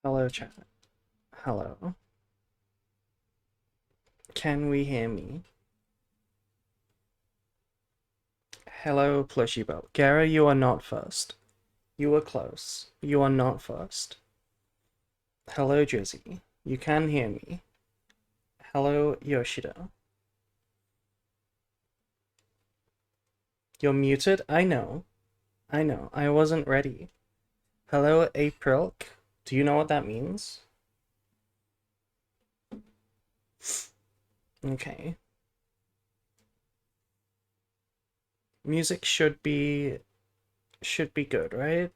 Hello, chat. Hello. Can we hear me? Hello, Plushy Belt. Gara, you are not first. You were close. You are not first. Hello, Drizzy. You can hear me. Hello, Yoshida. You're muted? I know. I know. I wasn't ready. Hello, April. Do you know what that means? Okay. Music should be good, right?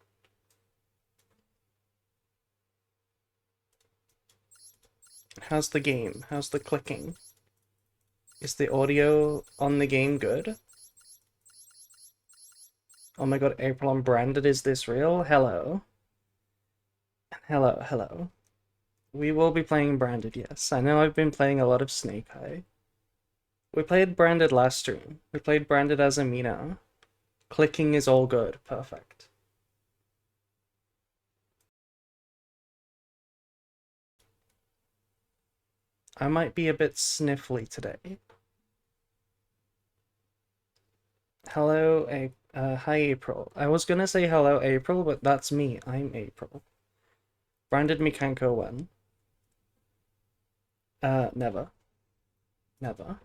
How's the game? How's the clicking? Is the audio on the game good? Oh my god, April, I'm branded. Is this real? Hello. Hello, hello. We will be playing branded, yes. I know I've been playing a lot of Snake Eye. We played branded last stream. We played branded Azamina. Clicking is all good. Perfect. I might be a bit sniffly today. Hello, hi April. I was gonna say hello April, but that's me. I'm April. Branded Mikanko when? Never. Never.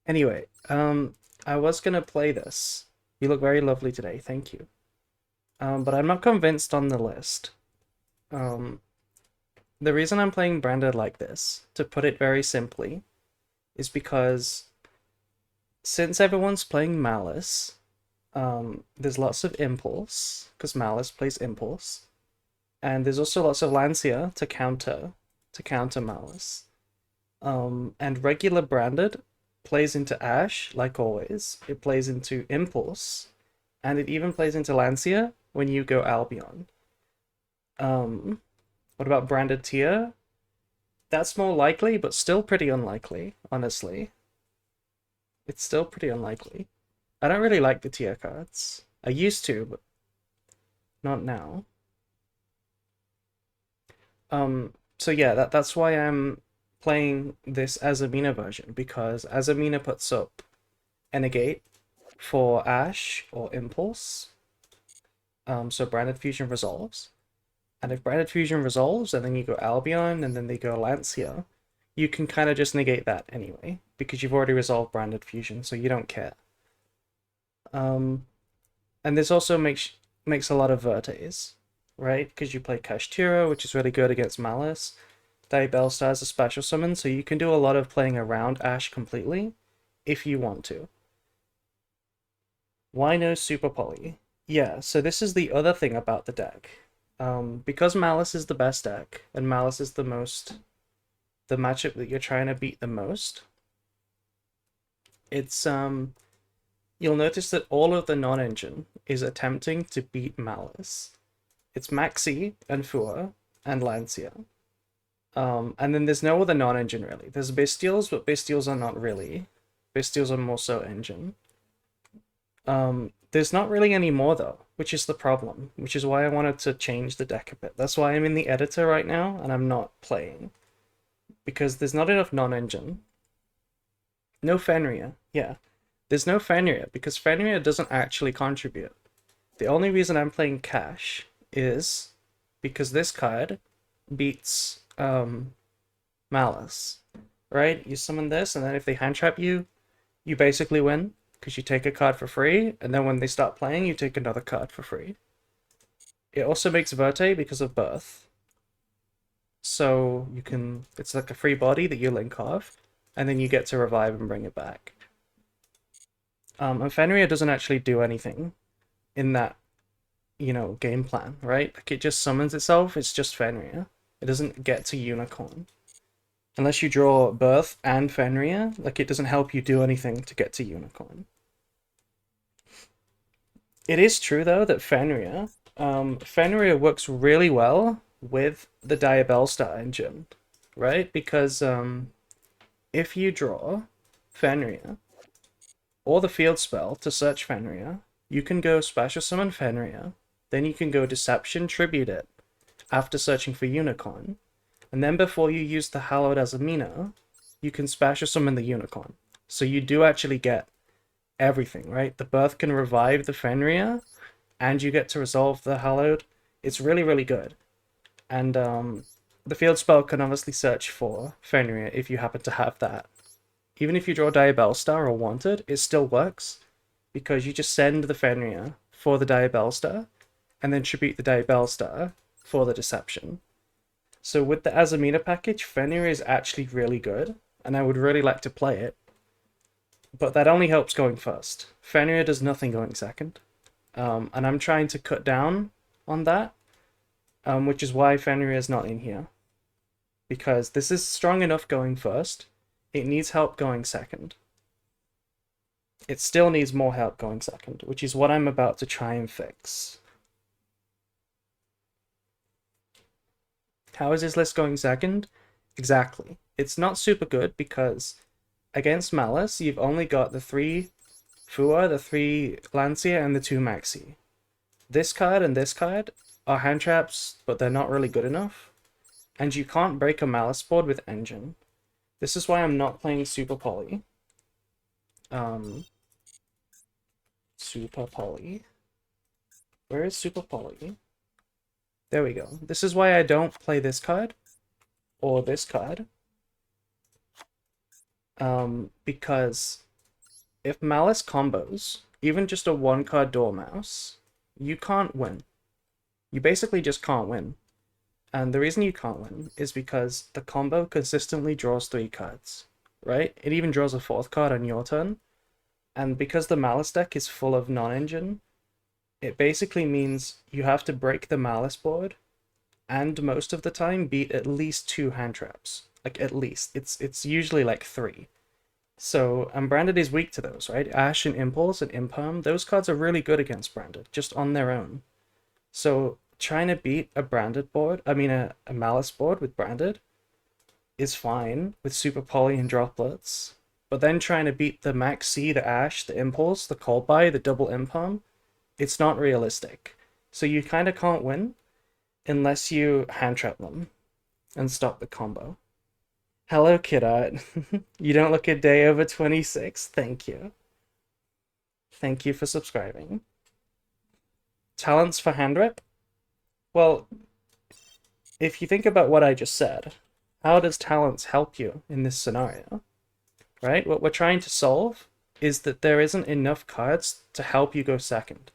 Anyway, I was gonna play this. You look very lovely today, thank you. But I'm not convinced on the list. Um, the reason I'm playing branded like this, to put it very simply, is because since everyone's playing Malice, there's lots of Impulse, because Malice plays Impulse, and there's also lots of Lancia to counter Malice. And regular branded plays into Ash, like always. It plays into Impulse, and it even plays into Lancia when you go Albion. What about branded tier? That's more likely, but still pretty unlikely, honestly. It's still pretty unlikely. I don't really like the tier cards. I used to, but not now. So yeah, that's why I'm playing this Azamina version, because Azamina puts up a negate for Ash or Impulse. So Branded Fusion resolves. And if Branded Fusion resolves, and then you go Albion, and then they go Lancia, you can kind of just negate that anyway, because you've already resolved Branded Fusion, so you don't care. And this also makes a lot of Vertes, right? Because you play Kashtira, which is really good against Malice. Diabellstar is a special summon, so you can do a lot of playing around Ash completely, if you want to. Why no Super Poly? Yeah, so this is the other thing about the deck. Because Malice is the best deck, and Malice is the matchup that you're trying to beat the most, it's you'll notice that all of the non-engine is attempting to beat Malice. It's Maxi and Fua and Lancia. And then there's no other non-engine really. There's Bestials, but Bestials are not really. Bestials are more so engine. There's not really any more though, which is the problem, which is why I wanted to change the deck a bit. That's why I'm in the editor right now and I'm not playing. Because there's not enough non-engine. No Fenrir, yeah. There's no Fenrir because Fenrir doesn't actually contribute. The only reason I'm playing Cash is because this card beats Malice, right? You summon this, and then if they hand trap you, you basically win because you take a card for free, and then when they start playing, you take another card for free. It also makes Verte because of Birth, so you can. It's like a free body that you link off, and then you get to revive and bring it back. And Fenrir doesn't actually do anything in that, game plan, right? Like it just summons itself. It's just Fenrir. It doesn't get to Unicorn. Unless you draw Birth and Fenrir, like it doesn't help you do anything to get to Unicorn. It is true though that Fenrir works really well with the Diabellstar engine, right? Because if you draw Fenrir or the field spell to search Fenrir, you can go special summon Fenrir, then you can go Deception Tribute it, after searching for Unicorn. And then before you use the Hallowed Azamina, you can special summon the Unicorn. So you do actually get everything, right? The Birth can revive the Fenrir, and you get to resolve the Hallowed. It's really, really good. And the field spell can obviously search for Fenrir if you happen to have that. Even if you draw Diabell Star or Wanted, it still works, because you just send the Fenrir for the Diabell Star, and then tribute the Diabell Star for the Deception. So with the Azamina package, Fenrir is actually really good, and I would really like to play it. But that only helps going first. Fenrir does nothing going second. And I'm trying to cut down on that, which is why Fenrir is not in here. Because this is strong enough going first, it needs help going second. It still needs more help going second, which is what I'm about to try and fix. How is this list going second? Exactly. It's not super good because against Malice, you've only got the 3 Fua, the 3 Lancia, and the 2 Maxi. This card and this card are hand traps, but they're not really good enough. And you can't break a Malice board with Engine. This is why I'm not playing Super Poly. Super Poly. Where is Super Poly? There we go. This is why I don't play this card or this card. Because if Malice combos, even just a 1-card Dormouse, you can't win. You basically just can't win. And the reason you can't win is because the combo consistently draws 3 cards, right? It even draws a 4th card on your turn. And because the Malice deck is full of non-engine, it basically means you have to break the Malice board and most of the time beat at least 2 hand traps. Like, at least. It's usually like 3. So, and Branded is weak to those, right? Ash and Impulse and Imperm, those cards are really good against Branded, just on their own. So, trying to beat a Branded board, a Malice board with Branded, is fine with Super Poly and Droplets. But then trying to beat the Max C, the Ash, the Impulse, the Cold Buy, the double Imperm, it's not realistic. So you kind of can't win unless you hand trap them and stop the combo. Hello, Kid Art. You don't look a day over 26. Thank you. Thank you for subscribing. Talents for hand rep? Well, if you think about what I just said, how does talents help you in this scenario? Right? What we're trying to solve is that there isn't enough cards to help you go second.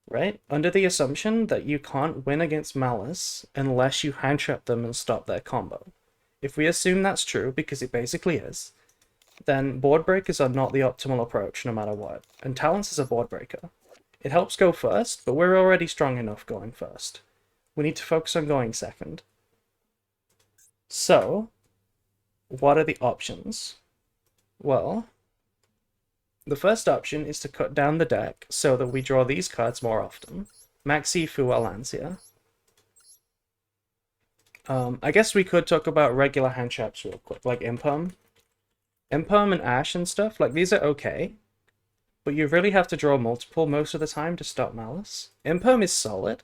Right? Under the assumption that you can't win against Malice unless you hand trap them and stop their combo. If we assume that's true, because it basically is, then board breakers are not the optimal approach no matter what, and Talents is a board breaker. It helps go first, but we're already strong enough going first. We need to focus on going second. So, what are the options? Well, the first option is to cut down the deck so that we draw these cards more often. Maxi Fua Lancia. I guess we could talk about regular hand traps real quick, like Imperm. Imperm and Ash and stuff, like these are okay. But you really have to draw multiple most of the time to stop Malice. Imperm is solid.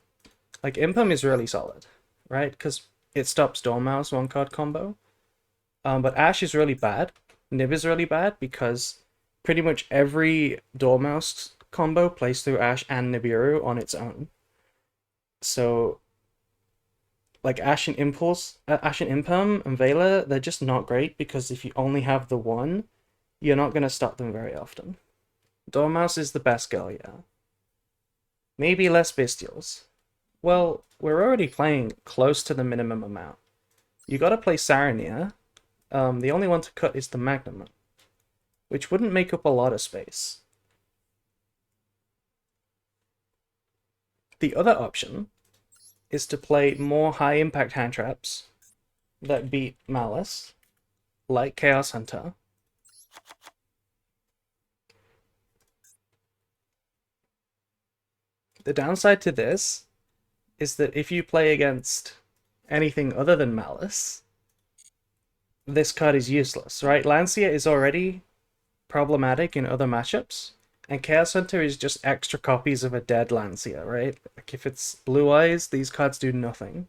Like, Imperm is really solid, right? Because it stops Dormouse 1-card combo. But Ash is really bad. Nib is really bad because pretty much every Dormouse combo plays through Ash and Nibiru on its own. So, like Ash and Impulse, Ash and Imperm and Vela, they're just not great because if you only have the one, you're not going to stop them very often. Dormouse is the best girl, yeah. Maybe less Bestials. Well, we're already playing close to the minimum amount. You gotta play Saranir. The only one to cut is the Magnum, which wouldn't make up a lot of space. The other option is to play more high-impact hand traps that beat Malice, like Chaos Hunter. The downside to this is that if you play against anything other than Malice, this card is useless, right? Lancia is already problematic in other matchups, and Chaos Hunter is just extra copies of a dead Lancia, right? Like if it's Blue Eyes, these cards do nothing.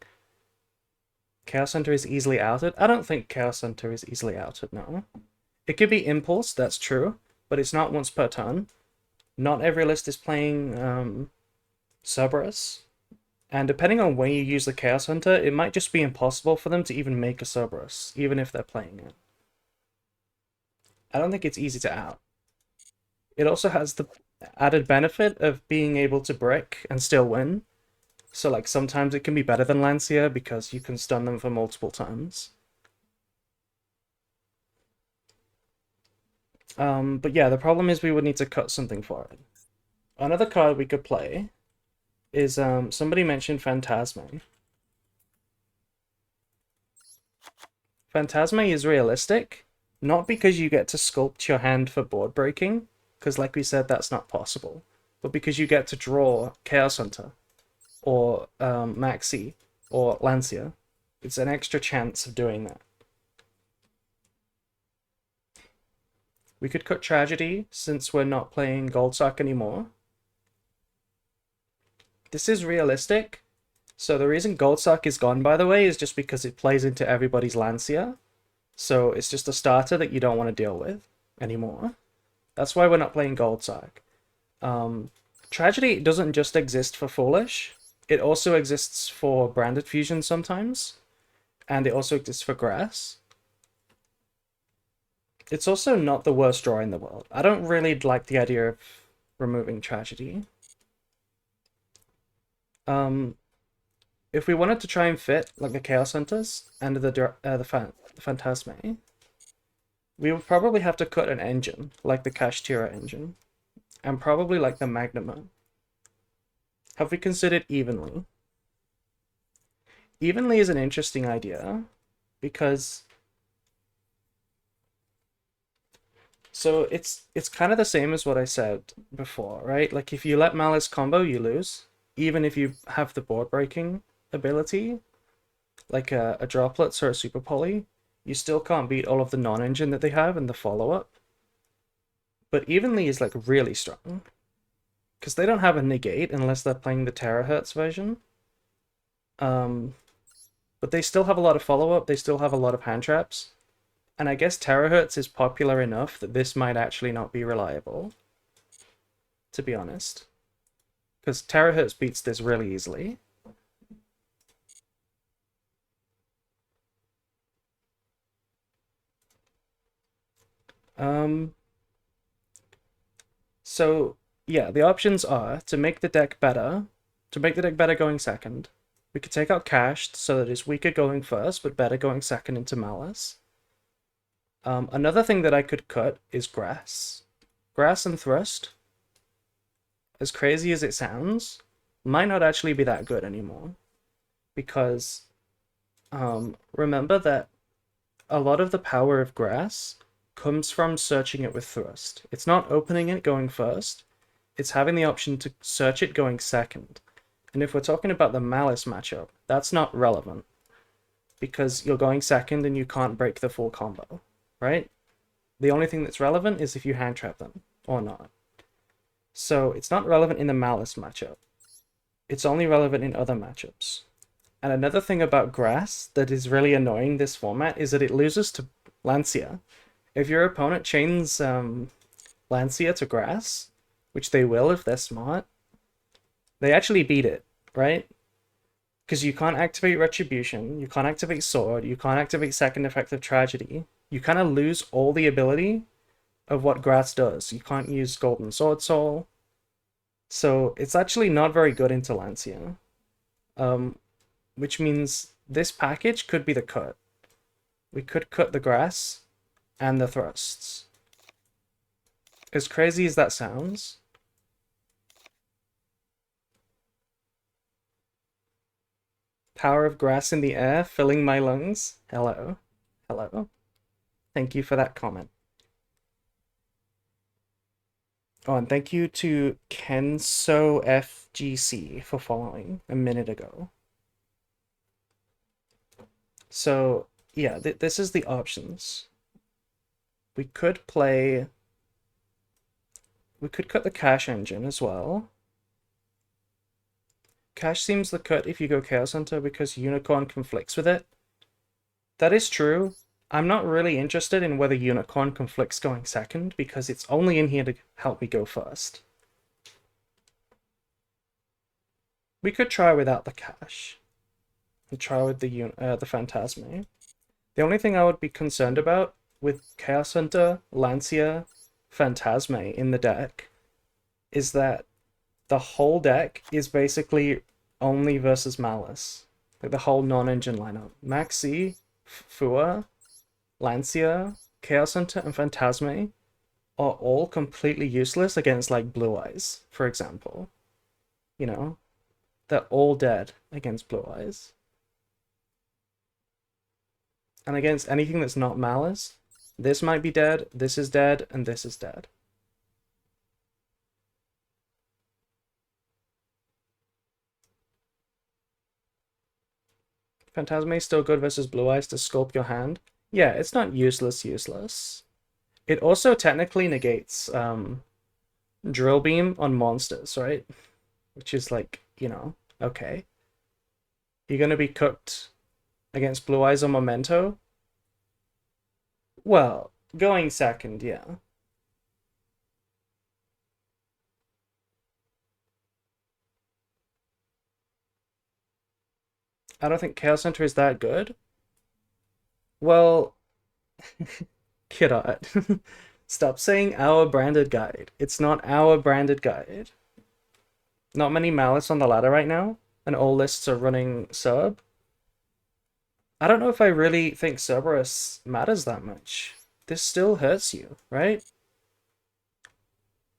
Chaos Hunter is easily outed. I don't think Chaos Hunter is easily outed, no. It could be Impulse, that's true, but it's not once per turn. Not every list is playing Cerberus. And depending on when you use the Chaos Hunter, it might just be impossible for them to even make a Cerberus, even if they're playing it. I don't think it's easy to out. It also has the added benefit of being able to brick and still win. So like sometimes it can be better than Lancia because you can stun them for multiple times. But yeah, the problem is we would need to cut something for it. Another card we could play is somebody mentioned Phantasme. Phantasme is realistic, not because you get to sculpt your hand for board breaking, because like we said, that's not possible, but because you get to draw Chaos Hunter, or Maxi, or Lancia. It's an extra chance of doing that. We could cut Tragedy, since we're not playing Goldsock anymore. This is realistic. So the reason Goldsock is gone, by the way, is just because it plays into everybody's Lancia. So it's just a starter that you don't want to deal with anymore. That's why we're not playing Goldsock. Tragedy doesn't just exist for Foolish. It also exists for Branded Fusion sometimes. And it also exists for Grass. It's also not the worst draw in the world. I don't really like the idea of removing Tragedy. If we wanted to try and fit like the Chaos Hunters and the Phantasme, we would probably have to cut an engine, like the Kashtira engine, and probably like the Magnuma. Have we considered Evenly? Evenly is an interesting idea, because so it's kind of the same as what I said before, right? Like if you let Malice combo, you lose, even if you have the board breaking ability, like a Droplets or a Super Poly, you still can't beat all of the non-engine that they have in the follow-up. But Evenly is like really strong, because they don't have a negate unless they're playing the Terahertz version. But they still have a lot of follow-up, they still have a lot of hand traps. And I guess Terahertz is popular enough that this might actually not be reliable, to be honest. Because Terahertz beats this really easily. So yeah, the options are to make the deck better, going second. We could take out Cached so that it's weaker going first, but better going second into Malice. Another thing that I could cut is Grass. Grass and Thrust, as crazy as it sounds, might not actually be that good anymore. Because remember that a lot of the power of Grass comes from searching it with Thrust. It's not opening it going first, it's having the option to search it going second. And if we're talking about the Malice matchup, that's not relevant, because you're going second and you can't break the full combo, right? The only thing that's relevant is if you hand trap them or not. So it's not relevant in the Malice matchup. It's only relevant in other matchups. And another thing about Grass that is really annoying this format is that it loses to Lancia. If your opponent chains Lancia to Grass, which they will if they're smart, they actually beat it, right? Because you can't activate Retribution, you can't activate Sword, you can't activate second effect of Tragedy. You kind of lose all the ability of what Grass does. You can't use Golden Sword Soul. So it's actually not very good into Lancia. Which means this package could be the cut. We could cut the Grass and the Thrusts. As crazy as that sounds, power of Grass in the air, filling my lungs. Hello. Hello. Thank you for that comment. Oh, and thank you to Kenso FGC for following a minute ago. So, yeah, this is the options. We could play... We could cut the Cash engine as well. Cash seems the cut if you go Chaos Hunter because Unicorn conflicts with it, That is true. I'm not really interested in whether Unicorn conflicts going second because it's only in here to help me go first. We could try without the cash and try with the Phantasme. The only thing I would be concerned about with Chaos Hunter, Lancia, Phantasme in the deck is that the whole deck is basically only versus Malice. Like the whole non-engine lineup. Maxi, Fua, Lancia, Chaos Hunter, and Phantasme are all completely useless against like Blue Eyes, for example. You know? They're all dead against Blue Eyes. And against anything that's not Malice, this might be dead, this is dead, and this is dead. Phantasme is still good versus Blue Eyes to sculpt your hand. Yeah, it's not useless. It also technically negates Drill Beam on monsters, right? Which is like, you know, okay. You're gonna be cooked against Blue Eyes on Memento? Well, going second, yeah. I don't think Chaos Hunter is that good. Well, Kidot. Stop saying our branded guide. It's not our branded guide. Not many Malice on the ladder right now, and all lists are running Sub. I don't know if I really think Cerberus matters that much. This still hurts you, right?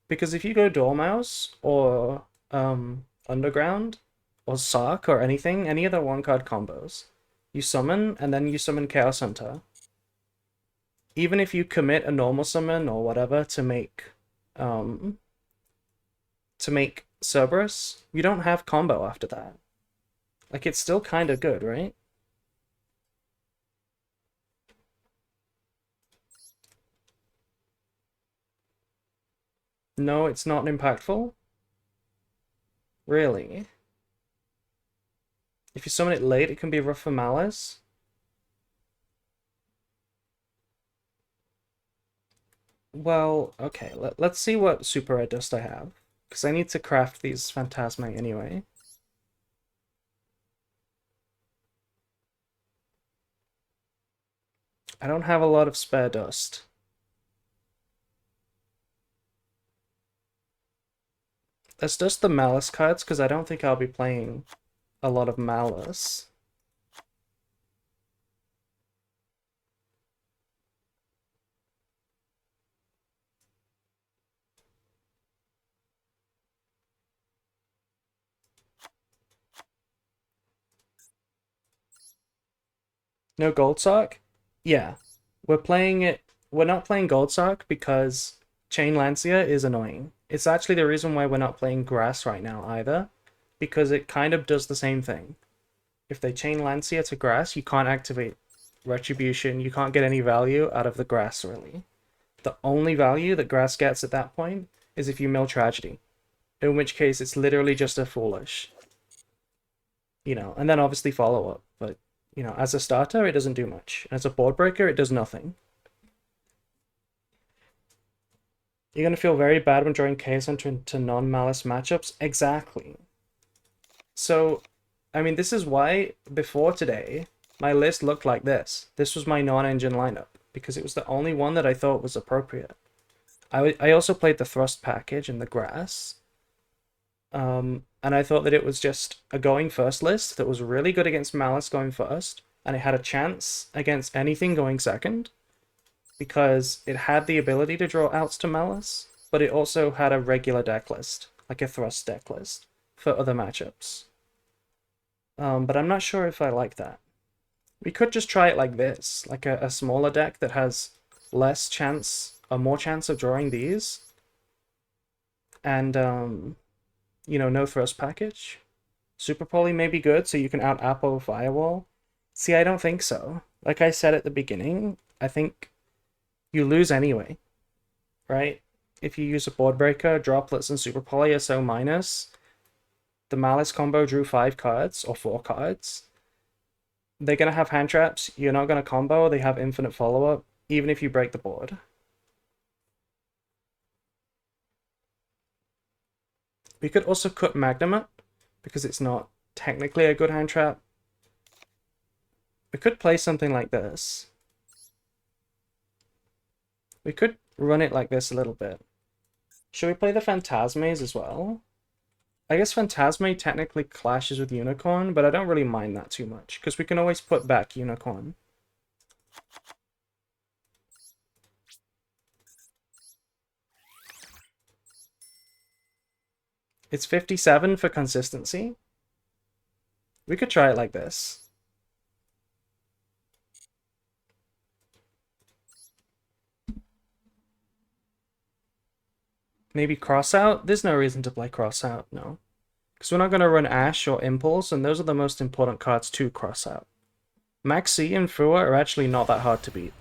Because if you go Dormouse or Underground or Sark or anything, any of the one-card combos, you summon and then you summon Chaos Hunter. Even if you commit a normal summon or whatever to make Cerberus, you don't have combo after that. Like it's still kind of good, right? No, it's not impactful. Really? If you summon it late, it can be rough for Malice. Well, okay, let's see what Super Red Dust I have. Because I need to craft these Phantasma anyway. I don't have a lot of spare dust. Let's dust the Malice cards, because I don't think I'll be playing a lot of Malice. No Gold Sock? Yeah. We're playing it. We're not playing Gold Sock because Chain Lancia is annoying. It's actually the reason why we're not playing Grass right now either, because it kind of does the same thing. If they chain Lancia to Grass, you can't activate Retribution, you can't get any value out of the Grass, really. The only value that Grass gets at that point is if you mill Tragedy, in which case it's literally just a Foolish. You know, and then obviously follow up, but, you know, as a starter, it doesn't do much. As a board breaker, it does nothing. You're going to feel very bad when drawing Chaos Hunter into non-Malice matchups. Exactly. So, I mean, this is why, before today, my list looked like this. This was my non-engine lineup, because it was the only one that I thought was appropriate. I also played the Thrust package in the Grass, and I thought that it was just a going first list that was really good against Malice going first, and it had a chance against anything going second, because it had the ability to draw outs to Malice, but it also had a regular deck list, like a Thrust deck list, for other matchups. But I'm not sure if I like that. We could just try it like this, like a smaller deck that has less chance, or more chance of drawing these, and, you know, no Thrust package. Super Poly may be good, so you can out-apple Firewall. See, I don't think so. Like I said at the beginning, I think you lose anyway, right? If you use a board breaker, Droplets and Super Poly are so minus. The Malice combo drew 5 cards, or 4 cards. they're gonna have hand traps. You're not gonna combo. They have infinite follow-up, even if you break the board. We could also cut Magnum because it's not technically a good hand trap. We could play something like this. We could run it like this a little bit. Should we play the Phantasmes as well? I guess Phantasme technically clashes with Unicorn, but I don't really mind that too much, because we can always put back Unicorn. It's 57 for consistency. We could try it like this. Maybe cross out? There's no reason to play cross out, no. Because we're not going to run Ash or Impulse, and those are the most important cards to cross out. Maxi and Fua are actually not that hard to beat.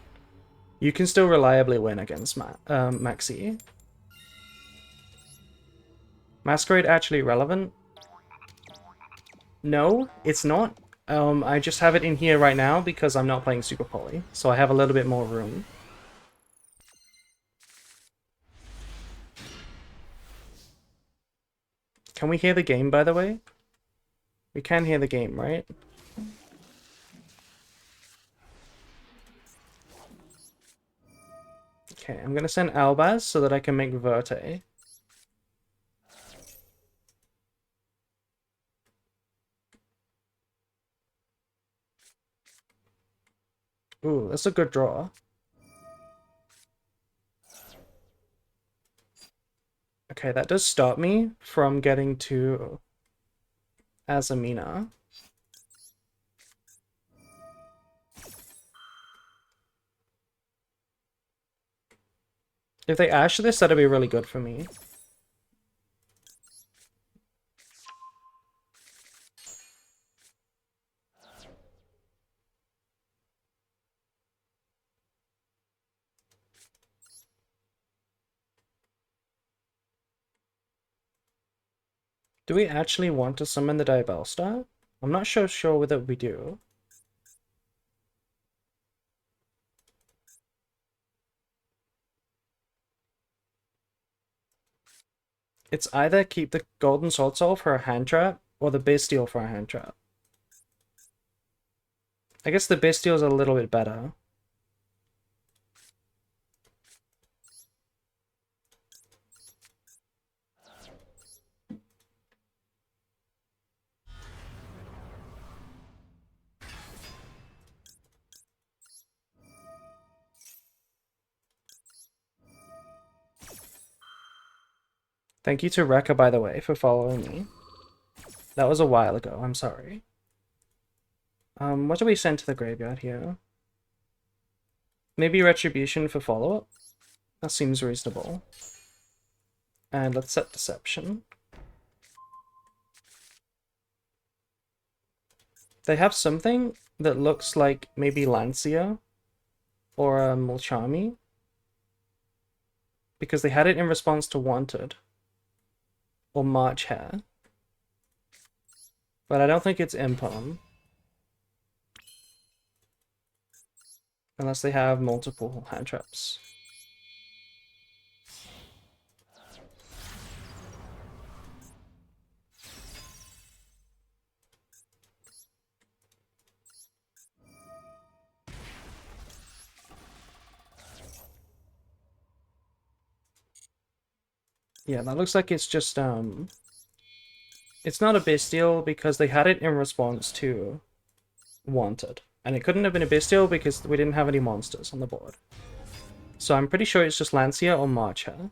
You can still reliably win against Maxi. Masquerade actually relevant? No, it's not. I just have it in here right now because I'm not playing Super Poly, so I have a little bit more room. Can we hear the game, by the way? We can hear the game, right? Okay, I'm gonna send Albaz so that I can make Verte. Ooh, that's a good draw. Okay, that does stop me from getting to Azamina. If they ash this, that'd be really good for me. Do we actually want to summon the Diabellstar? I'm not sure whether we do. It's either keep the Golden Sword Soul for a hand trap, or the Bestial for a hand trap. I guess the Bestial's a little bit better. Thank you to Rekka, by the way, for following me. That was a while ago, I'm sorry. What do we send to the graveyard here? Maybe Retribution for follow-up? That seems reasonable. And let's set Deception. They have something that looks like maybe Lancia or Mulchami, because they had it in response to Wanted or March Hare. But I don't think it's Impom. Unless they have multiple hand traps. Yeah, that looks like it's just, it's not a Bestial because they had it in response to Wanted. And it couldn't have been a Bestial because we didn't have any monsters on the board. So I'm pretty sure it's just Lancia or Marcha.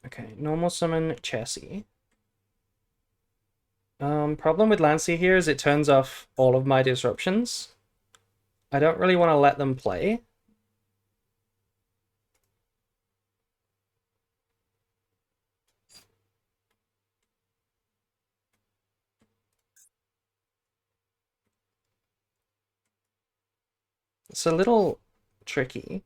Okay, normal summon Chessie. Problem with Lancia here is it turns off all of my disruptions. I don't really want to let them play. It's a little tricky.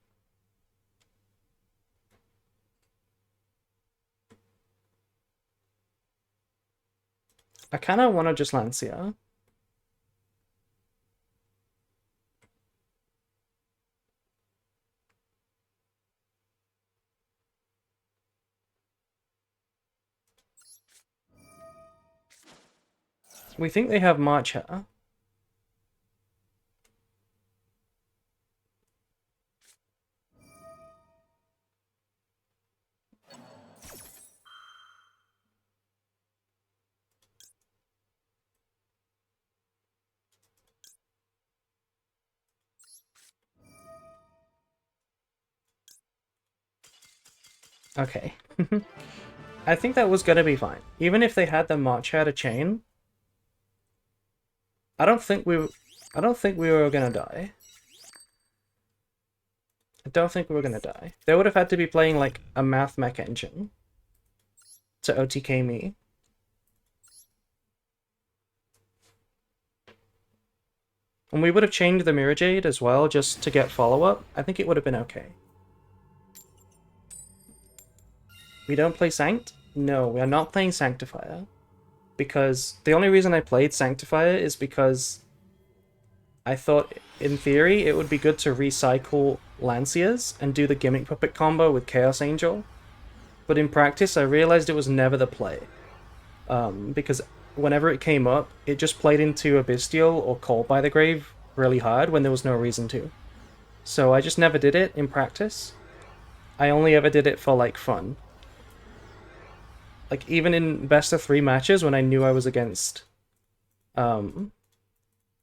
I kind of want to just Lancia. We think they have Marcher. Okay. I think that was gonna be fine. Even if they had the Marcher out of chain, I don't think we were gonna die. I don't think we were gonna die. They would have had to be playing like a math mech engine to OTK me. And we would have chained the Mirror Jade as well just to get follow-up. I think it would have been okay. We don't play Sanct? No, we are not playing Sanctifier. Because the only reason I played Sanctifier is because I thought, in theory, it would be good to recycle Lanciers and do the Gimmick Puppet combo with Chaos Angel. But in practice, I realized it was never the play. Because whenever it came up, it just played into a Bestial or Call by the Grave really hard when there was no reason to. So I just never did it in practice. I only ever did it for, like, fun. Like, even in best of 3 matches when I knew I was against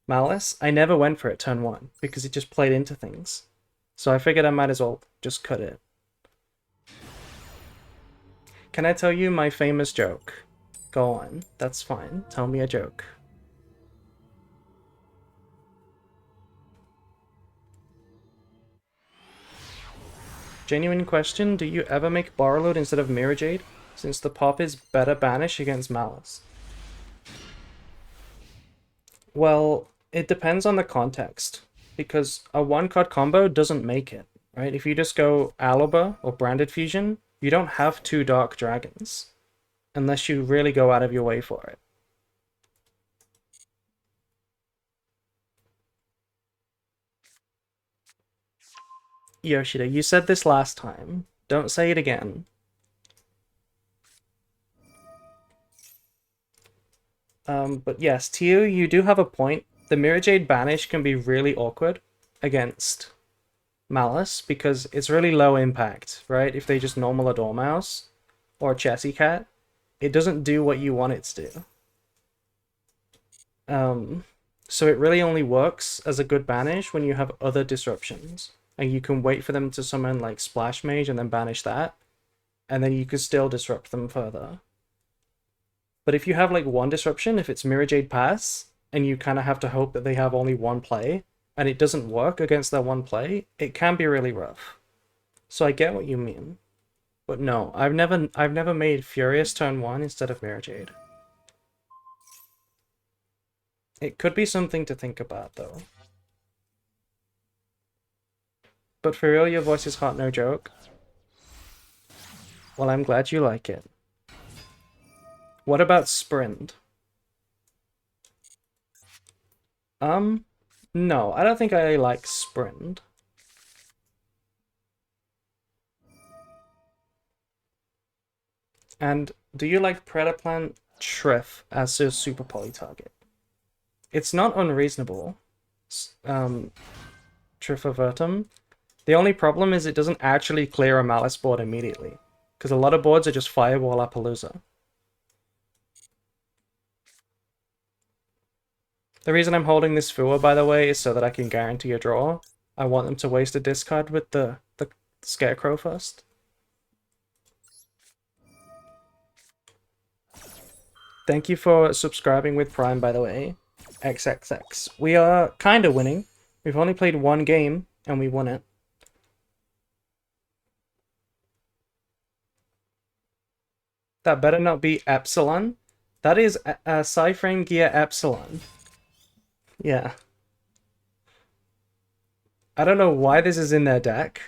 Malice, I never went for it turn 1, because it just played into things. So I figured I might as well just cut it. Can I tell you my famous joke? Go on, that's fine. Tell me a joke. Genuine question, do you ever make Borrowload instead of Mirror Jade? Since the pop is better banish against Malice. Well, it depends on the context. Because a 1-card combo doesn't make it, right? If you just go Aluba or Branded Fusion, you don't have 2 Dark Dragons. Unless you really go out of your way for it. Yoshida, you said this last time. Don't say it again. But yes, Tio, you do have a point. The Mirror Jade Banish can be really awkward against Malice because it's really low impact, right? If they just normal a Dormouse or a Chessy Cat, it doesn't do what you want it to do. So it really only works as a good banish when you have other disruptions. And you can wait for them to summon like Splash Mage and then banish that. And then you could still disrupt them further. But if you have like one disruption, if it's Mirror Jade Pass, and you kind of have to hope that they have only one play, and it doesn't work against that one play, it can be really rough. So I get what you mean. But no, I've never made Furious turn 1 instead of Mirror Jade. It could be something to think about though. But for real, your voice is hot, no joke. Well, I'm glad you like it. What about Sprint? No, I don't think I like Sprint. And do you like Predaplant Triff as a super poly target? It's not unreasonable. Triffavertum. The only problem is it doesn't actually clear a Malice board immediately. Because a lot of boards are just Fireball Appaloosa. The reason I'm holding this Fua, by the way, is so that I can guarantee a draw. I want them to waste a discard with the Scarecrow first. Thank you for subscribing with Prime, by the way. XXX. We are kind of winning. We've only played one game, and we won it. That better not be Epsilon. That is a Psyframe Gear Epsilon. Yeah. I don't know why this is in their deck.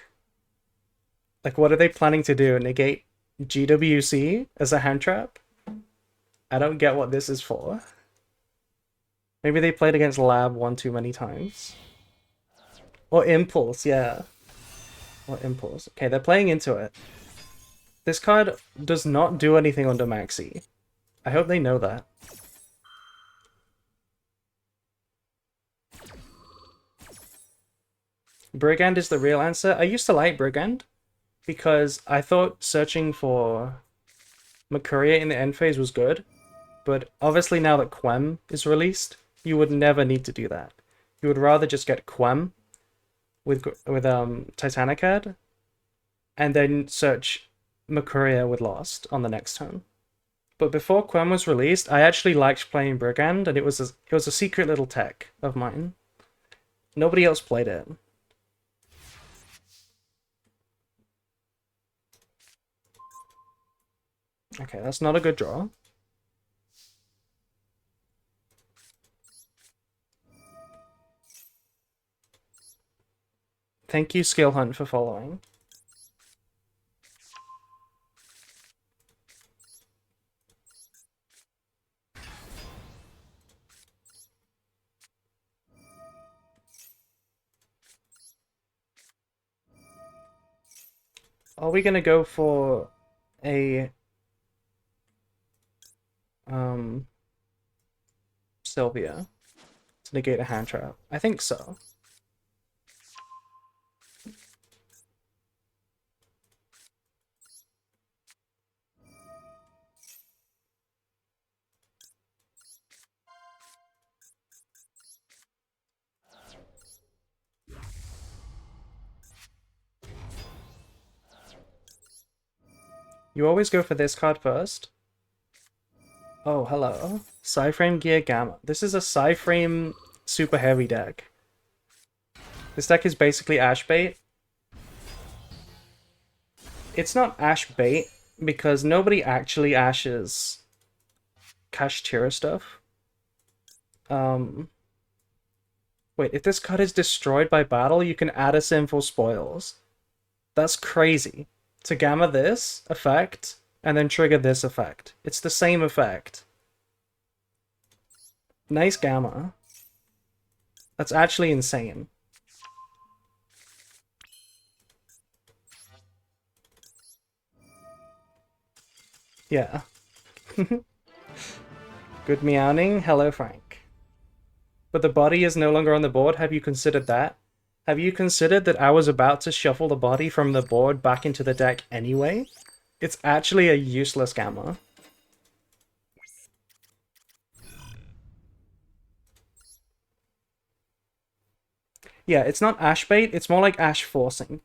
Like, what are they planning to do? Negate GWC as a hand trap? I don't get what this is for. Maybe they played against Lab one too many times. Or Impulse, yeah. Or Impulse. Okay, they're playing into it. This card does not do anything under Maxi. I hope they know that. Brigand is the real answer. I used to like Brigand because I thought searching for Mercuria in the end phase was good, but obviously now that Quem is released, you would never need to do that. You would rather just get Quem with Titanicad and then search Mercuria with Lost on the next turn. But before Quem was released, I actually liked playing Brigand, and it was a secret little tech of mine. Nobody else played it. Okay, that's not a good draw. Thank you, Skill Hunt, for following. Are we gonna go for a Sylvia to negate a hand trap? I think so. You always go for this card first. Oh, hello. Psyframe Gear Gamma. This is a Psyframe super heavy deck. This deck is basically Ash Bait. It's not Ash Bait because nobody actually ashes Kashtira stuff. Wait, if this card is destroyed by battle, you can add a Sinful Spoils. That's crazy. To gamma this effect, and then trigger this effect. It's the same effect. Nice gamma. That's actually insane. Yeah. Good meowing. Hello, Frank. But the body is no longer on the board. Have you considered that? Have you considered that I was about to shuffle the body from the board back into the deck anyway? It's actually a useless gamma. Yeah, it's not Ash Bait, it's more like Ash Forcing.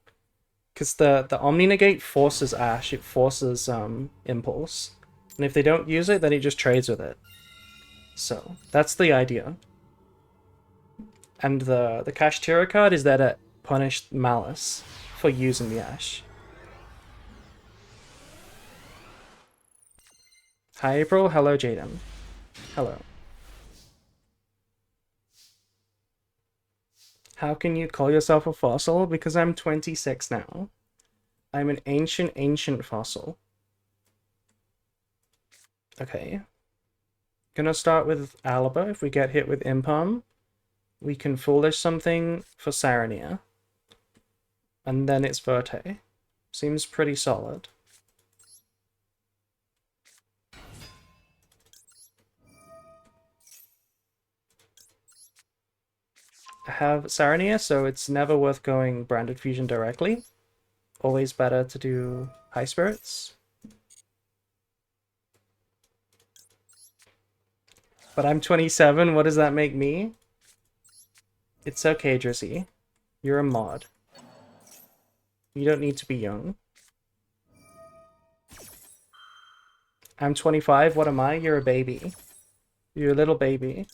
Because the Omni Negate forces Ash, it forces Impulse. And if they don't use it, then he just trades with it. So, that's the idea. And the Kashtira card is there to punish Malice for using the Ash. Hi April, hello Jaden. Hello. How can you call yourself a fossil? Because I'm 26 now. I'm an ancient fossil. Okay. Gonna start with Alba. If we get hit with Impalm, we can Foolish something for Sarania. And then it's Verte. Seems pretty solid. I have Sarania, so it's never worth going Branded Fusion directly. Always better to do High Spirits. But I'm 27, what does that make me? It's okay, Drizzy. You're a mod. You don't need to be young. I'm 25, what am I? You're a baby. You're a little baby.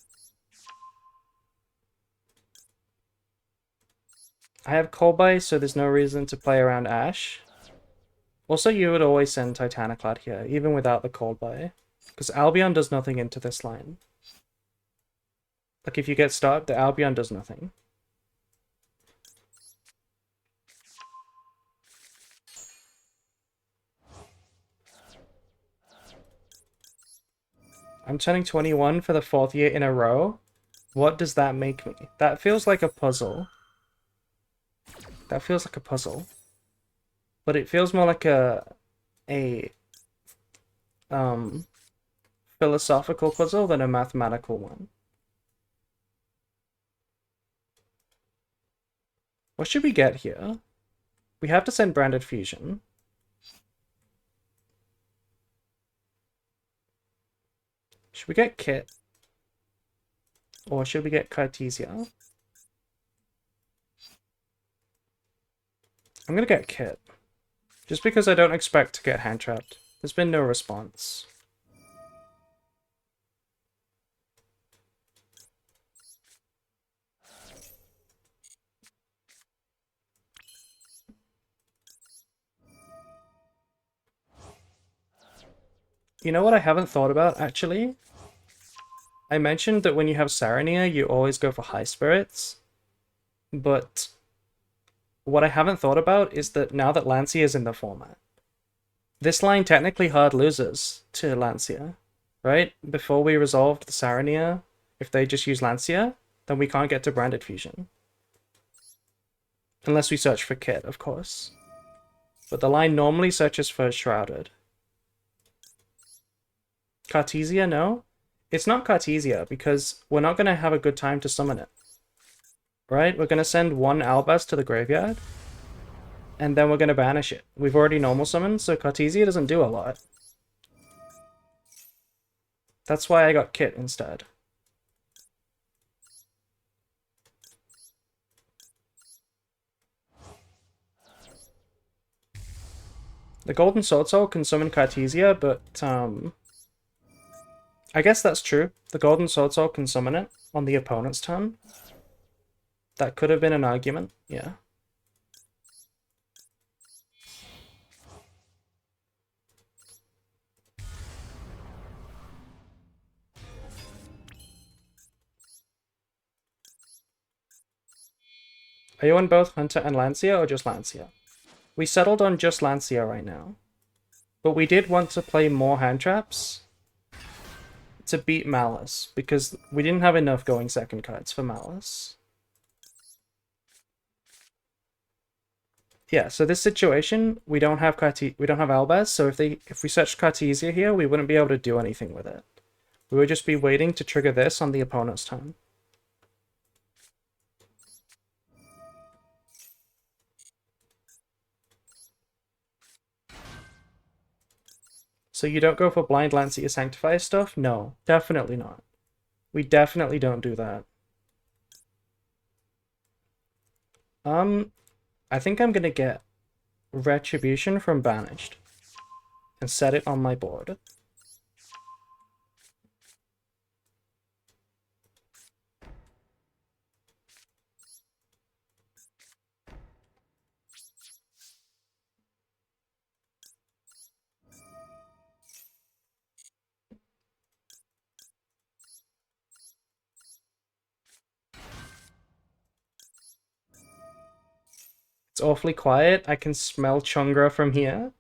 I have Cold Buy, so there's no reason to play around Ash. Also, you would always send Titaniclad here, even without the Cold Buy. Because Albion does nothing into this line. Like, if you get stuck, the Albion does nothing. I'm turning 21 for the 4th year in a row. What does that make me? That feels like a puzzle. That feels like a puzzle. But it feels more like a um philosophical puzzle than a mathematical one. What should we get here? We have to send Branded Fusion. Should we get Kit? Or should we get Cartesia? I'm gonna get Kit. Just because I don't expect to get hand trapped. There's been no response. You know what I haven't thought about, actually? I mentioned that when you have Sarania, you always go for high spirits. But what I haven't thought about is that now that Lancia is in the format, this line technically hard loses to Lancia, right? Before we resolved the Sarania, if they just use Lancia, then we can't get to Branded Fusion. Unless we search for Kit, of course. But the line normally searches for Shrouded. Cartesia, no? It's not Cartesia, because we're not going to have a good time to summon it. Right? We're going to send one Albaz to the graveyard, and then we're going to banish it. We've already normal summoned, so Cartesia doesn't do a lot. That's why I got Kit instead. The Golden Sword Soul can summon Cartesia, but I guess that's true. The Golden Sword Soul can summon it on the opponent's turn. That could have been an argument, yeah. Are you on both Hunter and Lancia, or just Lancia? We settled on just Lancia right now. But we did want to play more hand traps to beat Malice, because we didn't have enough going second cards for Malice. Yeah, so this situation, we don't have Albaz, so if we searched Cartesia here, we wouldn't be able to do anything with it. We would just be waiting to trigger this on the opponent's turn. So you don't go for Blind Lancia Sanctify stuff? No, definitely not. We definitely don't do that. I think I'm gonna get Retribution from Banished and set it on my board. It's awfully quiet. I can smell Chungra from here.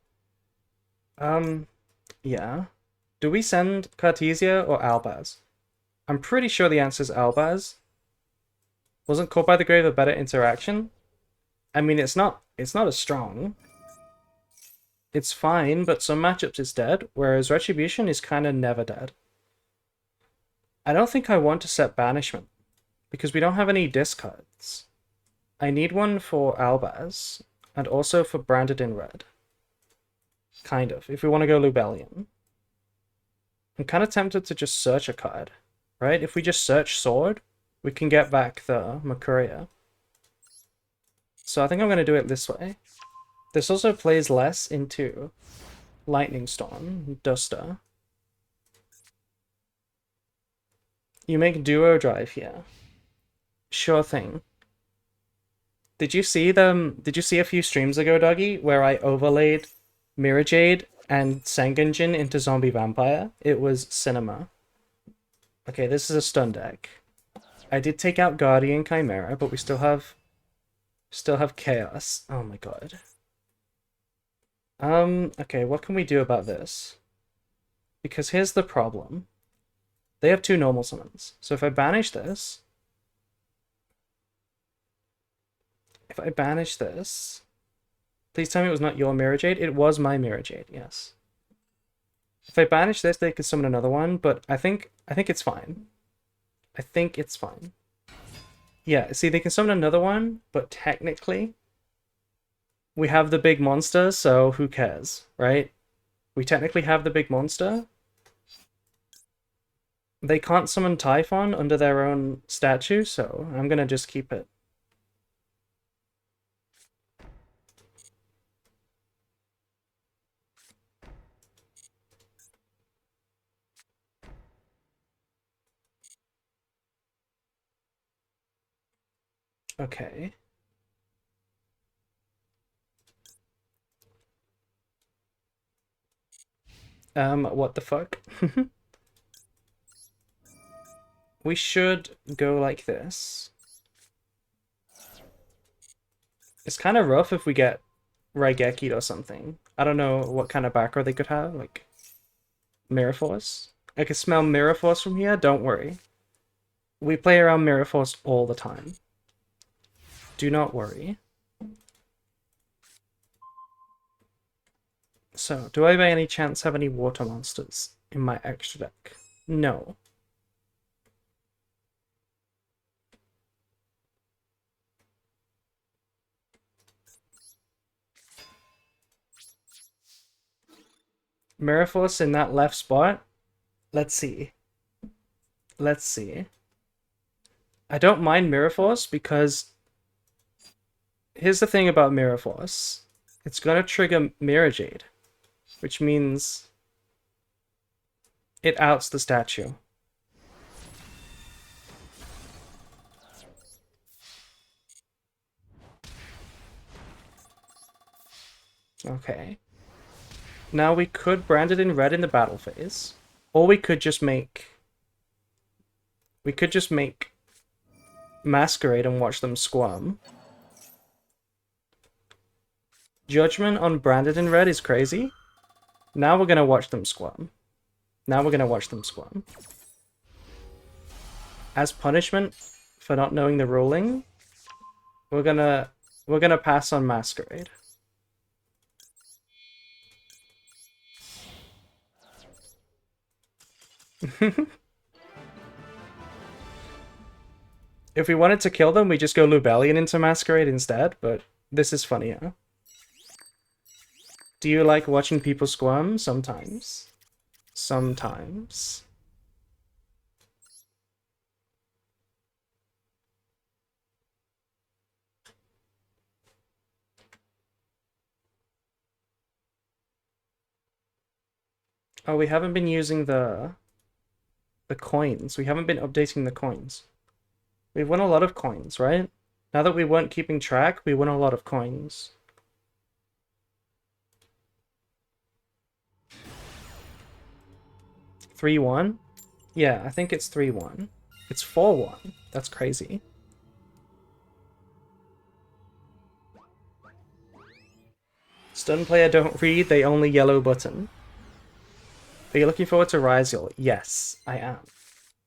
Yeah. Do we send Cartesia or Albaz? I'm pretty sure the answer is Albaz. Wasn't Caught by the Grave a better interaction? I mean, it's not as strong. It's fine, but some matchups it's dead, whereas Retribution is kind of never dead. I don't think I want to set Banishment, because we don't have any discards. I need one for Albaz, and also for Branded in Red. Kind of, if we want to go Lubellion. I'm kind of tempted to just search a card, right? If we just search Sword, we can get back the Mercuria. So I think I'm going to do it this way. This also plays less into Lightning Storm, Duster. You make Duo Drive here. Sure thing. Did you see them? Did you see a few streams ago, Doggy, where I overlaid Mirror Jade and Sangenjin into Zombie Vampire? It was cinema. Okay, this is a stun deck. I did take out Guardian Chimera, but we still have Chaos. Oh my god. Okay, what can we do about this? Because here's the problem. They have 2 normal summons. So if I banish this, please tell me it was not your Mirror Jade. It was my Mirror Jade, yes. If I banish this, they could summon another one, but I think it's fine. I think it's fine. Yeah, see, they can summon another one, but technically, we have the big monster, so who cares, right? We technically have the big monster. They can't summon Typhon under their own statue, so I'm gonna just keep it. Okay. What the fuck? We should go like this. It's kind of rough if we get Raigeki or something. I don't know what kind of backer they could have, like Mirror Force. I can smell Mirror Force from here, don't worry. We play around Mirror Force all the time. Do not worry. So, do I by any chance have any water monsters in my extra deck? No. Mirror Force in that left spot? Let's see. Let's see. I don't mind Mirror Force because here's the thing about Mirror Force. It's gonna trigger Mirror Jade, which means it outs the statue. Okay. Now we could brand it in red in the battle phase, or we could just make Masquerade and watch them squirm. Judgment on branded in red is crazy. Now we're gonna watch them squirm. As punishment for not knowing the ruling, we're gonna pass on Masquerade. If we wanted to kill them, we just go Lubellion into Masquerade instead, but this is funnier. Do you like watching people squirm? Sometimes. Sometimes. Oh, we haven't been using the coins. We haven't been updating the coins. We've won a lot of coins, right? Now that we weren't keeping track, we won a lot of coins. Three 1? Yeah, I think it's 3-1. It's 4-1. That's crazy. Stun player don't read, they only yellow button. Are you looking forward to Ryziel? Yes, I am.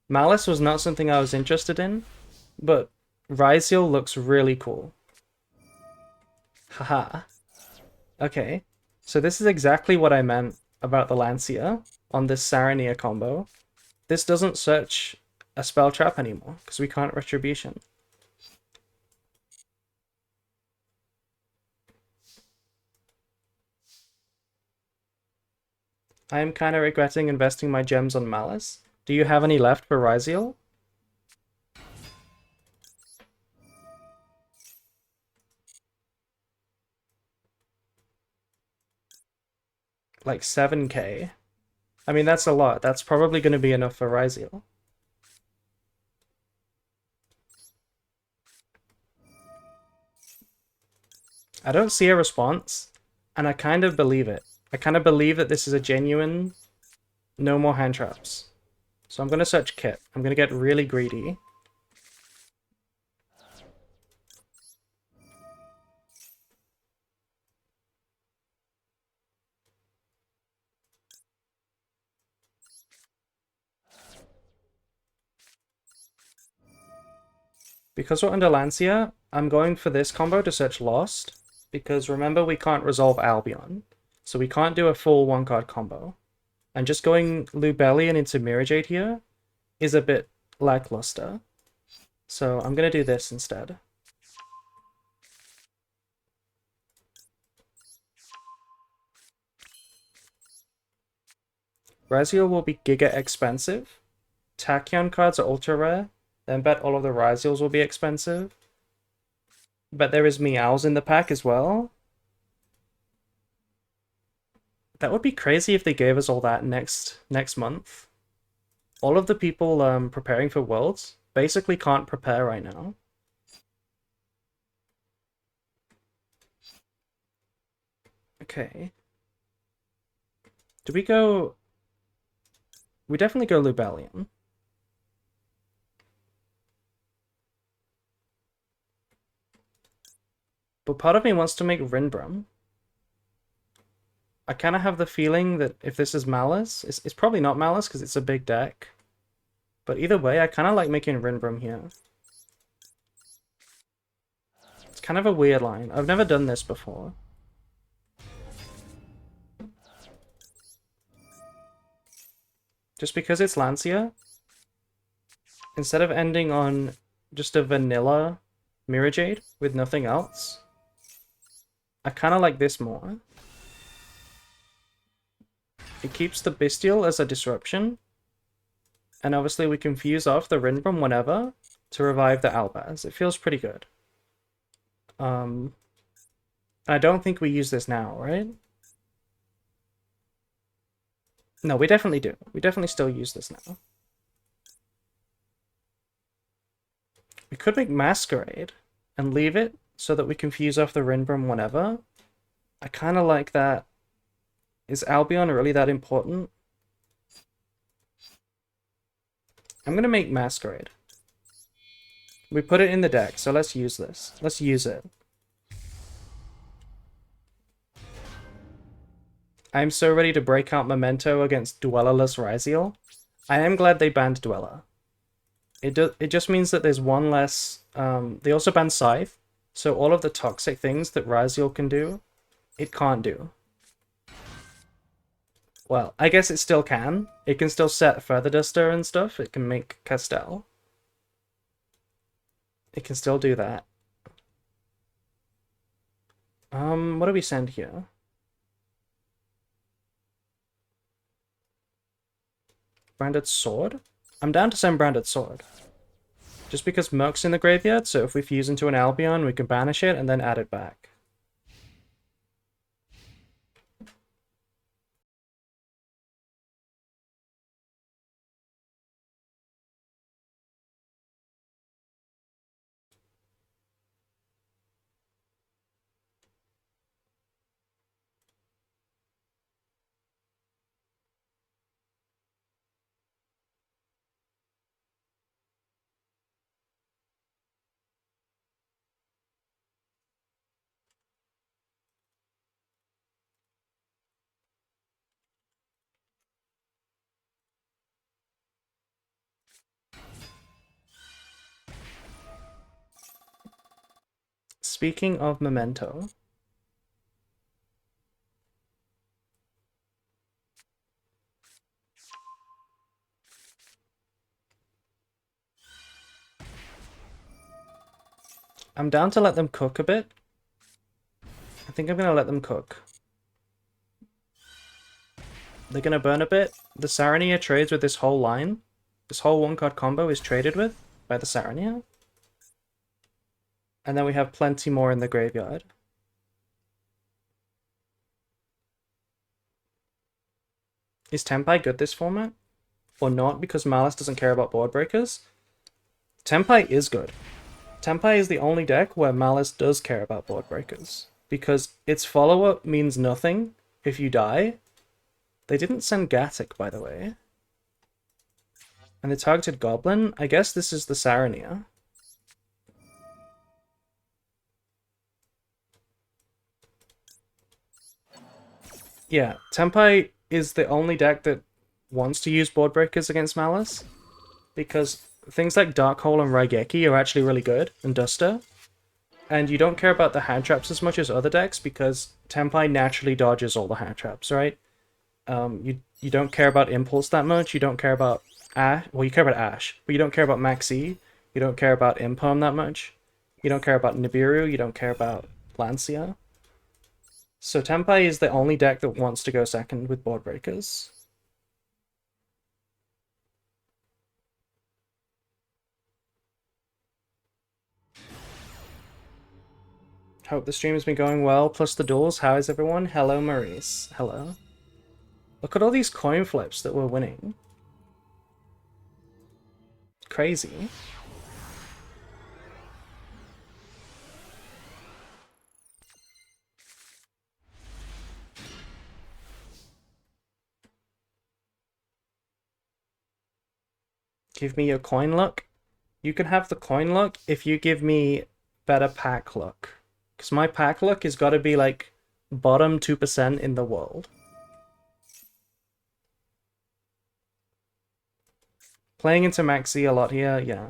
Malice was not something I was interested in, but Ryziel looks really cool. Haha. Okay, so this is exactly what I meant about the Lancia on this Sarania combo. This doesn't search a spell trap anymore, because we can't Retribution. I am kind of regretting investing my gems on Malice. Do you have any left for Ryziel? Like 7k. I mean, that's a lot. That's probably going to be enough for Ryziel. I don't see a response, and I kind of believe it. I kind of believe that this is a genuine no more hand traps. So I'm going to search Kit. I'm going to get really greedy. Because we're under Lancia, I'm going for this combo to search Lost, because remember we can't resolve Albion, so we can't do a full one-card combo. And just going Lubellion into Mirajade here is a bit lackluster. So I'm going to do this instead. Raziel will be giga expensive. Tachyon cards are ultra rare. Then bet all of the Raziels will be expensive. But there is Meows in the pack as well. That would be crazy if they gave us all that next month. All of the people preparing for Worlds basically can't prepare right now. Okay. Do we go... We definitely go Lubellion. But part of me wants to make Rinbram. I kind of have the feeling that if this is Malice, it's probably not Malice because it's a big deck. But either way, I kind of like making Rinbram here. It's kind of a weird line. I've never done this before. Just because it's Lancia, instead of ending on just a vanilla Mirajade with nothing else, I kind of like this more. It keeps the Bestial as a disruption, and obviously we can fuse off the Rinbram whenever to revive the Albaz. It feels pretty good. I don't think we use this now, right? No, we definitely do. We definitely still use this now. We could make Masquerade and leave it so that we can fuse off the Rinbram whenever. I kind of like that. Is Albion really that important? I'm going to make Masquerade. We put it in the deck, so let's use this. Let's use it. I'm so ready to break out Memento against Dwellerless Raziel. I am glad they banned Dweller. It just means that there's one less... they also banned Scythe, so all of the toxic things that Raziel can do, it can't do. Well, I guess it still can. It can still set Feather Duster and stuff. It can make Castell. It can still do that. What do we send here? Branded Sword? I'm down to send Branded Sword. Just because Merc's in the graveyard, so if we fuse into an Albion, we can banish it and then add it back. Speaking of Memento, I'm down to let them cook a bit. I think I'm going to let them cook. They're going to burn a bit. The Sarania trades with this whole line. This whole one-card combo is traded with by the Sarania. And then we have plenty more in the graveyard. Is Tempai good this format? Or not, because Malice doesn't care about board breakers? Tempai is good. Tempai is the only deck where Malice does care about board breakers, because its follow-up means nothing if you die. They didn't send Gatic, by the way. And they targeted Goblin. I guess this is the Sarania. Yeah, Tempai is the only deck that wants to use board breakers against Malice, because things like Dark Hole and Raigeki are actually really good, and Duster. And you don't care about the hand traps as much as other decks because Tenpai naturally dodges all the hand traps, right? You don't care about Impulse that much. You don't care about Ash. Well, you care about Ash, but you don't care about Maxi. You don't care about Imperm that much. You don't care about Nibiru. You don't care about Lancia. So Tenpai is the only deck that wants to go second with board breakers. Hope the stream has been going well, plus the duels. How is everyone? Hello, Maurice. Hello. Look at all these coin flips that we're winning. Crazy. Give me your coin luck. You can have the coin luck if you give me better pack luck. Because my pack luck has got to be like bottom 2% in the world. Playing into Maxi a lot here, yeah.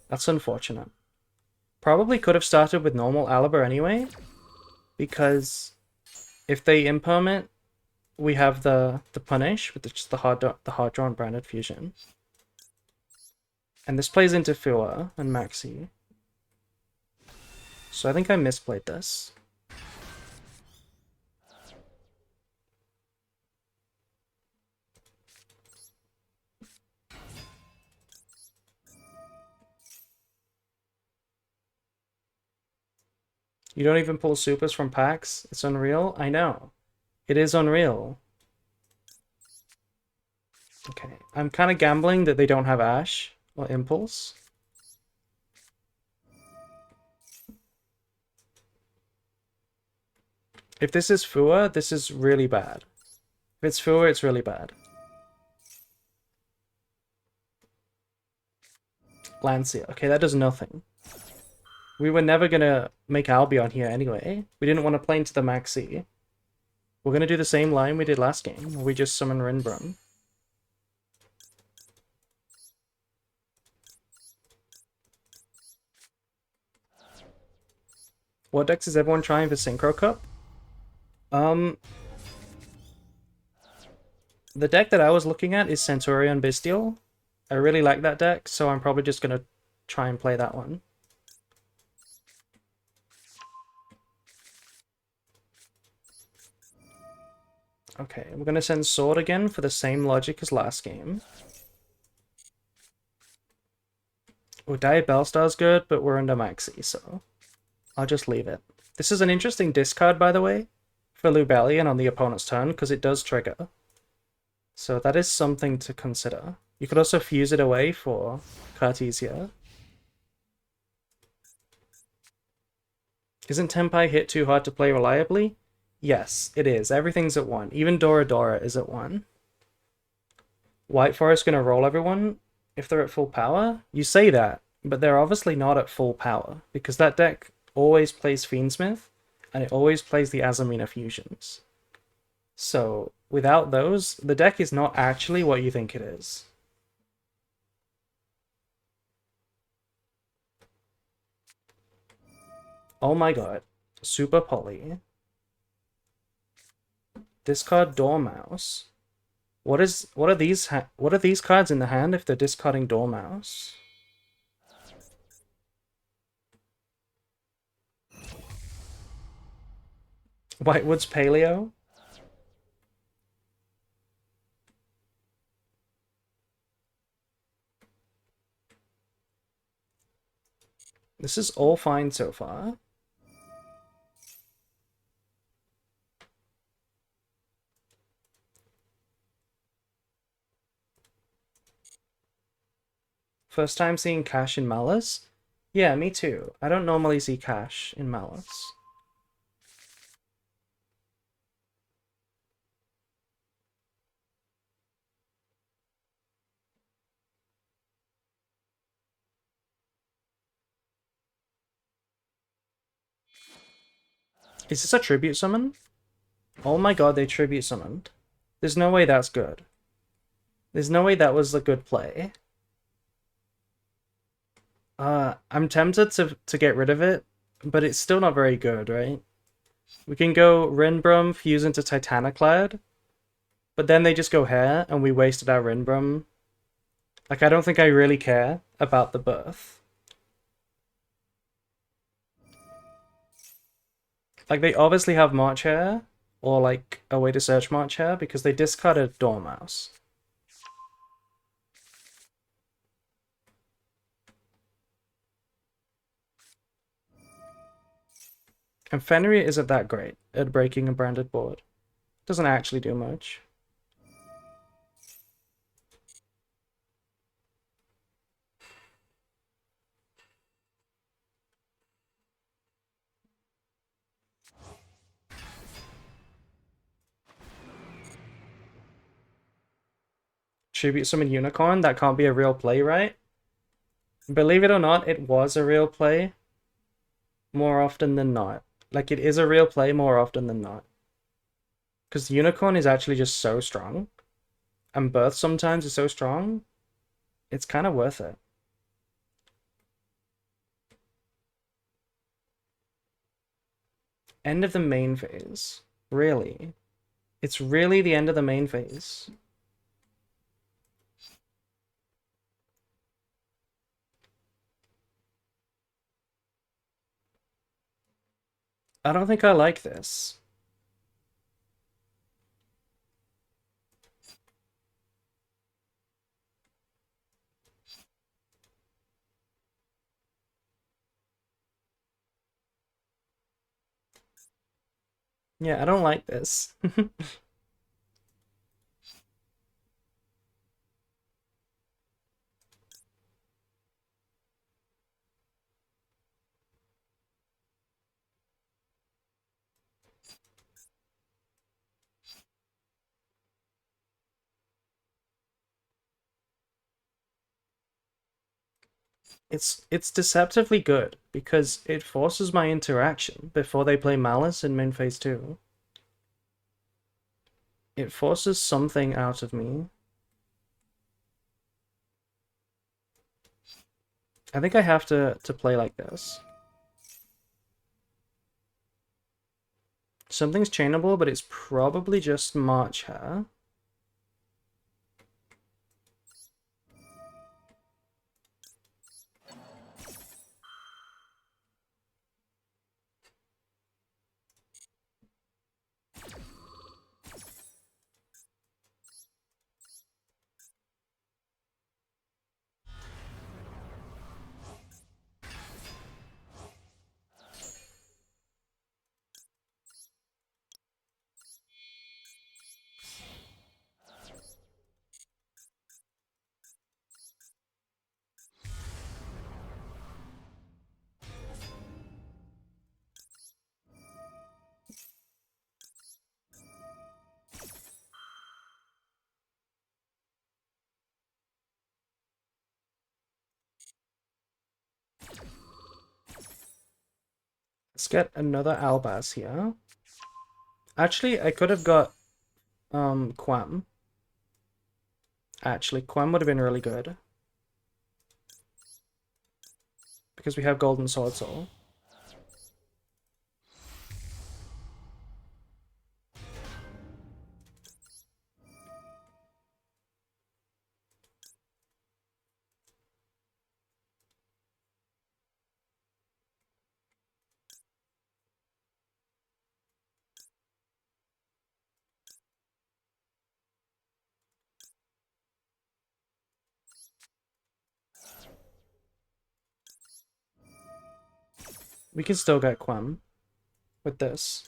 That's unfortunate. Probably could have started with normal Alibur anyway. Because if they imperm it, we have the punish with just the hard drawn branded fusion. And this plays into Fua and Maxi. So I think I misplayed this. You don't even pull supers from packs? It's unreal? I know. It is unreal. Okay, I'm kind of gambling that they don't have Ash or Impulse. If this is Fua, this is really bad. If it's Fua, it's really bad. Lancia. Okay, that does nothing. We were never gonna make Albion here anyway. We didn't want to play into the Maxi. We're gonna do the same line we did last game, where we just summon Rinbrum. What decks is everyone trying for Synchro Cup? The deck that I was looking at is Centurion Bestial. I really like that deck, so I'm probably just gonna try and play that one. Okay, we're gonna send Sword again for the same logic as last game. Oh, Diet Bellstar's good, but we're under Maxi, so I'll just leave it. This is an interesting discard, by the way, for Lubellion on the opponent's turn, because it does trigger. So that is something to consider. You could also fuse it away for Cartesia. Isn't Tenpai hit too hard to play reliably? Yes, it is. Everything's at 1. Even Dora Dora is at 1. White Forest gonna roll everyone if they're at full power? You say that, but they're obviously not at full power, because that deck always plays Fiendsmith, and it always plays the Azamina fusions. So, without those, the deck is not actually what you think it is. Oh my god. Super Poly. Discard Dormouse. What are these cards in the hand if they're discarding Dormouse? Whitewood's Paleo? This is all fine so far. First time seeing Cash in Malice? Yeah, me too. I don't normally see Cash in Malice. Is this a tribute summon? Oh my god, they tribute summoned. There's no way that's good. There's no way that was a good play. I'm tempted to get rid of it, but it's still not very good, right? We can go Rinbrum, fuse into Titaniclad, but then they just go hair, and we wasted our Rinbrum. Like, I don't think I really care about the birth. Like, they obviously have March Hare, or like a way to search March Hare, because they discarded Dormouse. And Fenrir isn't that great at breaking a branded board. Doesn't actually do much. Tribute Summon Unicorn, that can't be a real play, right? Believe it or not, it was a real play more often than not. Like, it is a real play more often than not. Because Unicorn is actually just so strong. And Birth sometimes is so strong. It's kind of worth it. End of the main phase. Really? It's really the end of the main phase. I don't think I like this. Yeah, I don't like this. It's deceptively good because it forces my interaction before they play Malice in main phase 2. It forces something out of me. I think I have to play like this. Something's chainable, but it's probably just March Hare. Let's get another Albaz here. Actually, I could have got Quam. Actually, Quam would have been really good. Because we have Golden Sword Soul. We can still get Quam with this.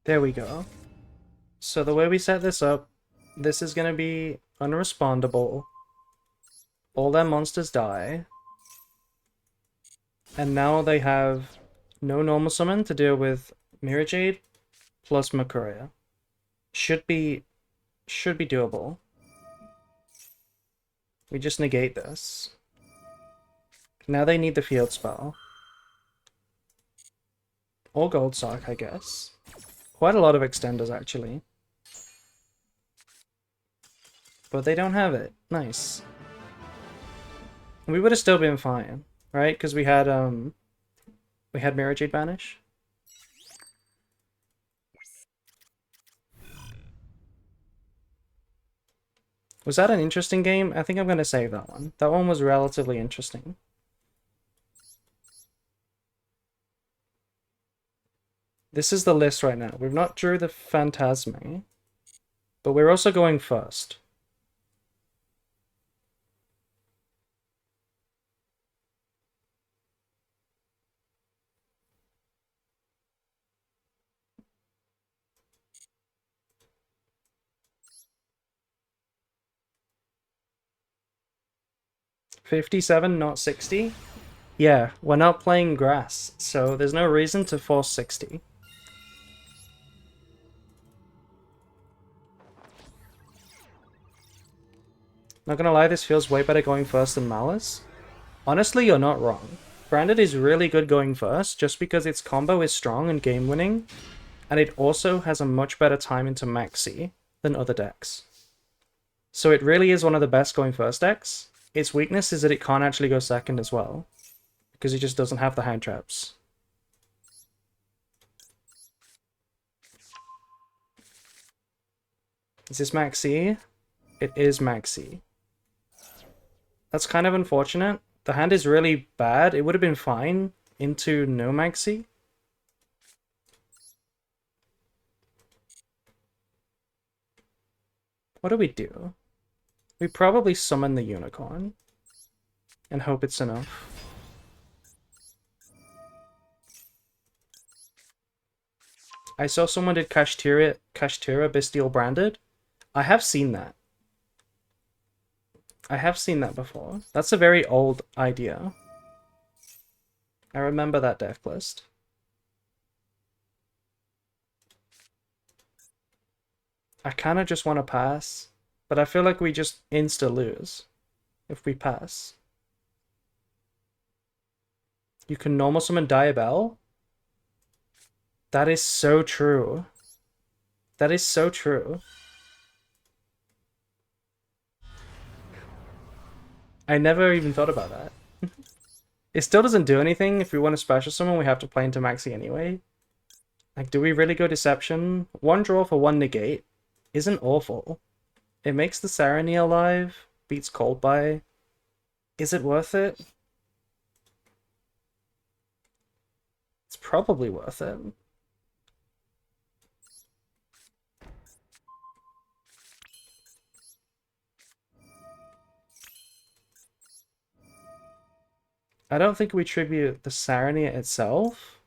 There we go. So the way we set this up, this is gonna be unrespondable. All their monsters die. And now they have no normal summon to deal with Mirror Jade plus Makuria. Should be doable. We just negate this. Now they need the field spell. Or Gold Sock, I guess. Quite a lot of extenders, actually. But they don't have it. Nice. We would have still been fine, right? Because we had Mirror Jade Banish. Was that an interesting game? I think I'm going to save that one. That one was relatively interesting. This is the list right now. We've not drew the Phantasme, but we're also going first. $57, not 60? Yeah, we're not playing grass, so there's no reason to force 60. Not gonna lie, this feels way better going first than Malice. Honestly, you're not wrong. Branded is really good going first, just because its combo is strong and game-winning, and it also has a much better time into Maxi than other decks. So it really is one of the best going first decks. Its weakness is that it can't actually go second as well, because it just doesn't have the hand traps. Is this Maxi? It is Maxi. That's kind of unfortunate. The hand is really bad. It would have been fine into no Maxi. What do we do? We probably summon the unicorn and hope it's enough. I saw someone did Kashtira Bestial Branded. I have seen that. I have seen that before. That's a very old idea. I remember that deck list. I kind of just want to pass, but I feel like we just insta-lose if we pass. You can normal summon Diabell? That is so true. That is so true. I never even thought about that. It still doesn't do anything. If we want to special summon, we have to play into Maxi anyway. Like, do we really go Deception? One draw for one negate isn't awful. It makes the Sarani alive, beats Cold by. Is it worth it? It's probably worth it. I don't think we tribute the Sarania itself.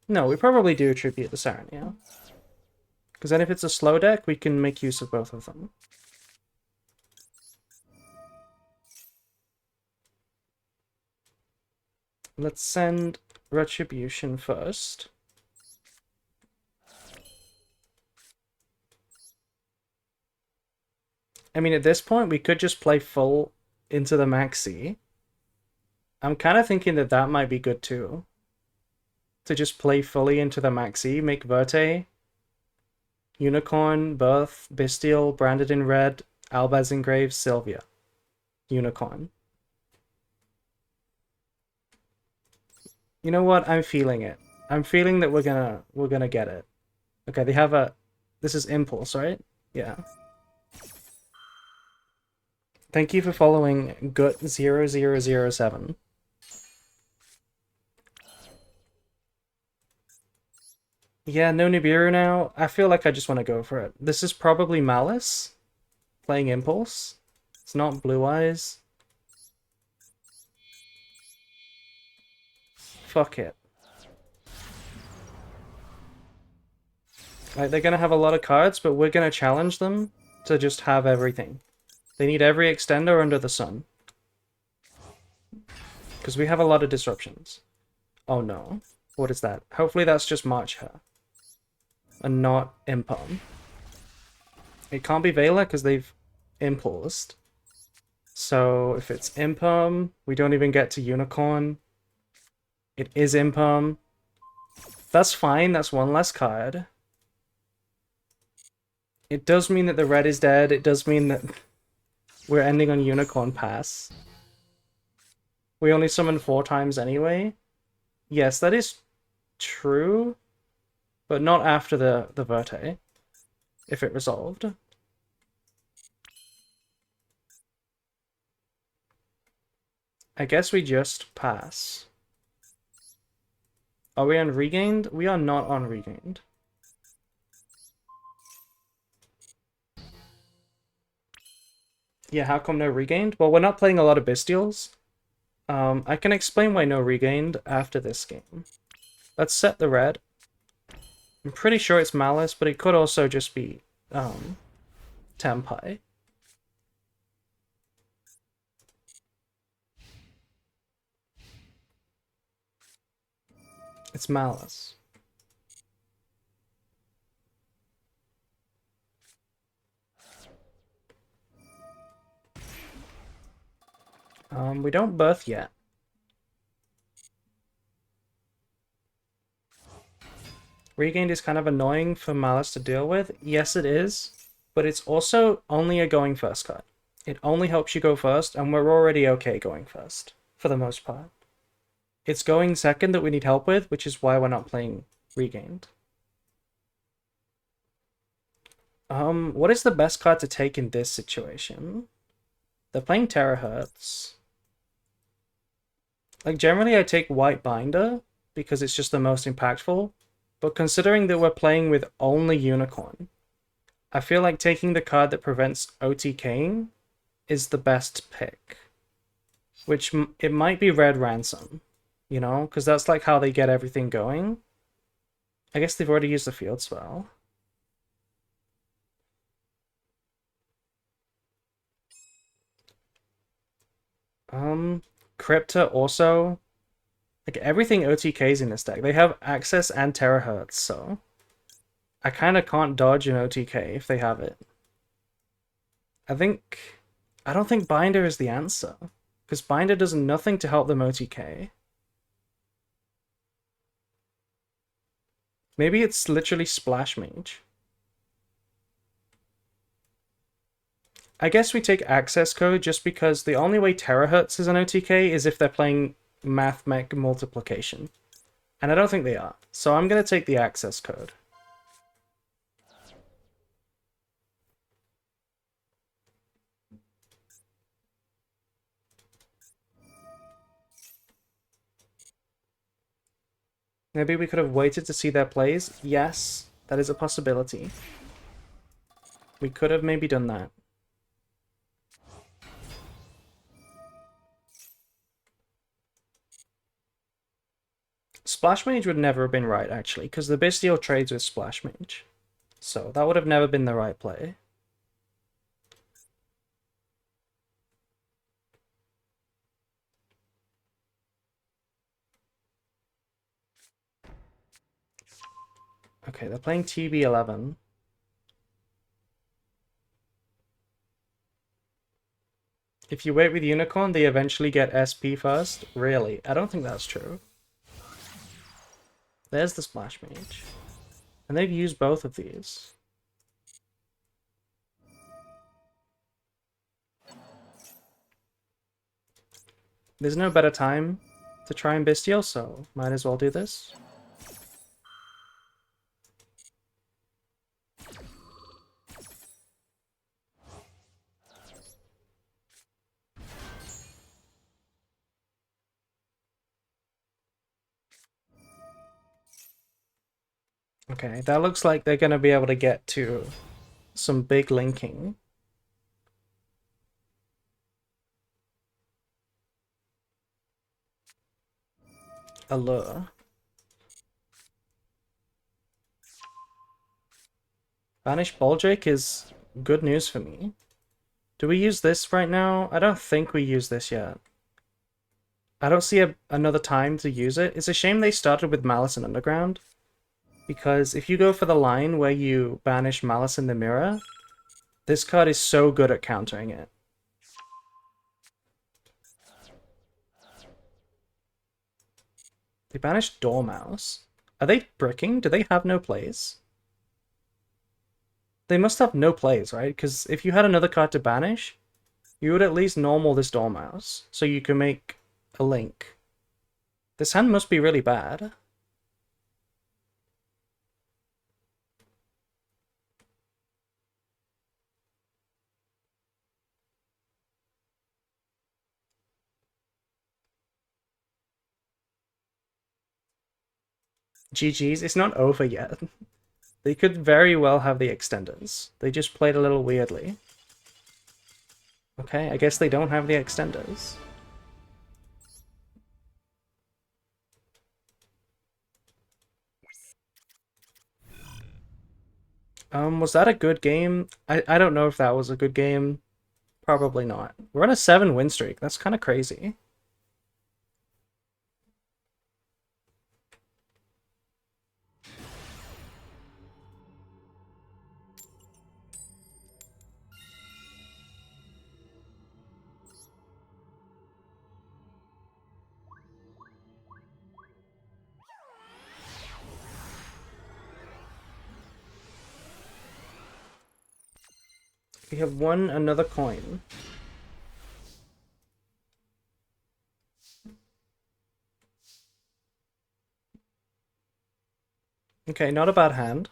No, we probably do tribute the Sarania. Because then if it's a slow deck, we can make use of both of them. Let's send Retribution first. I mean, at this point, we could just play full into the Maxi. I'm kind of thinking that that might be good too. To just play fully into the Maxi, make Verte, Unicorn, Birth, Bestial, Branded in Red, Albaz Engraved, Sylvia. Unicorn. You know what? I'm feeling it. I'm feeling that we're gonna get it. Okay, they have a... This is Impulse, right? Yeah. Thank you for following Gut0007. Yeah, no Nibiru now. I feel like I just want to go for it. This is probably Malice playing Impulse. It's not Blue Eyes. Fuck it. Like, they're gonna have a lot of cards, but we're gonna challenge them to just have everything. They need every extender under the sun. Because we have a lot of disruptions. Oh no. What is that? Hopefully that's just March Her. And not Impalm. It can't be Vela because they've impulsed. So if it's Impalm, we don't even get to Unicorn. It is Impalm. That's fine, that's one less card. It does mean that the red is dead. It does mean that we're ending on Unicorn Pass. We only summon 4 times anyway. Yes, that is true. But not after the Verte. If it resolved. I guess we just pass. Are we on Regained? We are not on Regained. Yeah, how come no Regained? Well, we're not playing a lot of Bestials. I can explain why no Regained after this game. Let's set the red. I'm pretty sure it's Malice, but it could also just be Tempai. It's Malice. We don't birth yet. Regained is kind of annoying for Malice to deal with. Yes, it is. But it's also only a going first card. It only helps you go first, and we're already okay going first, for the most part. It's going second that we need help with, which is why we're not playing Regained. What is the best card to take in this situation? They're playing Terahertz. Like, generally I take White Binder, because it's just the most impactful. But considering that we're playing with only Unicorn, I feel like taking the card that prevents OTKing is the best pick. Which, it might be Red Ransom, you know? Because that's like how they get everything going. I guess they've already used the field spell. Crypta also. Like, everything OTKs in this deck. They have Access and Terahertz, so I kind of can't dodge an OTK if they have it. I don't think Binder is the answer, because Binder does nothing to help them OTK. Maybe it's literally Splash Mage. I guess we take Access Code just because the only way Terahertz is an OTK is if they're playing Math Mech Multiplication. And I don't think they are. So I'm going to take the Access Code. Maybe we could have waited to see their plays. Yes, that is a possibility. We could have maybe done that. Splash Mage would never have been right, actually, because the Bestial trades with Splash Mage. So that would have never been the right play. Okay, they're playing TB11. If you wait with Unicorn, they eventually get SP first? Really? I don't think that's true. There's the Splash Mage. And they've used both of these. There's no better time to try and Bestial, so might as well do this. Okay, that looks like they're going to be able to get to some big linking. Allure. Banish Baldrake is good news for me. Do we use this right now? I don't think we use this yet. I don't see another time to use it. It's a shame they started with Malice and Underground, because if you go for the line where you banish Malice in the Mirror, this card is so good at countering it. They banished Dormouse. Are they bricking? Do they have no plays? They must have no plays, right? Because if you had another card to banish, you would at least normal this Dormouse, so you can make a link. This hand must be really bad. GG's, it's not over yet. They could very well have the extenders. They just played a little weirdly. Okay, I guess they don't have the extenders. Was that a good game? I don't know if that was a good game. Probably not. We're on a 7-win streak. That's kind of crazy. We have won another coin. Okay, not a bad hand.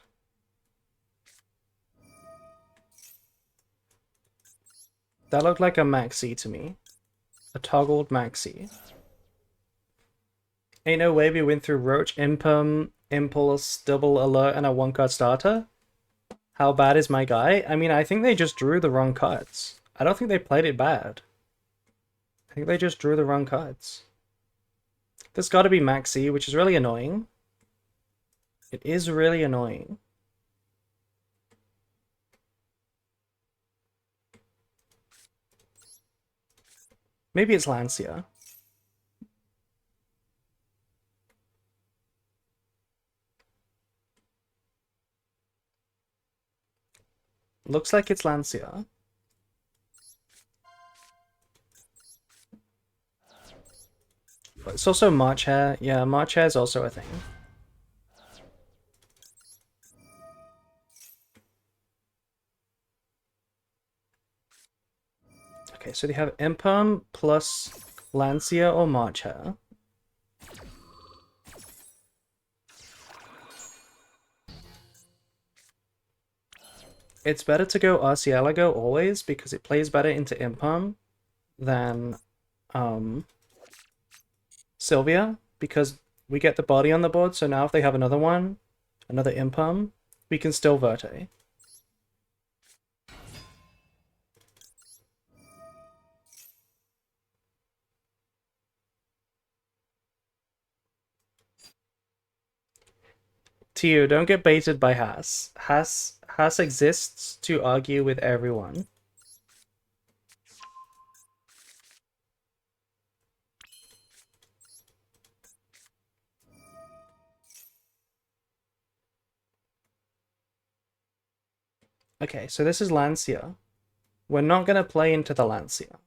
That looked like a maxi to me. A toggled maxi. Ain't no way we win through Roach, Impulse, Double Alert, and a 1-card starter? How bad is my guy? I mean, I think they just drew the wrong cards. I don't think they played it bad. I think they just drew the wrong cards. There's gotta be maxi, which is really annoying. It is really annoying. Maybe it's Lancia. Looks like it's Lancia. But it's also March Hare. Yeah, March Hare is also a thing. Okay, so they have Imperm plus Lancia or March Hare. It's better to go Arcielago always because it plays better into Imperm than Sylvia, because we get the body on the board, so now if they have another one, another Imperm, we can still Verte. Tio, don't get baited by Haas. Haas exists to argue with everyone. Okay, so this is Lancia. We're not going to play into the Lancia.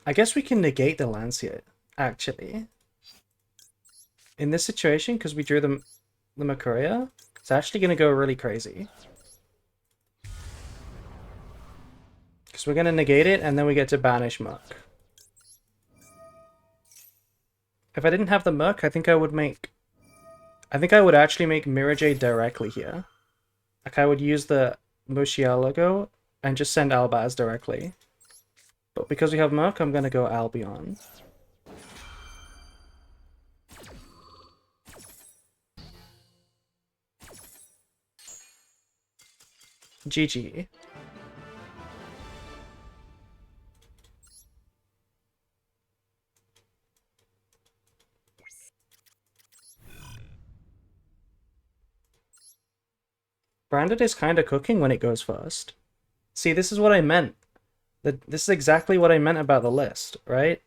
I guess we can negate the Lancia, actually. In this situation, because we drew the Makuria, it's actually going to go really crazy. Because we're going to negate it, and then we get to banish Merc. If I didn't have the Merc, I think I would actually make Mirajay directly here. Like, I would use the Murcielago and just send Albaz directly. But because we have Merc, I'm going to go Albion. GG. Branded is kind of cooking when it goes first. See, this is what I meant. This is exactly what I meant about the list, right?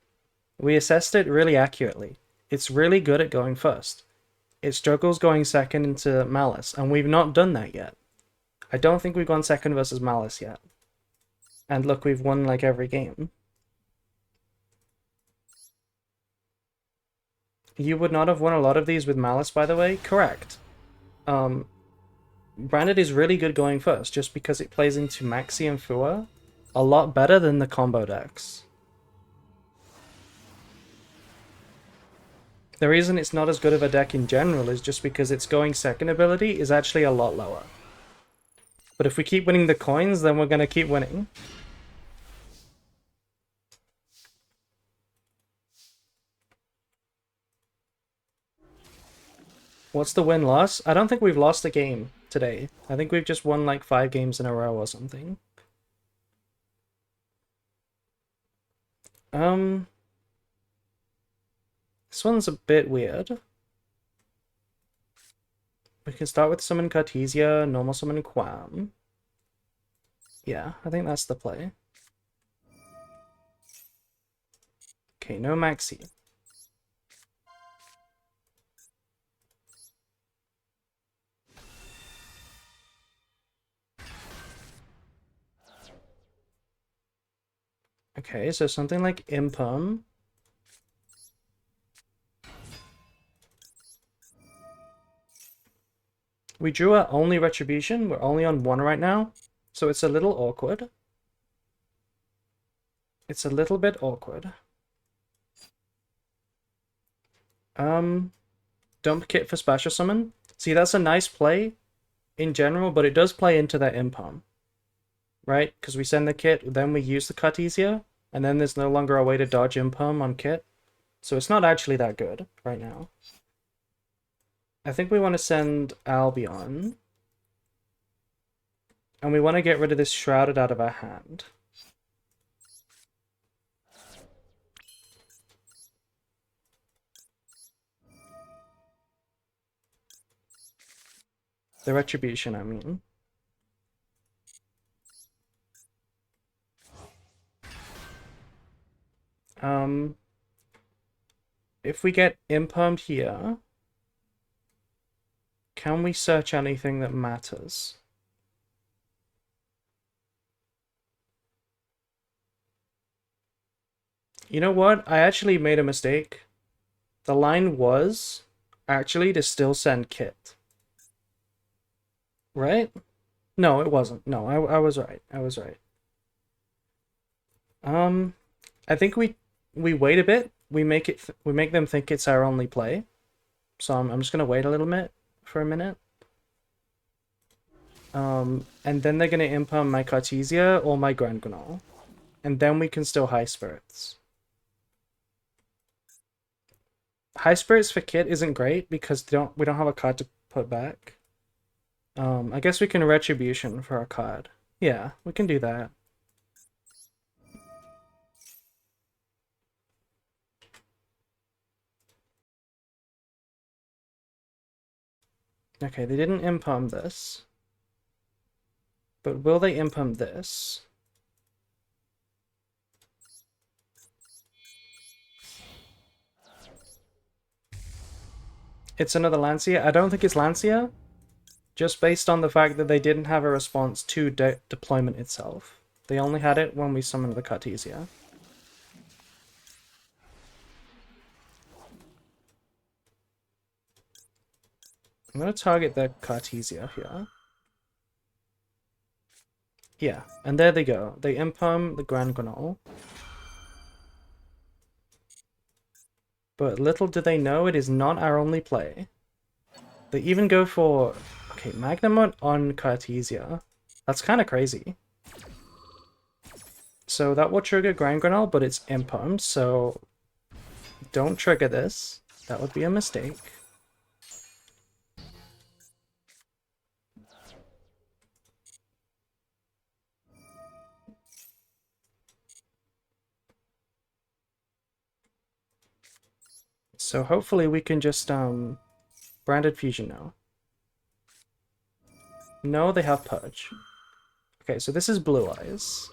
We assessed it really accurately. It's really good at going first. It struggles going second into Malice, and we've not done that yet. I don't think we've gone second versus Malice yet. And look, we've won like every game. You would not have won a lot of these with Malice, by the way? Correct. Branded is really good going first, just because it plays into Maxi and Fua a lot better than the combo decks. The reason it's not as good of a deck in general is just because its going second ability is actually a lot lower. But if we keep winning the coins, then we're going to keep winning. What's the win-loss? I don't think we've lost a game today. I think we've just won like 5 games in a row or something. This one's a bit weird. We can start with Summon Cartesia, normal Summon Quam. Yeah, I think that's the play. Okay, no Maxi. Okay, so something like Imperm. We drew our only Retribution. We're only on 1 right now, so it's a little awkward. It's a little bit awkward. Dump Kit for Special Summon. See, that's a nice play in general, but it does play into that Imperm. Right? Because we send the kit, then we use the Cartesia, and then there's no longer a way to dodge Imperm on kit. So it's not actually that good right now. I think we want to send Albion. And we want to get rid of this Shrouded out of our hand. The Retribution, I mean. If we get Impermed here, can we search anything that matters? You know what? I actually made a mistake. The line was actually to still send Kit. Right? No, it wasn't. No, I was right. I was right. I think we wait a bit. We make them think it's our only play. So I'm just gonna wait a little bit for a minute. And then they're gonna imperm my Cartesia or my Grand Granol. And then we can still High Spirits. High Spirits for Kit isn't great because we don't have a card to put back. I guess we can Retribution for a card. Yeah, we can do that. Okay, they didn't imperm this. But will they imperm this? It's another Lancia? I don't think it's Lancia. Just based on the fact that they didn't have a response to deployment itself. They only had it when we summoned the Cartesia. I'm going to target the Cartesia here. Yeah, and there they go. They imperm the Grand Granol. But little do they know it is not our only play. They even go for... Okay, Magnamut on Cartesia. That's kind of crazy. So that will trigger Grand Granol, but it's impermed, so... Don't trigger this. That would be a mistake. So hopefully we can just, Branded Fusion now. No, they have Purge. Okay, so this is Blue Eyes.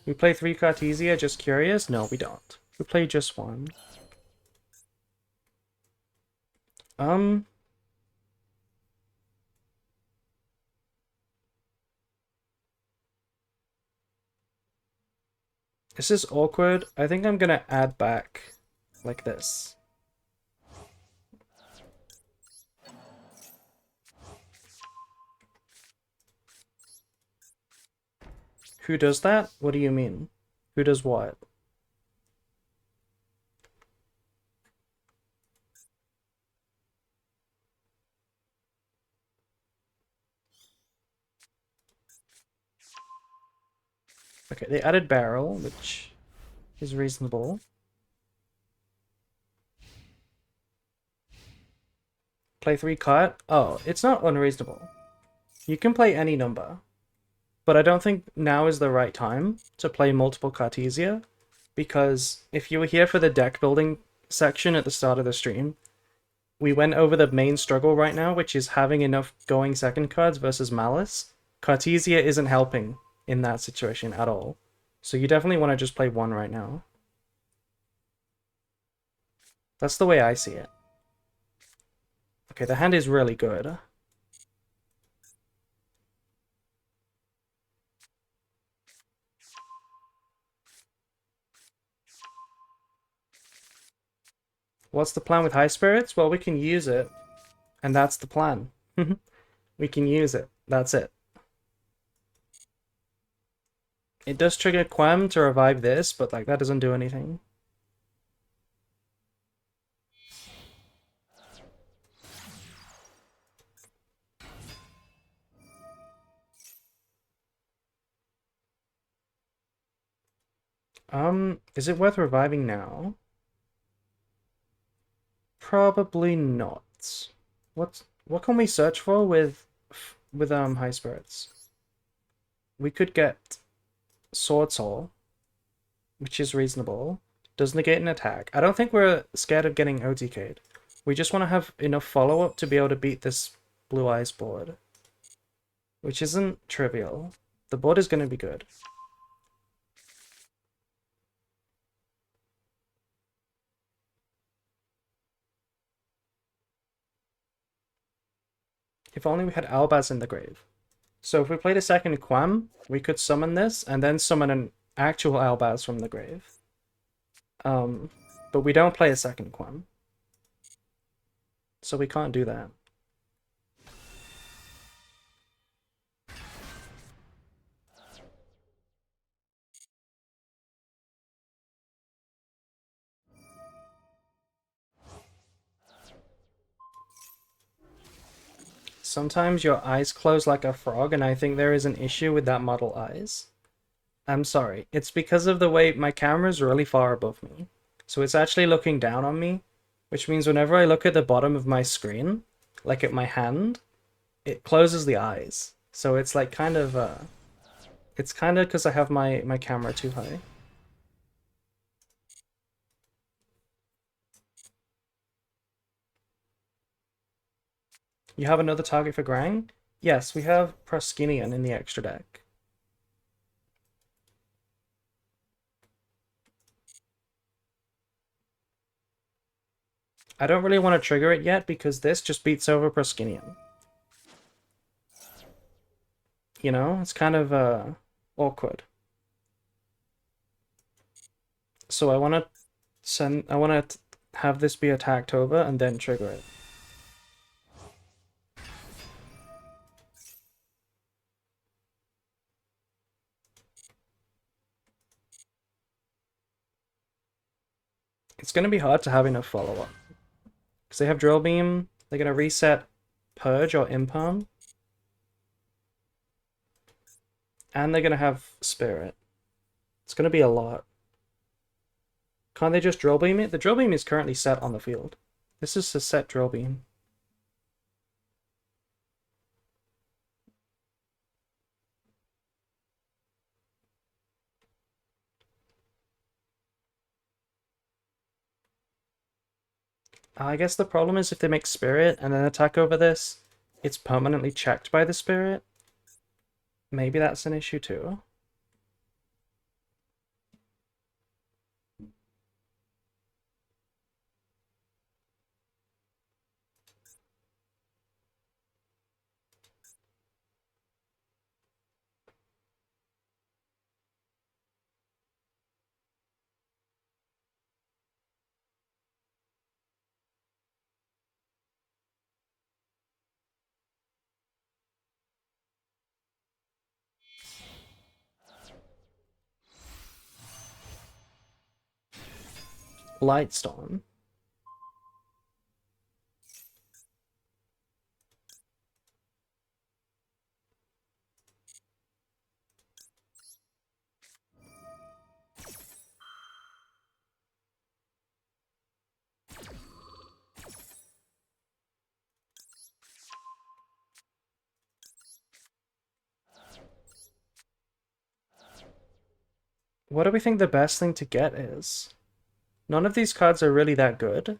We play 3 Cartesia, just curious? No, we don't. We play just 1. Um... This is awkward. I think I'm gonna add back like this. Who does that? What do you mean? Who does what? Okay, they added barrel, which is reasonable. Play 3 cut? Oh, it's not unreasonable. You can play any number. But I don't think now is the right time to play multiple Cartesia, because if you were here for the deck building section at the start of the stream, we went over the main struggle right now, which is having enough going second cards versus Malice. Cartesia isn't helping in that situation at all. So you definitely want to just play 1 right now. That's the way I see it. Okay, the hand is really good. What's the plan with High Spirits? Well, we can use it, and that's the plan. We can use it. That's it. It does trigger Quem to revive this, but like that doesn't do anything. Is it worth reviving now? Probably not. What can we search for with High Spirits? We could get Sword Soul, which is reasonable. Does negate an attack. I don't think we're scared of getting OTK'd. We just want to have enough follow-up to be able to beat this Blue Eyes board, which isn't trivial. The board is going to be good. If only we had Albaz in the grave. So if we played a second Quam, we could summon this and then summon an actual Albaz from the grave. But we don't play a second Quam. So we can't do that. Sometimes your eyes close like a frog, and I think there is an issue with that model eyes. I'm sorry. It's because of the way my camera is really far above me. So it's actually looking down on me, which means whenever I look at the bottom of my screen, like at my hand, it closes the eyes. So it's like kind of it's kind of because I have my camera too high. You have another target for Grang? Yes, we have Proskinian in the extra deck. I don't really want to trigger it yet because this just beats over Proskinian. You know, it's kind of awkward. So I want to have this be attacked over and then trigger it. It's going to be hard to have enough follow-up. Because they have Drill Beam, they're going to reset Purge or Imperm. And they're going to have Spirit. It's going to be a lot. Can't they just Drill Beam it? The Drill Beam is currently set on the field. This is a set Drill Beam. I guess the problem is if they make Spirit and then attack over this, it's permanently checked by the spirit. Maybe that's an issue too. Lightstorm. What do we think the best thing to get is? None of these cards are really that good.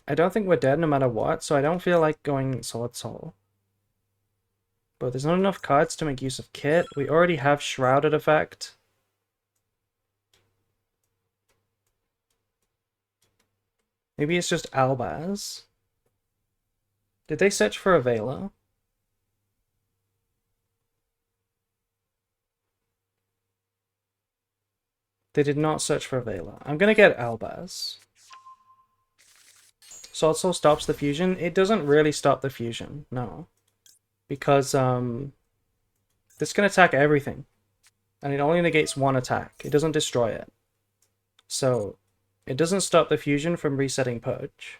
I don't think we're dead no matter what, so I don't feel like going Sword Soul. But there's not enough cards to make use of Kit. We already have Shrouded Effect. Maybe it's just Albaz. Did they search for a Veiler? They did not search for a Veiler. I'm gonna get Albaz. Sword Soul stops the fusion. It doesn't really stop the fusion, no. Because, this can attack everything. And it only negates one attack. It doesn't destroy it. So, it doesn't stop the fusion from resetting Purge.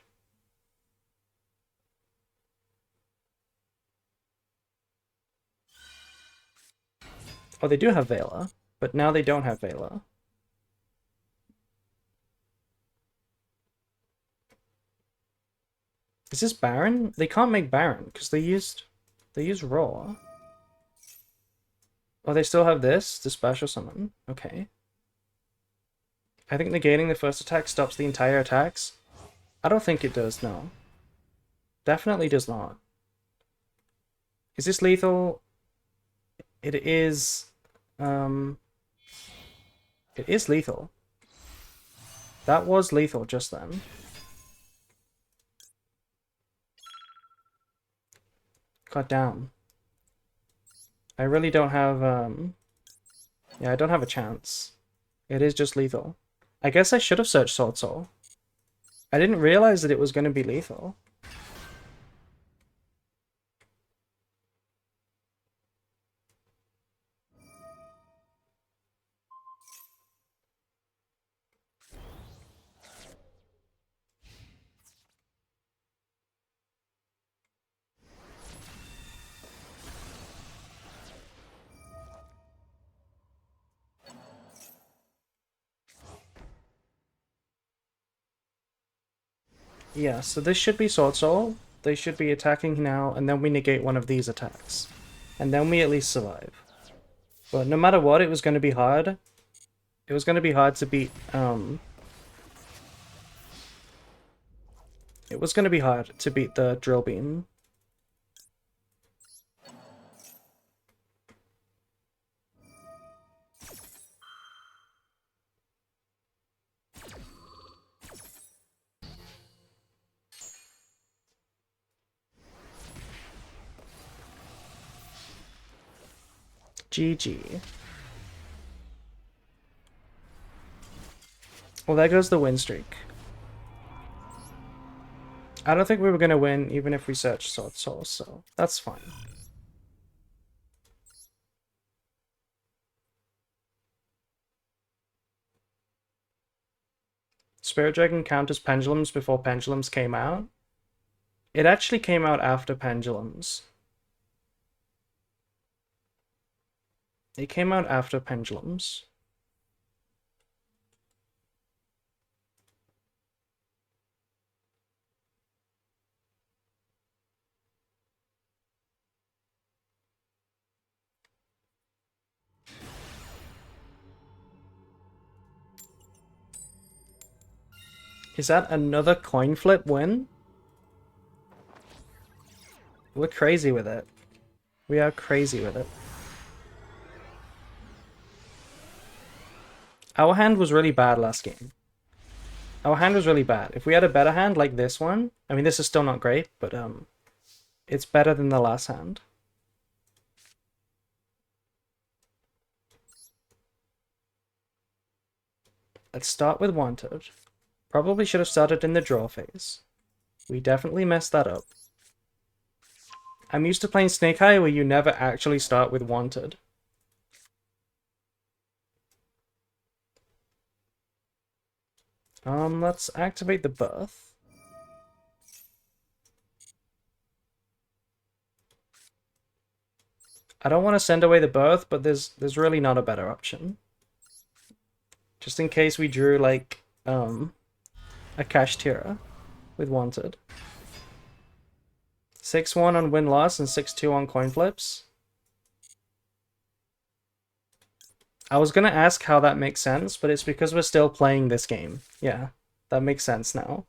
Oh, they do have Veiler, but now they don't have Veiler. Is this Baron? They can't make Baron because they used Raw. Oh, they still have this, the special summon. Okay. I think negating the first attack stops the entire attacks. I don't think it does, no. Definitely does not. Is this lethal? It is. It is lethal. That was lethal just then. God damn. I really don't have, yeah, I don't have a chance. It is just lethal. I guess I should have searched Sword Soul. I didn't realize that it was going to be lethal. Yeah, so this should be Sword Soul. They should be attacking now, and then we negate one of these attacks. And then we at least survive. But no matter what, it was going to be hard. It was going to be hard to beat, it was going to be hard to beat the Drill Beam. GG. Well, there goes the win streak. I don't think we were going to win even if we searched Sword Soul, so that's fine. Spirit Dragon counters Pendulums before Pendulums came out. It actually came out after Pendulums. It came out after Pendulums. Is that another coin flip win? We're crazy with it. We are crazy with it. Our hand was really bad last game. Our hand was really bad. If we had a better hand like this one, I mean, this is still not great, but it's better than the last hand. Let's start with Wanted. Probably should have started in the draw phase. We definitely messed that up. I'm used to playing Snake Eye where you never actually start with Wanted. Let's activate the Birth. I don't want to send away the Birth, but there's really not a better option. Just in case we drew, like, a Kashtira with Wanted. 6-1 on win-loss and 6-2 on coin flips. I was gonna ask how that makes sense, but it's because we're still playing this game. Yeah, that makes sense now.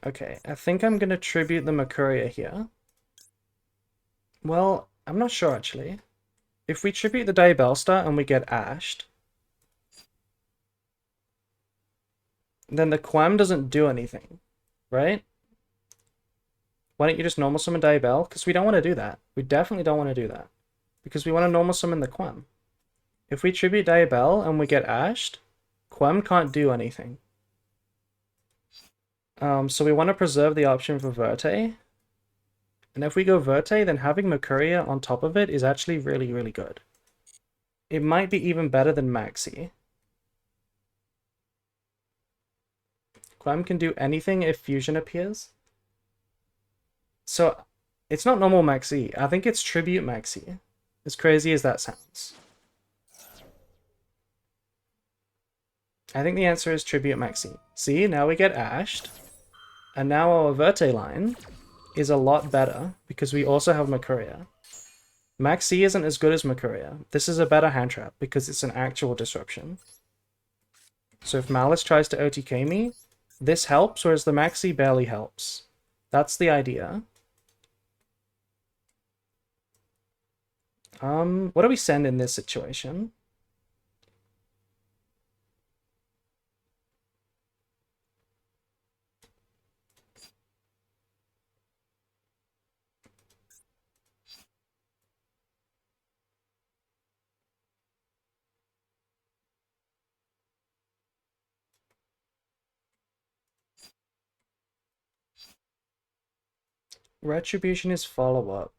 Okay, I think I'm gonna tribute the Mercuria here. Well, I'm not sure actually. If we tribute the Diabellstar and we get ashed, then the Quam doesn't do anything, right? Why don't you just normal summon Diabell? Because we don't want to do that. We definitely don't want to do that. Because we want to normal summon the Quam. If we tribute Diabell and we get ashed, Quam can't do anything. So we want to preserve the option for Verte. And if we go Verte, then having Mercuria on top of it is actually really, really good. It might be even better than Maxi. Quam can do anything if Fusion appears. So it's not normal Maxi. I think it's Tribute Maxi. As crazy as that sounds. I think the answer is Tribute Maxi. See, now we get ashed. And now our Verte line is a lot better because we also have Mercuria. Maxi isn't as good as Mercuria. This is a better hand trap because it's an actual disruption. So if Malice tries to OTK me, this helps, whereas the Maxi barely helps. That's the idea. What do we send in this situation? Retribution is follow-up.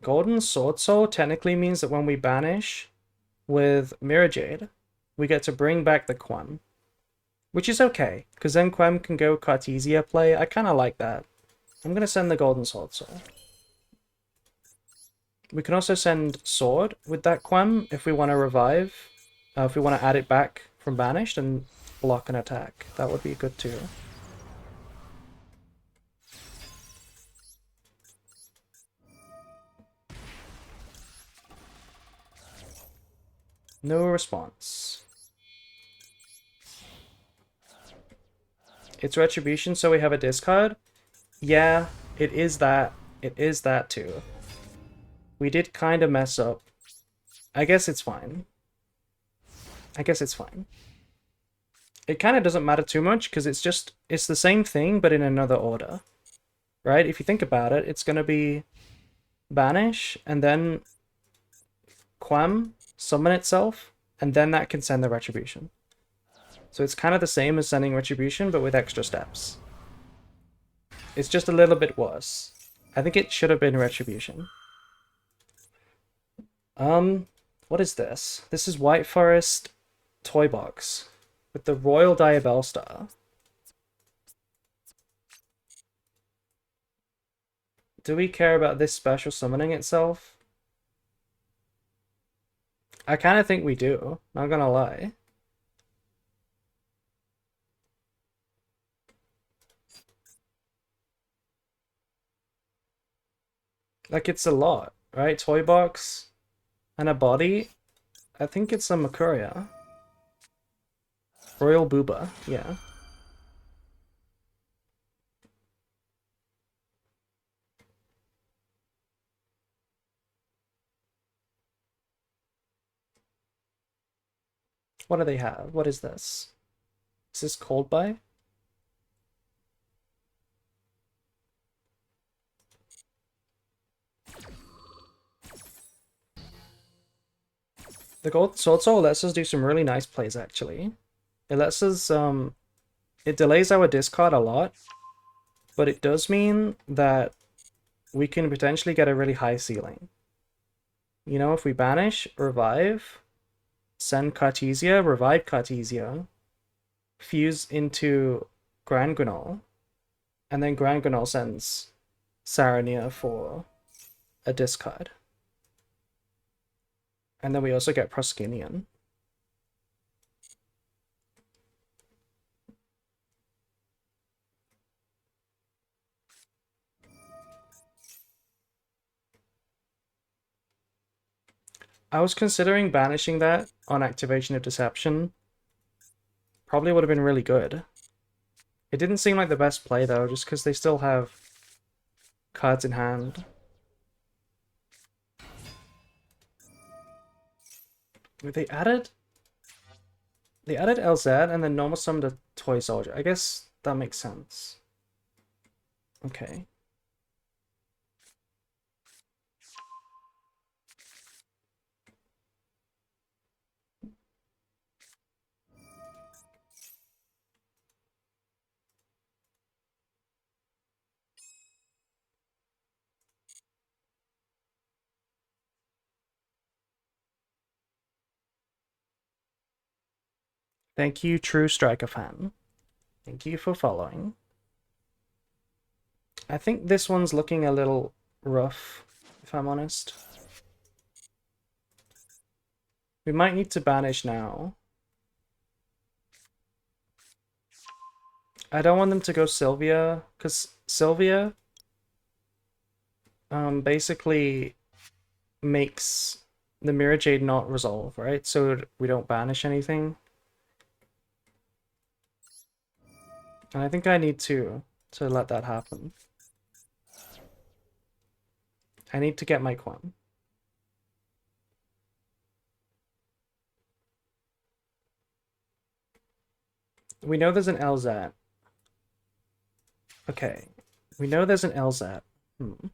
Golden Sword Soul technically means that when we banish with Mirror Jade, we get to bring back the Quam. Which is okay, because then Quam can go Cartesia play. I kind of like that. I'm going to send the Golden Sword Soul. We can also send Sword with that Quam if we want to revive. If we want to add it back from Banished and block an attack. That would be good too. No response. It's Retribution, so we have a discard? Yeah, it is that. It is that too. We did kind of mess up. I guess it's fine. I guess it's fine. It kind of doesn't matter too much because it's the same thing but in another order. Right? If you think about it, it's going to be Banish and then Quam summon itself and then that can send the Retribution. So it's kind of the same as sending Retribution but with extra steps. It's just a little bit worse. I think it should have been Retribution. What is this? This is White Forest Toy Box with the Royal Diabellstar. Do we care about this special summoning itself? I kind of think we do, not gonna lie. Like, it's a lot, right? Toy Box and a body. I think it's a Mercuria. Royal Booba, yeah. What do they have? What is this? Is this Cold Buy? The Gold Sword Soul lets us do some really nice plays, actually. It lets us, it delays our discard a lot, but it does mean that we can potentially get a really high ceiling. You know, if we banish, revive, send Cartesia, revive Cartesia, fuse into Grand Granol, and then Grand Granol sends Sarania for a discard. And then we also get Proskinian. I was considering banishing that on activation of Deception. Probably would have been really good. It didn't seem like the best play though, just because they still have cards in hand. They added LZ and then normal summoned a toy soldier. I guess that makes sense. Okay. Thank you, True Striker fan. Thank you for following. I think this one's looking a little rough, if I'm honest. We might need to banish now. I don't want them to go Sylvia, because Sylvia basically makes the Mirror Jade not resolve, right? So we don't banish anything. And I think I need to let that happen. I need to get my Quan. We know there's an LZAT. Okay. We know there's an LZAT. And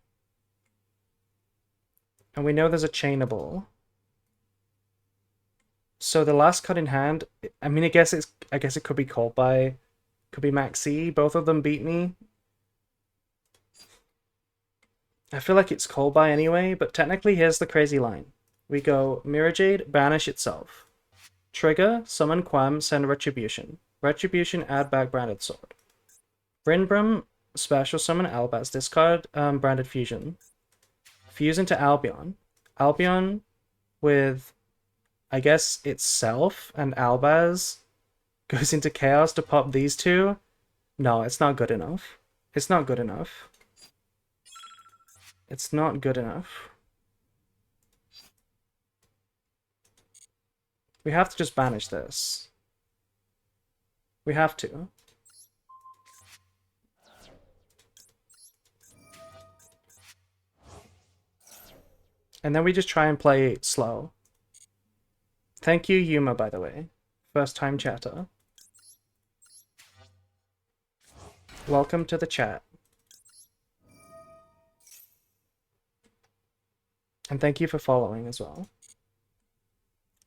we know there's a chainable. So the last cut in hand, I mean, I guess it could be called by, could be Maxi. Both of them beat me. I feel like it's called by anyway, but technically here's the crazy line. We go Mirror Jade, banish itself. Trigger, summon Quam, send Retribution. Retribution, add back Branded Sword. Brinbrum, special summon Albaz, discard Branded Fusion. Fuse into Albion. Albion with, I guess, itself and Albaz goes into Chaos to pop these two. No, it's not good enough. It's not good enough. It's not good enough. We have to just banish this. We have to. And then we just try and play slow. Thank you, Yuma, by the way. First time chatter. Welcome to the chat. And thank you for following as well.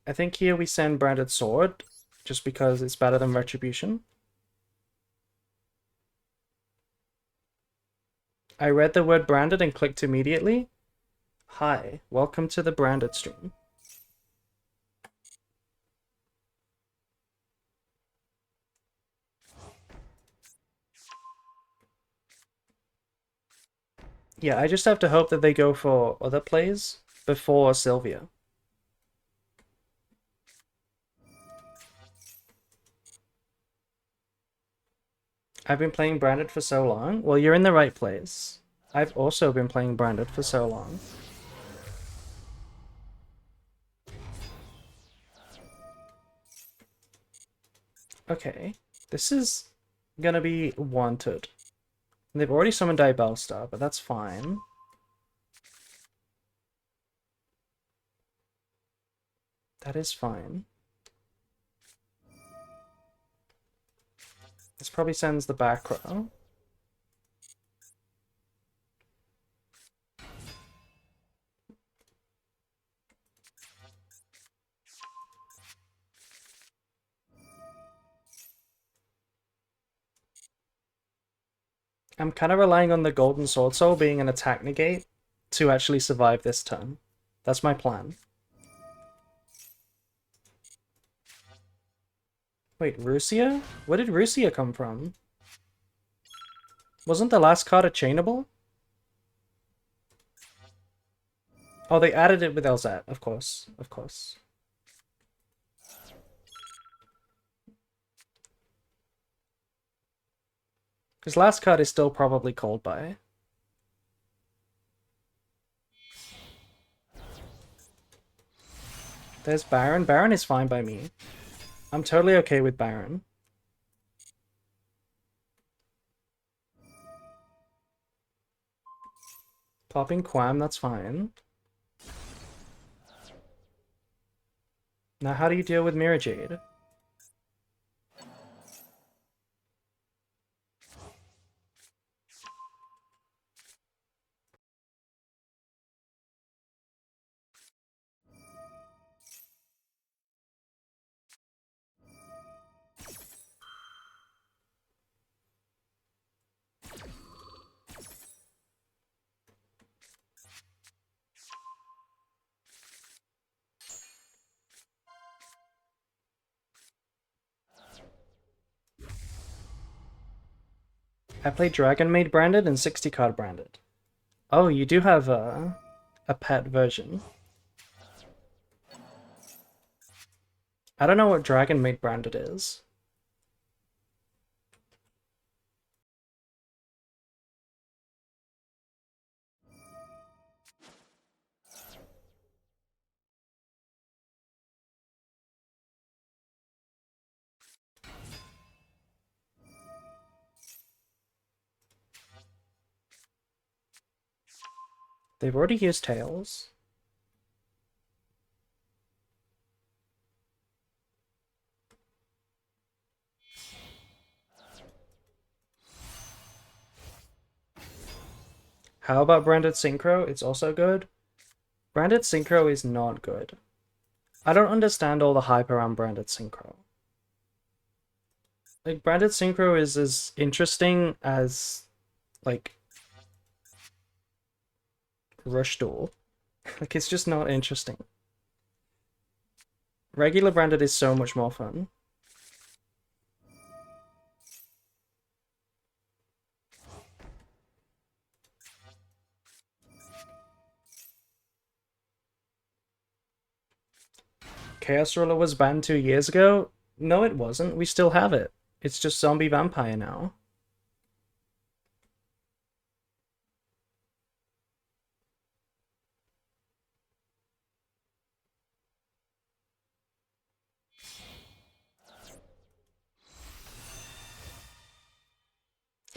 I think here we send Branded Sword, just because it's better than Retribution. I read the word branded and clicked immediately. Hi, welcome to the branded stream. Yeah, I just have to hope that they go for other plays before Sylvia. I've been playing Branded for so long. Well, you're in the right place. I've also been playing Branded for so long. Okay, this is gonna be wanted. They've already summoned Diabellstar, but that's fine. That is fine. This probably sends the back row. I'm kind of relying on the Golden Sword Soul being an attack negate to actually survive this turn. That's my plan. Wait, Rusia? Where did Rusia come from? Wasn't the last card a chainable? Oh, they added it with Elzat, of course. Of course. His last card is still probably called by. There's Baron. Baron is fine by me. I'm totally okay with Baron. Popping Quam, that's fine. Now how do you deal with Mirror Jade? I play Dragon Maid branded and 60 card branded. Oh, you do have a pet version. I don't know what Dragon Maid branded is. They've already used Tails. How about branded Synchro? It's also good. Branded Synchro is not good. I don't understand all the hype around branded Synchro. Like, branded Synchro is as interesting as, like, Rush Duel. Like, it's just not interesting. Regular branded is so much more fun. Chaos Ruler was banned 2 years ago? No, it wasn't. We still have it. It's just Zombie Vampire now.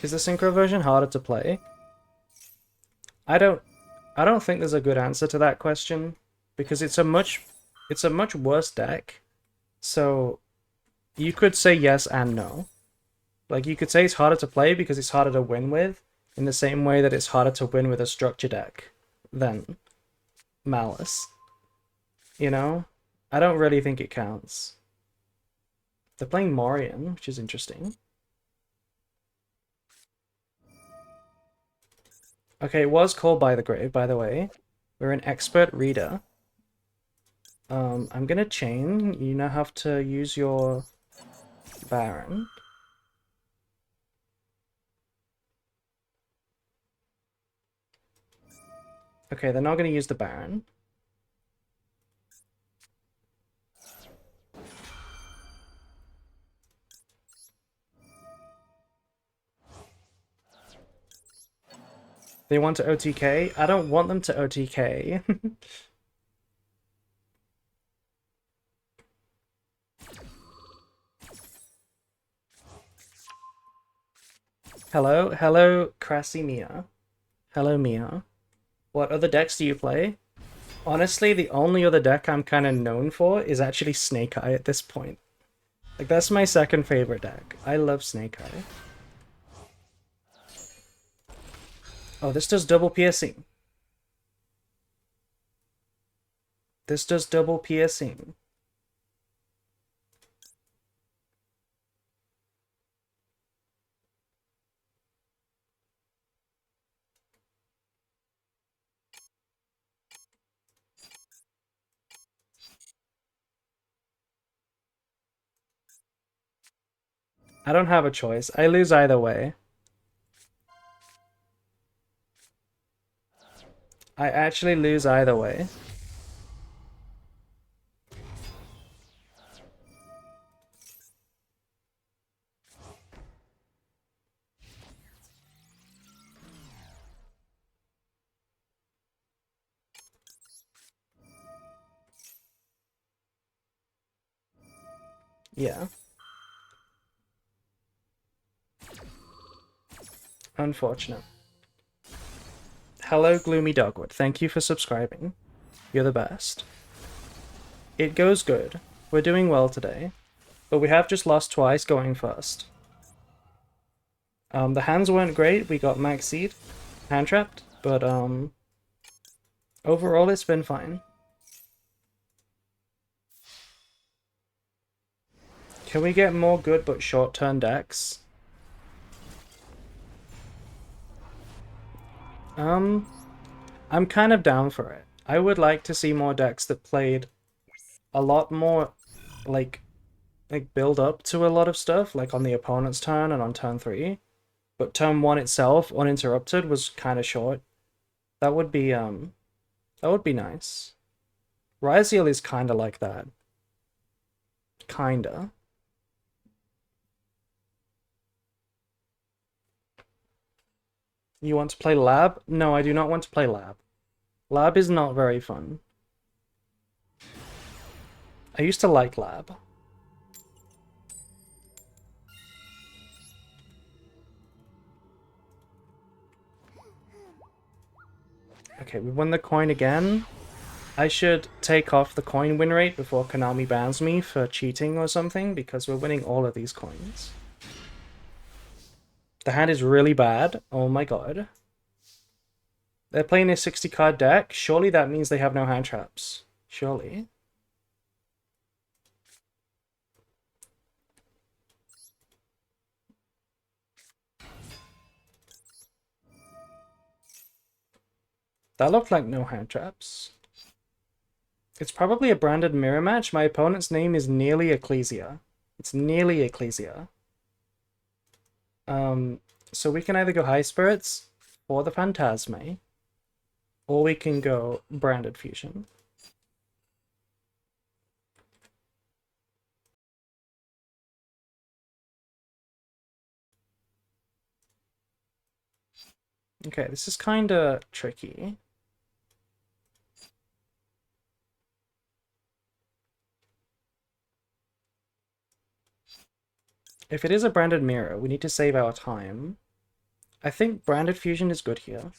Is the Synchro version harder to play? I don't think there's a good answer to that question because it's a much worse deck. So you could say yes and no. Like, you could say it's harder to play because it's harder to win with, in the same way that it's harder to win with a structure deck than Malice. You know? I don't really think it counts. They're playing Morian, which is interesting. Okay, it was called by the grave, by the way. We're an expert reader. I'm gonna chain. You now have to use your Baron. Okay, they're not gonna use the Baron. They want to OTK? I don't want them to OTK. Hello, hello, Crassy Mia. Hello, Mia. What other decks do you play? Honestly, the only other deck I'm kind of known for is actually Snake Eye at this point. Like, that's my second favorite deck. I love Snake Eye. Oh, this does double piercing. This does double piercing. I don't have a choice. I lose either way. I actually lose either way. Yeah. Unfortunate. Hello, Gloomy Dogwood. Thank you for subscribing. You're the best. It goes good. We're doing well today. But we have just lost twice going first. The hands weren't great. We got max seed, hand trapped, but overall it's been fine. Can we get more good but short turn decks? I'm kind of down for it. I would like to see more decks that played a lot more like build up to a lot of stuff, like on the opponent's turn and on turn 3. But turn 1 itself, uninterrupted, was kind of short. That would be nice. Ryziel is kind of like that. Kinda. You want to play Lab? No, I do not want to play Lab. Lab is not very fun. I used to like Lab. Okay, we won the coin again. I should take off the coin win rate before Konami bans me for cheating or something, because we're winning all of these coins. The hand is really bad. Oh my god. They're playing a 60 card deck. Surely that means they have no hand traps. Surely. That looked like no hand traps. It's probably a branded mirror match. My opponent's name is Nearly Ecclesia. It's Nearly Ecclesia. So we can either go High Spirits or the Phantasme, or we can go Branded Fusion. Okay, this is kinda tricky. If it is a branded mirror, we need to save our time. I think branded fusion is good here.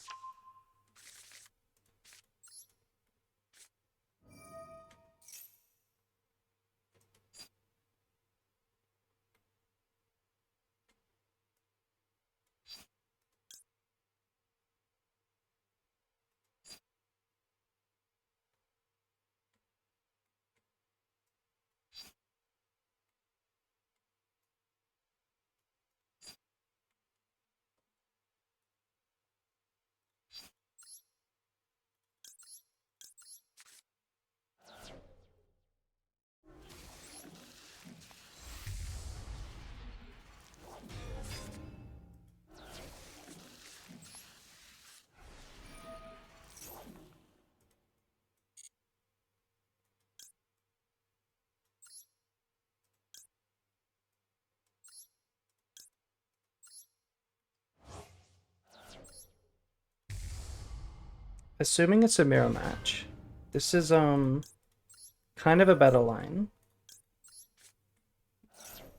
Assuming it's a mirror match, this is kind of a better line.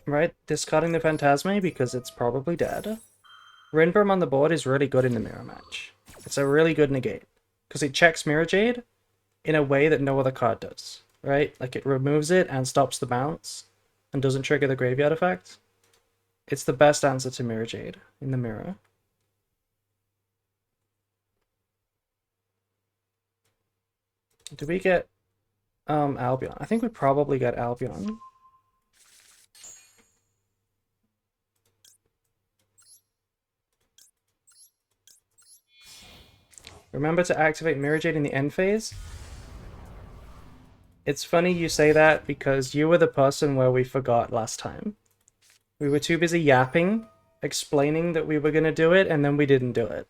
Right? Discarding the Phantasme because it's probably dead. Rinbrom on the board is really good in the mirror match. It's a really good negate. Because it checks Mirror Jade in a way that no other card does. Right? Like it removes it and stops the bounce. And doesn't trigger the graveyard effect. It's the best answer to Mirror Jade in the mirror. Do we get Albion? I think we probably get Albion. Remember to activate Mirror Jade in the end phase? It's funny you say that because you were the person where we forgot last time. We were too busy yapping, explaining that we were going to do it, and then we didn't do it.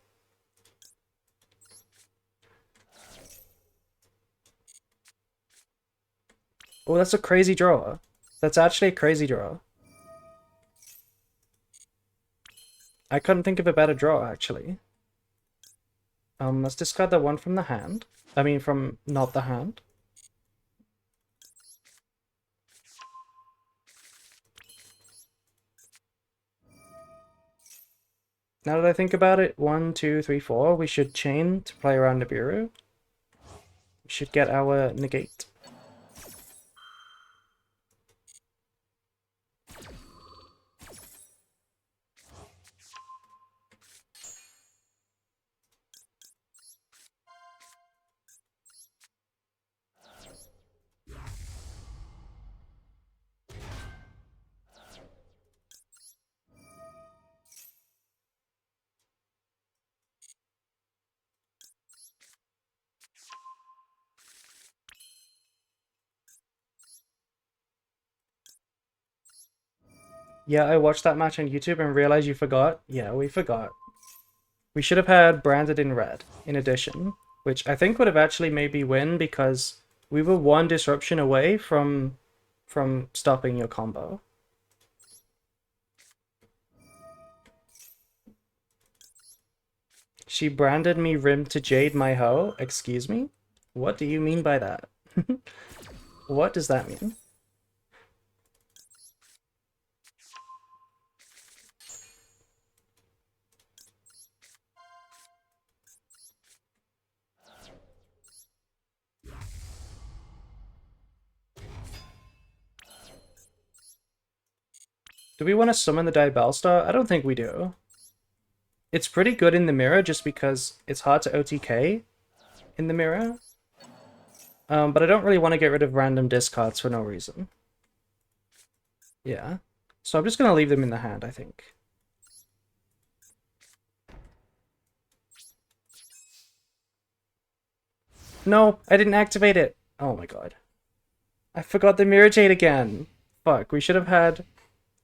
Oh, that's a crazy draw. That's actually a crazy draw. I couldn't think of a better draw, actually. Let's discard the one from the hand. I mean, from not the hand. Now that I think about it, 1, 2, 3, 4, we should chain to play around Nibiru. We should get our negate. Yeah, I watched that match on YouTube and realized you forgot. Yeah, we forgot. We should have had Branded in red, in addition, which I think would have actually made me win because we were one disruption away from stopping your combo. She branded me Rim to Jade my hoe? Excuse me? What do you mean by that? What does that mean? Do we want to summon the Diabell Star? I don't think we do. It's pretty good in the mirror just because it's hard to OTK in the mirror. But I don't really want to get rid of random discards for no reason. Yeah. So I'm just going to leave them in the hand, I think. No, I didn't activate it. Oh my god. I forgot the Mirror Jade again. Fuck, we should have had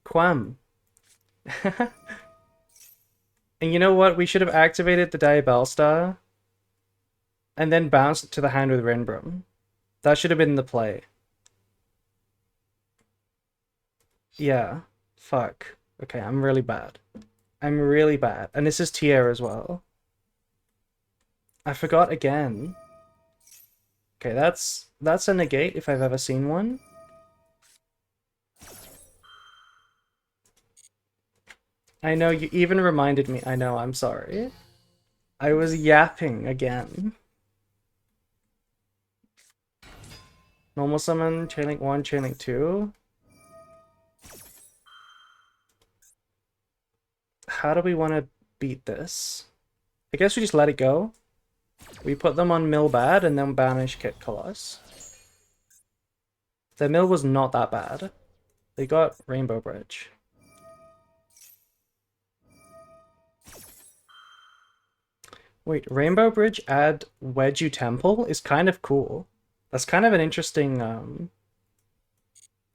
Quam. And you know what? We should have activated the Diabell Star and then bounced it to the hand with Renbrum. That should have been the play. Yeah. Fuck. Okay, I'm really bad. I'm really bad. And this is tier as well. I forgot again. Okay, that's a negate if I've ever seen one. I know, you even reminded me. I know, I'm sorry. I was yapping again. Normal summon, Chainlink 1, Chainlink 2. How do we want to beat this? I guess we just let it go. We put them on Mill Bad and then banish Kit Colossus. Their mill was not that bad. They got Rainbow Bridge. Wait, Rainbow Bridge add Wedge Temple is kind of cool. That's kind of an interesting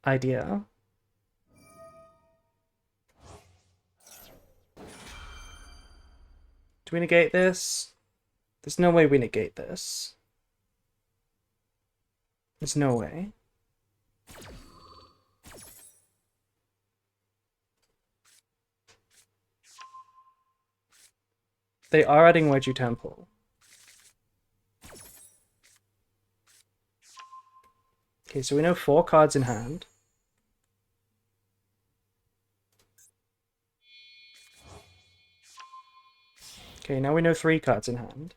idea. Do we negate this? There's no way we negate this. There's no way. They are adding Wedge Temple. Okay, so we know 4 cards in hand. Okay, now we know 3 cards in hand.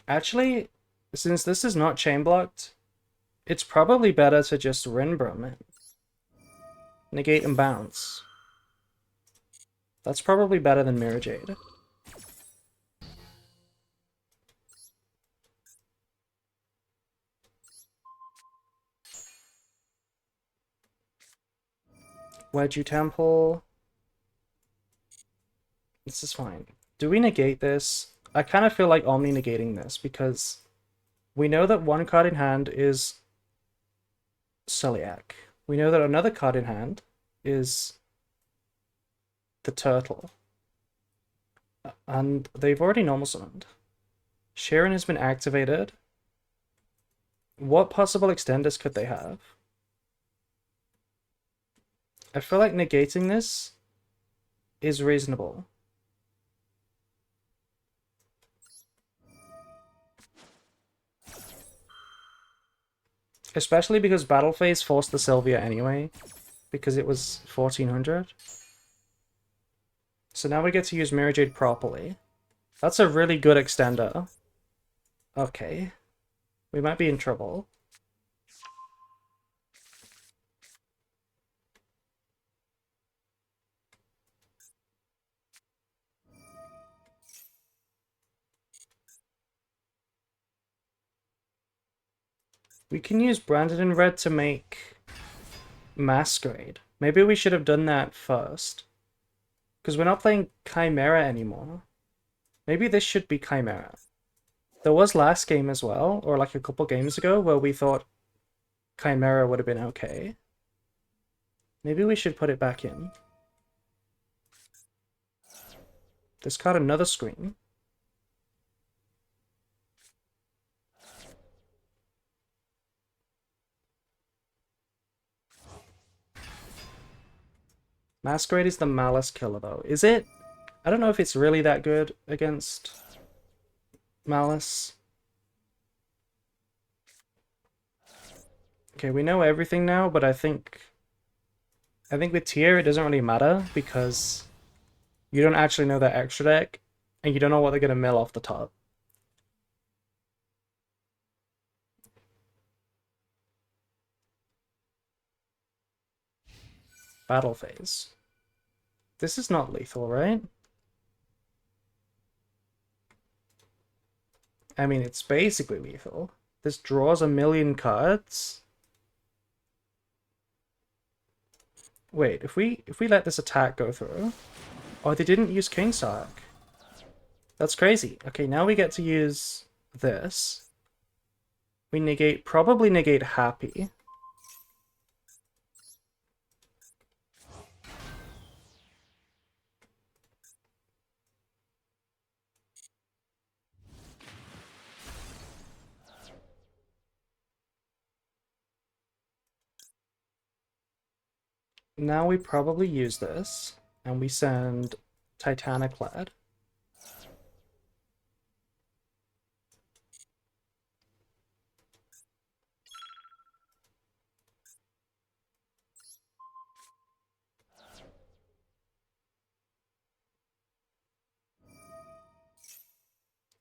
Actually, since this is not chain blocked, it's probably better to just Rinbrum it. Negate and bounce. That's probably better than Mirror Jade. Wedgie Temple. This is fine. Do we negate this? I kind of feel like Omni negating this because we know that 1 card in hand is Celiac. We know that another card in hand is the Turtle. And they've already normal summoned. Sharon has been activated. What possible extenders could they have? I feel like negating this is reasonable. Especially because Battle Phase forced the Sylvia anyway, because it was 1400. So now we get to use Mirror Jade properly. That's a really good extender. Okay. We might be in trouble. We can use Branded in Red to make Masquerade. Maybe we should have done that first. Because we're not playing Chimera anymore. Maybe this should be Chimera. There was last game as well, or like a couple games ago, where we thought Chimera would have been okay. Maybe we should put it back in. Discard another screen. Masquerade is the Malice killer, though. Is it? I don't know if it's really that good against Malice. Okay, we know everything now, but I think with Tier it doesn't really matter because you don't actually know their extra deck, and you don't know what they're gonna mill off the top. Battle phase. This is not lethal, right? I mean, it's basically lethal. This draws a million cards. Wait, if we let this attack go through... Oh, they didn't use King's Arc. That's crazy. Okay, now we get to use this. We probably negate Happy. Now we probably use this, and we send Titanic Lad.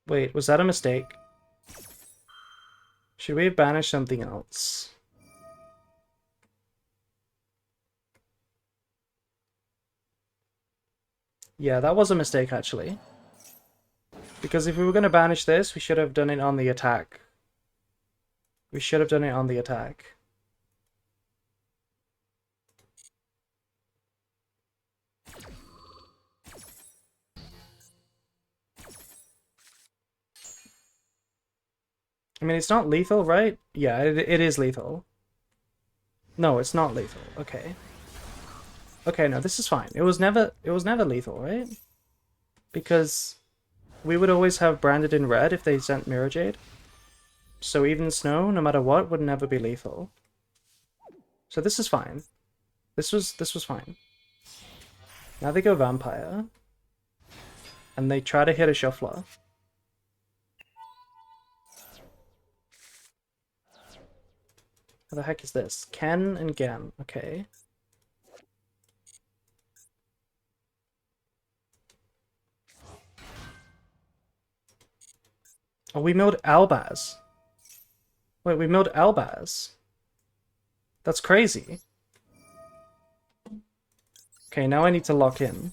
Wait, was that a mistake? Should we have banished something else? Yeah, that was a mistake, actually. Because if we were going to banish this, we should have done it on the attack. We should have done it on the attack. I mean, it's not lethal, right? Yeah, it is lethal. No, it's not lethal. Okay. Okay, no, this is fine. It was never lethal, right? Because we would always have branded in red if they sent Mirror Jade. So even Snow, no matter what, would never be lethal. So this is fine. This was fine. Now they go Vampire. And they try to hit a Shuffler. What the heck is this? Ken and Gem. Okay. Oh, we milled Albaz. Wait, we milled Albaz. That's crazy. Okay, now I need to lock in.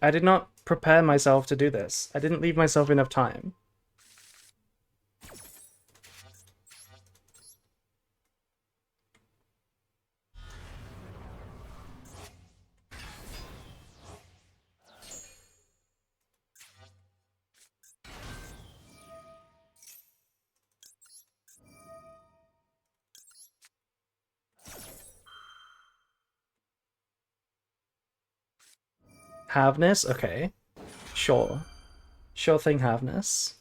I did not prepare myself to do this. I didn't leave myself enough time. Havness? Okay. Sure. Sure thing, Havness.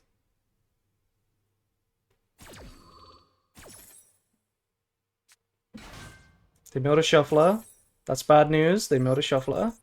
They milled a Shuffler. That's bad news. They milled a Shuffler.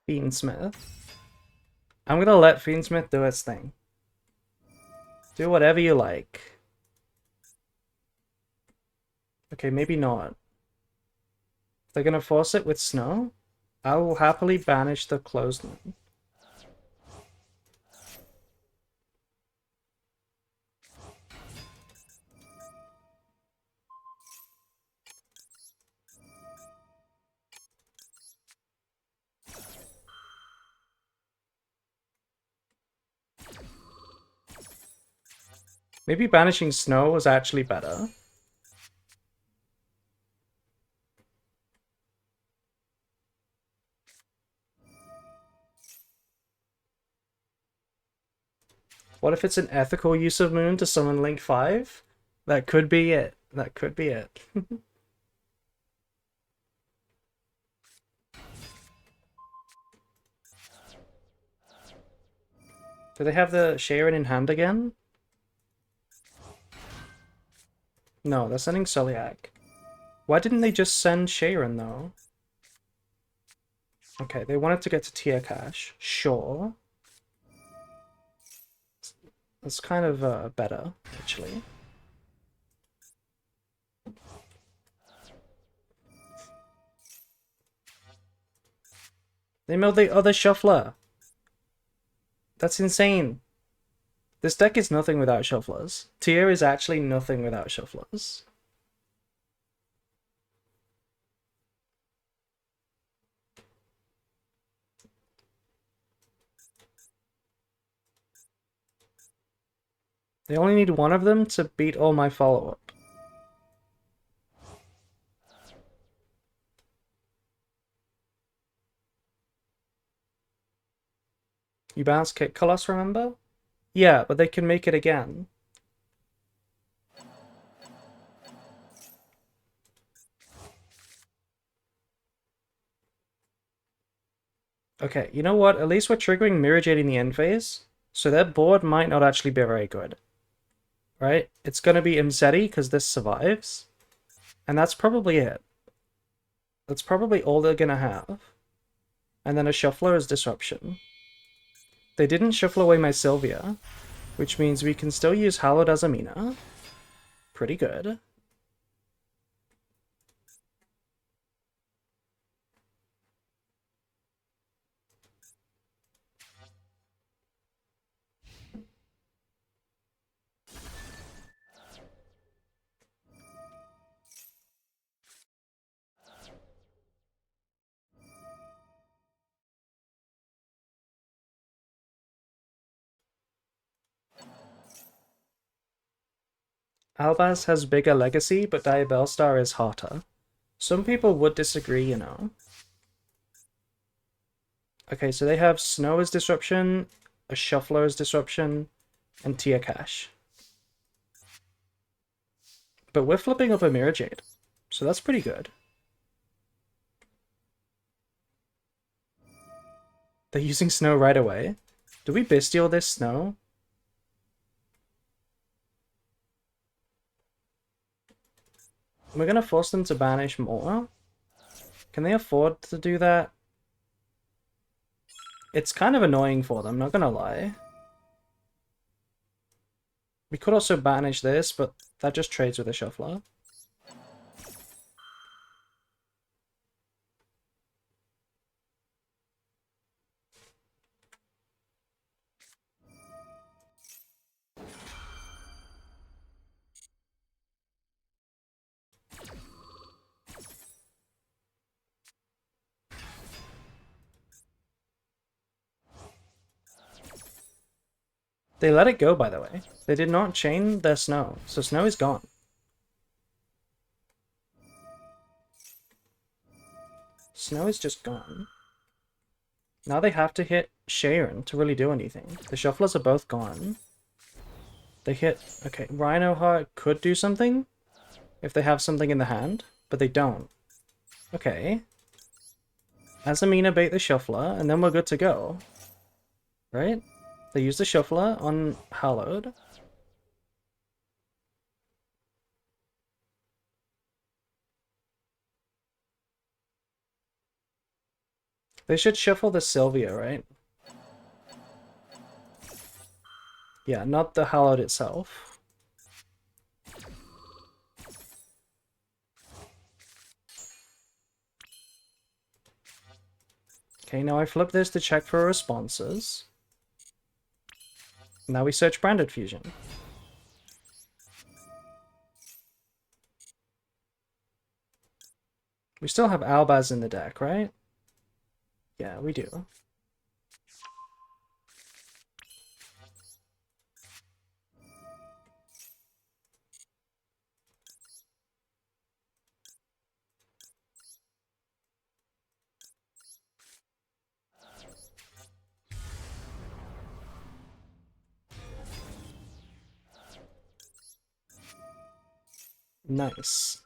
Fiendsmith. I'm gonna let Fiendsmith do its thing. Do whatever you like. Okay, maybe not. They're gonna force it with snow? I will happily banish the clothesline. Maybe banishing snow was actually better. What if it's an ethical use of Moon to summon Link 5? That could be it. That could be it. Do they have the Sharon in hand again? No, they're sending Celiac. Why didn't they just send Sharon, though? Okay, they wanted to get to Tier Cash. Sure. That's kind of better, actually. They milled the other Shuffler. That's insane. This deck is nothing without Shufflers. Tier is actually nothing without Shufflers. They only need one of them to beat all my follow-up. You bounce Kick Colossus, remember? Yeah, but they can make it again. Okay, you know what? At least we're triggering Mirror Jade in the end phase, so their board might not actually be very good. Right? It's gonna be Imzeti because this survives. And that's probably it. That's probably all they're gonna have. And then a Shuffler is Disruption. They didn't shuffle away my Sylvia, which means we can still use Hallowed Azamina. Pretty good. Albaz has bigger legacy, but Diabellstar is hotter. Some people would disagree, you know. Okay, so they have Snow as Disruption, a Shuffler as Disruption, and Tia Cash. But we're flipping up a Mirror Jade, so that's pretty good. They're using Snow right away. Do we Bestial this Snow? We're gonna force them to banish more. Can they afford to do that? It's kind of annoying for them, not gonna lie. We could also banish this, but that just trades with a Shuffler. They let it go, by the way. They did not chain their Snow, so Snow is gone. Snow is just gone. Now they have to hit Sharon to really do anything. The Shufflers are both gone. They hit... Okay, Rhino Heart could do something if they have something in the hand, but they don't. Okay. Azamina bait the Shuffler, and then we're good to go. Right? They use the Shuffler on Hallowed. They should shuffle the Sylvia, right? Yeah, not the Hallowed itself. Okay, now I flip this to check for responses. Now we search Branded Fusion. We still have Albaz in the deck, right? Yeah, we do. Nice.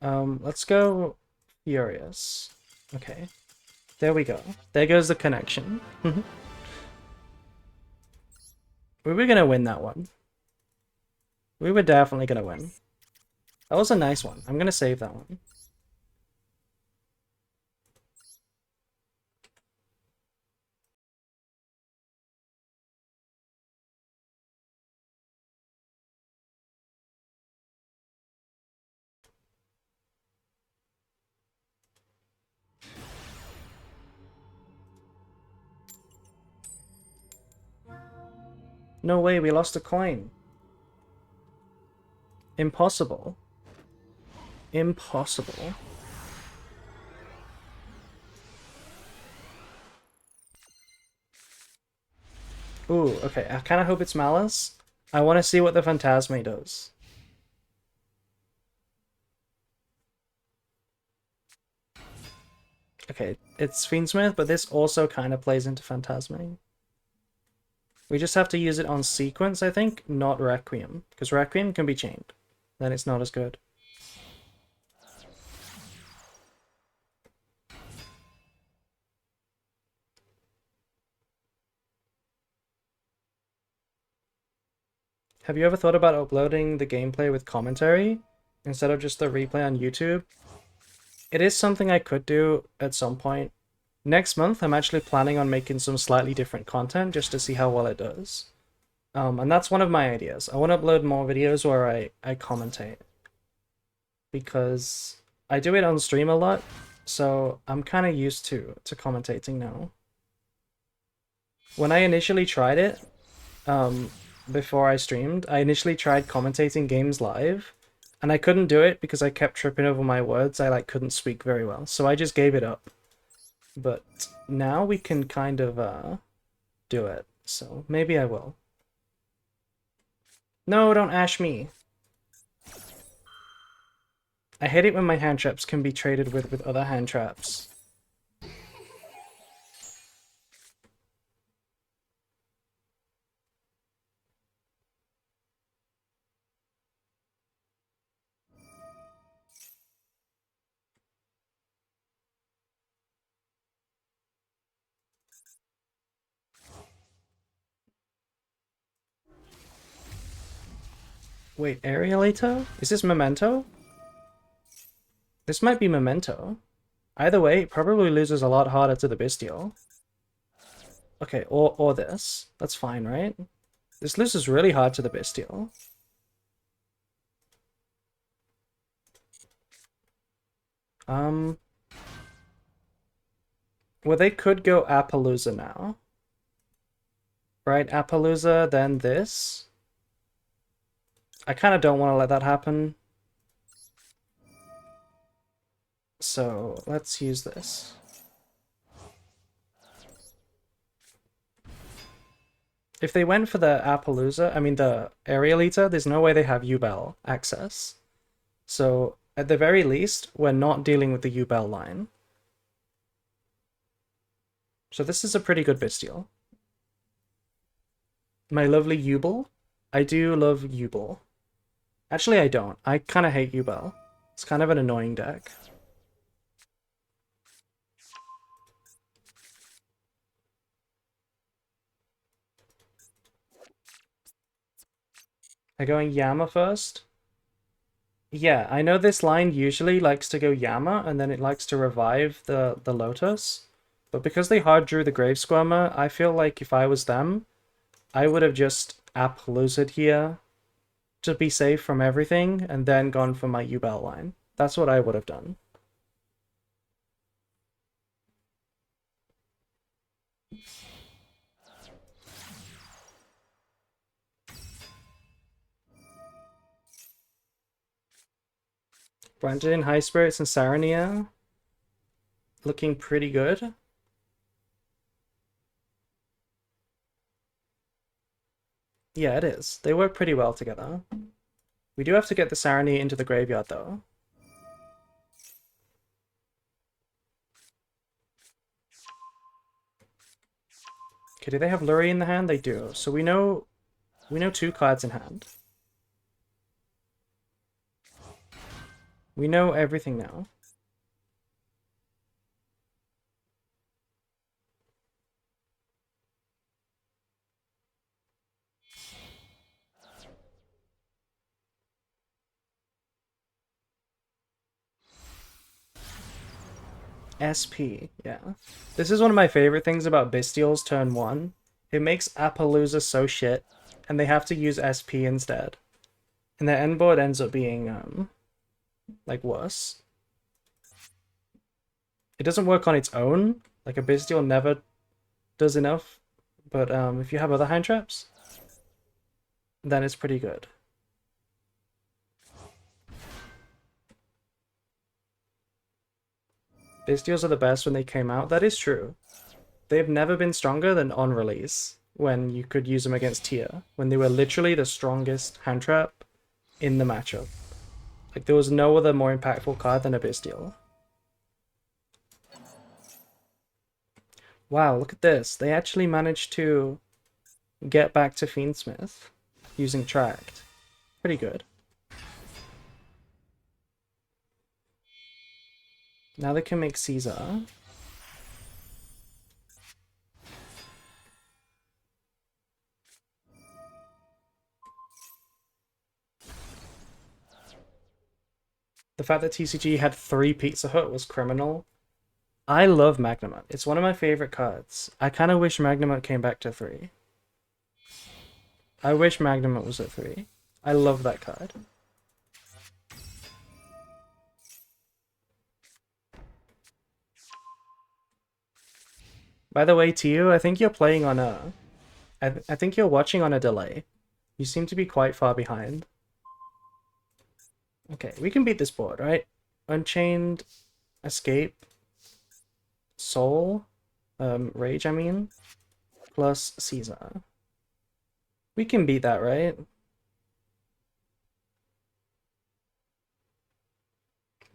Let's go Furious. Okay. There we go. There goes the connection. We were gonna win that one. We were definitely gonna win. That was a nice one. I'm gonna save that one. No way, we lost a coin. Impossible. Impossible. Ooh, okay. I kind of hope it's Malice. I want to see what the Phantasme does. Okay, it's Fiendsmith, but this also kind of plays into Phantasme. We just have to use it on sequence, I think, not Requiem. Because Requiem can be chained. Then it's not as good. Have you ever thought about uploading the gameplay with commentary instead of just the replay on YouTube? It is something I could do at some point. Next month, I'm actually planning on making some slightly different content just to see how well it does. And that's one of my ideas. I want to upload more videos where I commentate. Because I do it on stream a lot, so I'm kind of used to commentating now. When I initially tried it, before I streamed, I initially tried commentating games live, and I couldn't do it because I kept tripping over my words. I couldn't speak very well, so I just gave it up. But now we can kind of do it, so maybe I will. No, don't ash me. I hate it when my hand traps can be traded with other hand traps. Wait, Aerialator? Is this Memento? This might be Memento. Either way, it probably loses a lot harder to the Bestial. Okay, or this. That's fine, right? This loses really hard to the Bestial. Well, they could go Appaloosa now. Right, Appaloosa, then this. I kind of don't want to let that happen. So, let's use this. If they went for the Appaloosa, I mean the Aerial Eater, there's no way they have U-Bell access. So, at the very least, we're not dealing with the U-Bell line. So this is a pretty good Bestial. My lovely Ubel. I do love Ubel. Actually, I don't. I kind of hate Ubel. It's kind of an annoying deck. I going Yama first? Yeah, I know this line usually likes to go Yama, and then it likes to revive the Lotus. But because they hard drew the Grave Squirmer, I feel like if I was them, I would have just Appalooza'd here to be safe from everything, and then gone for my U-Bell line. That's what I would have done. Brandon, High Spirits, and Sarania looking pretty good. Yeah, it is. They work pretty well together. We do have to get the Sarani into the graveyard, though. Okay, do they have Lurie in the hand? They do. So we know two cards in hand. We know everything now. SP, yeah. This is one of my favorite things about Bestials turn 1. It makes Appaloosa so shit, and they have to use SP instead. And their end board ends up being, like, worse. It doesn't work on its own. Like, a Bestial never does enough. But if you have other hand traps, then it's pretty good. Bestials are the best when they came out. That is true. They've never been stronger than on release, when you could use them against Tia, when they were literally the strongest hand trap in the matchup. Like, there was no other more impactful card than a Bestial. Wow, look at this. They actually managed to get back to Fiendsmith using Tract. Pretty good. Now they can make Caesar. The fact that TCG had 3 Pizza Hut was criminal. I love Magnamut. It's one of my favorite cards. I kind of wish Magnamut came back to 3. I wish Magnamut was at 3. I love that card. By the way, Tio, I think you're playing on a... I think you're watching on a delay. You seem to be quite far behind. Okay, we can beat this board, right? Unchained, Escape, Soul, Rage, I mean, plus Caesar. We can beat that, right?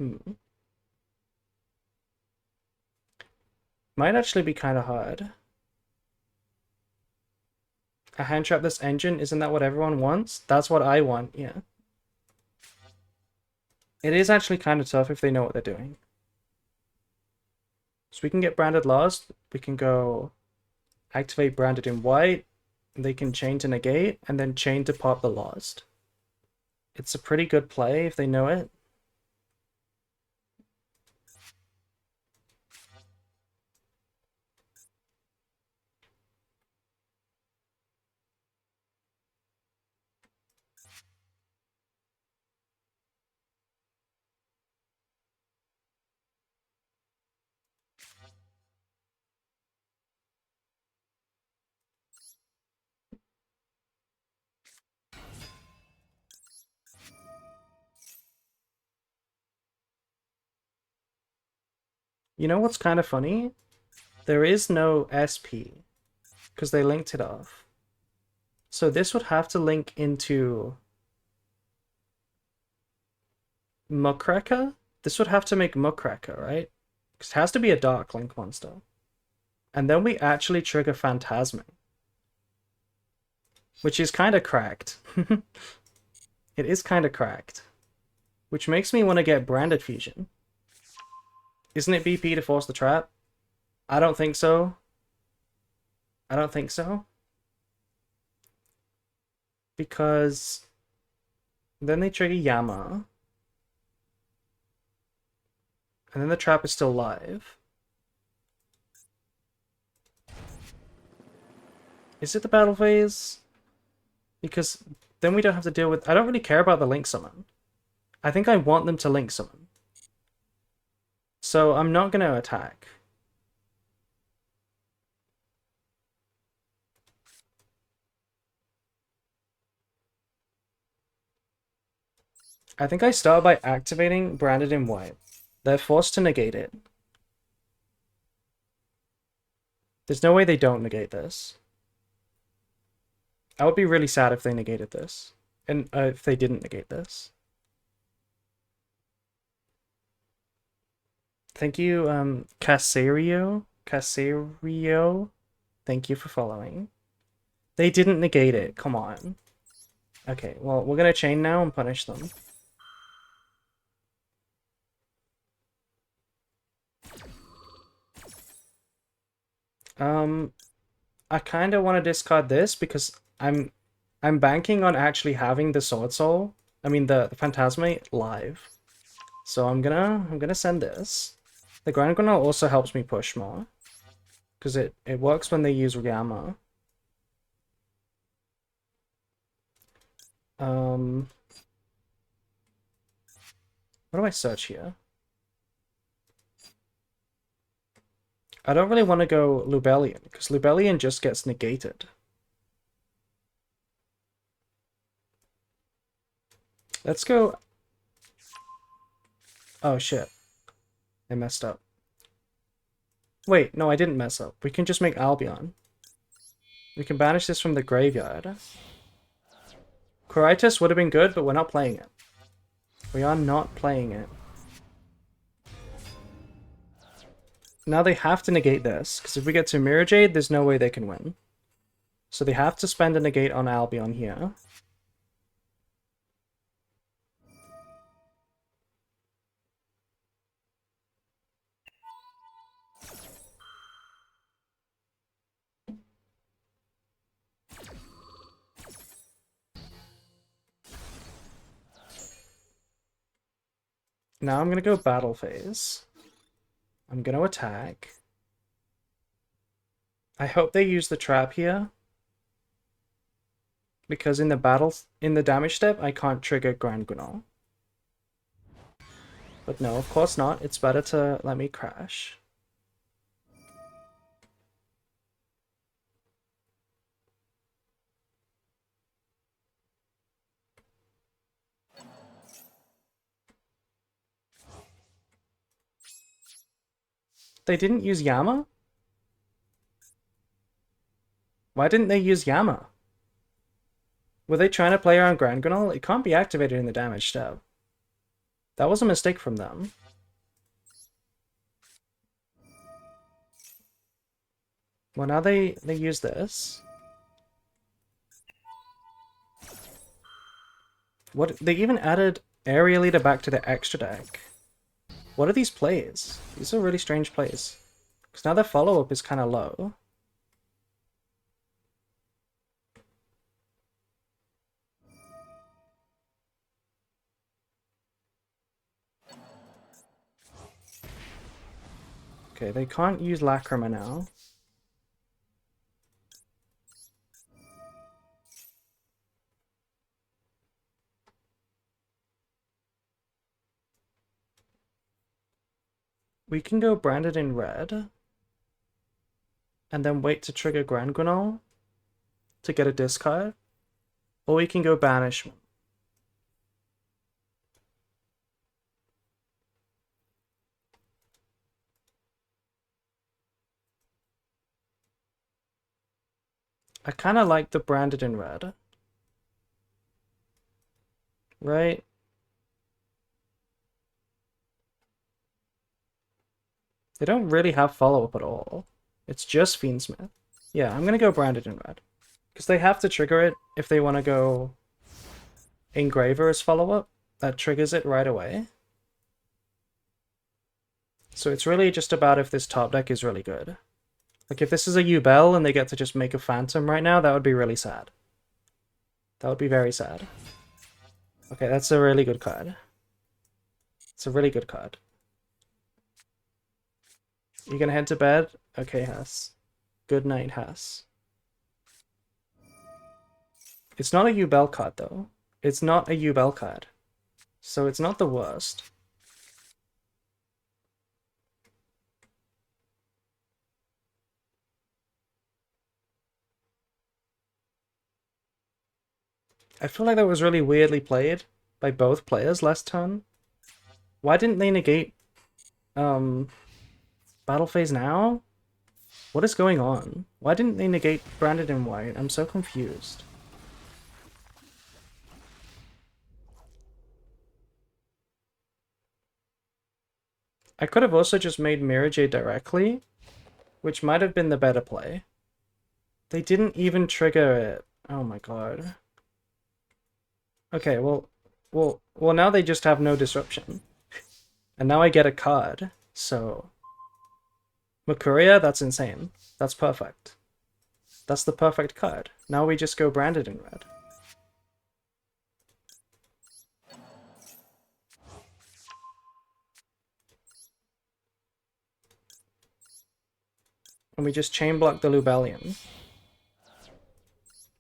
Hmm. Might actually be kind of hard. A hand trap this engine, isn't that what everyone wants? That's what I want, yeah. It is actually kind of tough if they know what they're doing. So we can get branded lost. We can go activate branded in white. They can chain to negate and then chain to pop the lost. It's a pretty good play if they know it. You know what's kind of funny? There is no SP because they linked it off. So this would have to link into Muckracker? This would have to make Muckracker, right? Because it has to be a Dark Link monster. And then we actually trigger Phantasmic. Which is kind of cracked. It is kind of cracked. Which makes me want to get Branded Fusion. Isn't it BP to force the trap? I don't think so. I don't think so. Because then they trigger Yama. And then the trap is still live. Is it the battle phase? Because then we don't have to deal with... I don't really care about the link summon. I think I want them to link summon. So I'm not going to attack. I think I start by activating Branded in white. They're forced to negate it. There's no way they don't negate this. I would be really sad if they negated this. And if they didn't negate this. Thank you, Casario. Casario. Thank you for following. They didn't negate it. Come on. Okay, well, we're gonna chain now and punish them. I kind of want to discard this because I'm banking on actually having the Sword Soul. I mean the Phantasmate live. So I'm gonna send this. The Grand Granule also helps me push more. Because it works when they use Ryama. What do I search here? I don't really want to go Lubellion, because Lubellion just gets negated. Let's go... Oh shit. I messed up. Wait, no, I didn't mess up. We can just make Albion. We can banish this from the graveyard. Quiritis would have been good, but we're not playing it. We are not playing it. Now they have to negate this, because if we get to Mirror Jade, there's no way they can win. So they have to spend a negate on Albion here. Now I'm going to go battle phase. I'm going to attack. I hope they use the trap here. Because in the damage step, I can't trigger Grand Granule. But no, of course not. It's better to let me crash. They didn't use Yama? Why didn't they use Yama? Were they trying to play around Grand Granule? It can't be activated in the damage step. That was a mistake from them. Well, now they use this. What? They even added Area Leader back to the extra deck. What are these plays? These are really strange plays. Because now their follow-up is kind of low. Okay, they can't use Lacrima now. We can go branded in red. And then wait to trigger Grand Granol to get a discard. Or we can go Banishment. I kind of like the branded in red. Right? They don't really have follow-up at all. It's just Fiendsmith. Yeah, I'm gonna go branded in red. Because they have to trigger it if they want to go Engraver as follow-up. That triggers it right away. So it's really just about if this top deck is really good. Like, if this is a Yubel and they get to just make a Phantom right now, that would be really sad. That would be very sad. Okay, that's a really good card. It's a really good card. You gonna head to bed? Okay, Hess. Good night, Hess. It's not a Yubel card, though. It's not a Yubel card. So it's not the worst. I feel like that was really weirdly played by both players last turn. Why didn't they negate Battle Phase now? What is going on? Why didn't they negate Branded in White? I'm so confused. I could have also just made Mirage directly, which might have been the better play. They didn't even trigger it. Oh my god. Okay, well, now they just have no disruption. And now I get a card, so... Mercuria, that's insane. That's perfect. That's the perfect card. Now we just go branded in red. And we just chain block the Lubellion.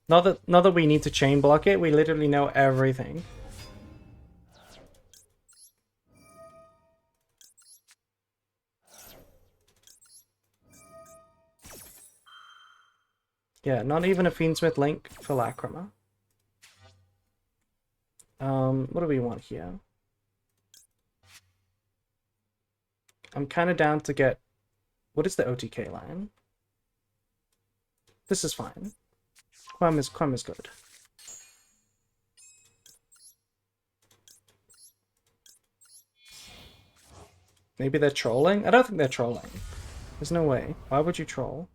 Not that we need to chain block it, we literally know everything. Yeah, not even a Fiendsmith Link for Lacrima. What do we want here? I'm kind of down to get... What is the OTK line? This is fine. Quem is good. Maybe they're trolling? I don't think they're trolling. There's no way. Why would you troll?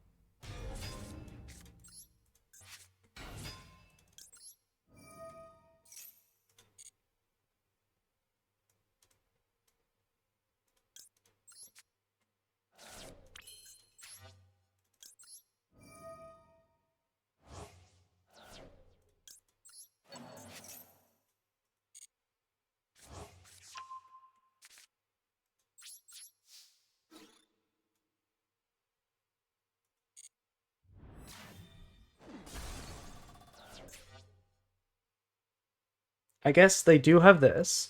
I guess they do have this.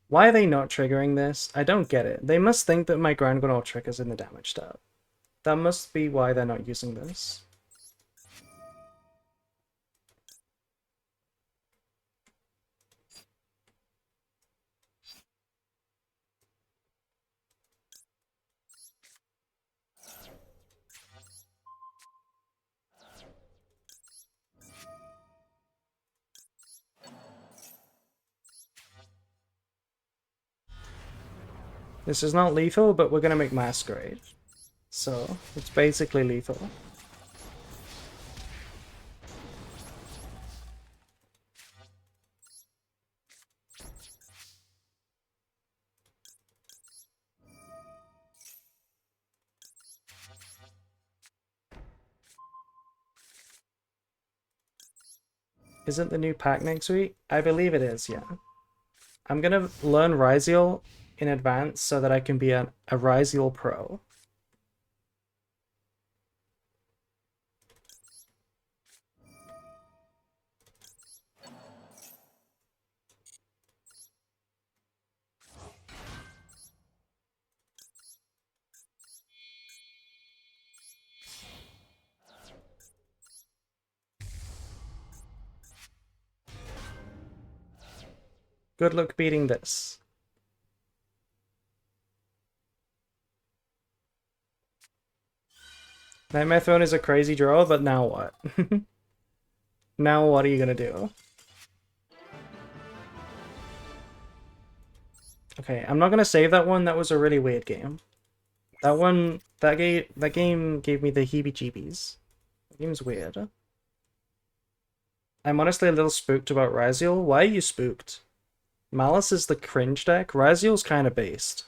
Why are they not triggering this? I don't get it. They must think that my Grand Gonal triggers in the damage tab. That must be why they're not using this. This is not lethal, but we're gonna make Masquerade. So, it's basically lethal. Isn't the new pack next week? I believe it is, yeah. I'm gonna learn Ryziel in advance so that I can be a Ryziel pro. Good luck beating this. Nightmare Throne is a crazy draw, but now what? Now what are you gonna do? Okay, I'm not gonna save that one. That was a really weird game. That game gave me the heebie-jeebies. That game's weird. I'm honestly a little spooked about Ryziel. Why are you spooked? Malice is the cringe deck. Ryziel's kind of based.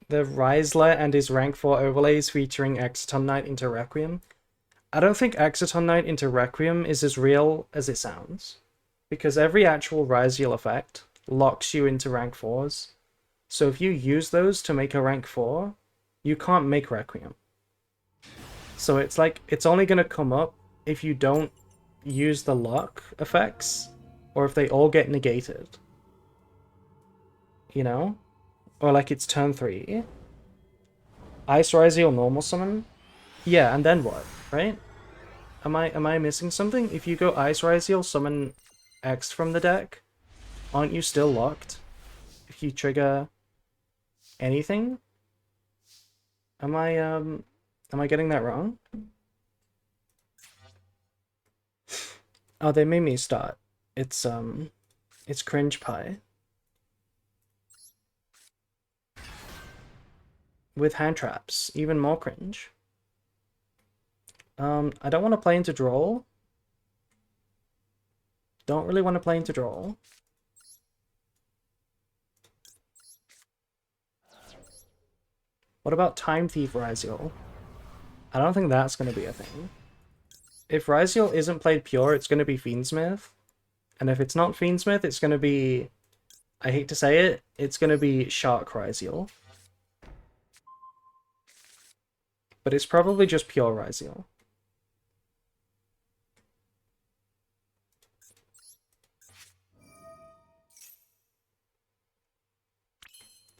The Rysler and his rank 4 overlays featuring Exciton Knight into Requiem. I don't think Exciton Knight into Requiem is as real as it sounds. Because every actual Ryziel effect locks you into rank 4s. So if you use those to make a rank 4, you can't make Requiem. So it's like, it's only going to come up if you don't use the lock effects, or if they all get negated. You know? Or like it's turn 3. Ice Ryziel normal summon? Yeah, and then what, right? Am I missing something? If you go Ice Ryziel, summon X from the deck, aren't you still locked? If you trigger anything? Am I getting that wrong? Oh, they made me start. It's cringe pie. With hand traps, even more cringe. I don't want to play into draw. Don't really want to play into draw. What about Time Thief Ryziel? I don't think that's going to be a thing. If Ryziel isn't played pure, it's going to be Fiendsmith. And if it's not Fiendsmith, it's going to be... I hate to say it, it's going to be Shark Ryziel. But it's probably just pure Ryziel.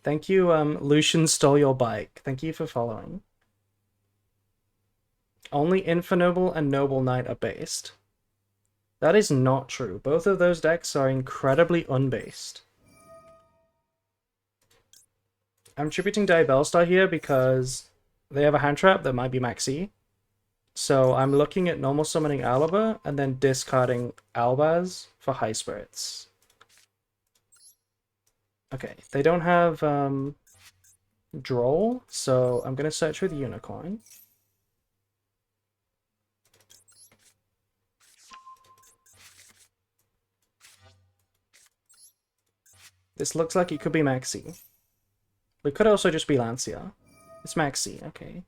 Thank you, Lucian stole your bike. Thank you for following. Only Infernoble and Noble Knight are based. That is not true. Both of those decks are incredibly unbased. I'm tributing Diabellstar here because they have a hand trap that might be maxi. So I'm looking at normal summoning Alaba and then discarding Albaz for High Spirits. Okay, they don't have Droll, so I'm going to search with Unicorn. This looks like it could be Maxi. It could also just be Lancia. It's Maxi, okay.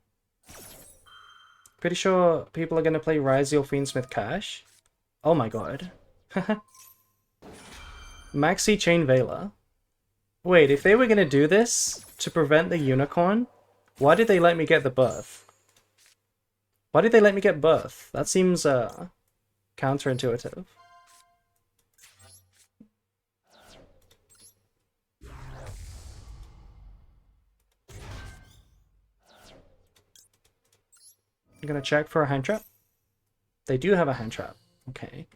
Pretty sure people are going to play Ryziel Fiendsmith Cash. Oh my god. Maxi Chain Vela. Wait, if they were going to do this to prevent the Unicorn, why did they let me get the Birth? Why did they let me get Birth? That seems counterintuitive. I'm gonna check for a hand trap. They do have a hand trap. Okay.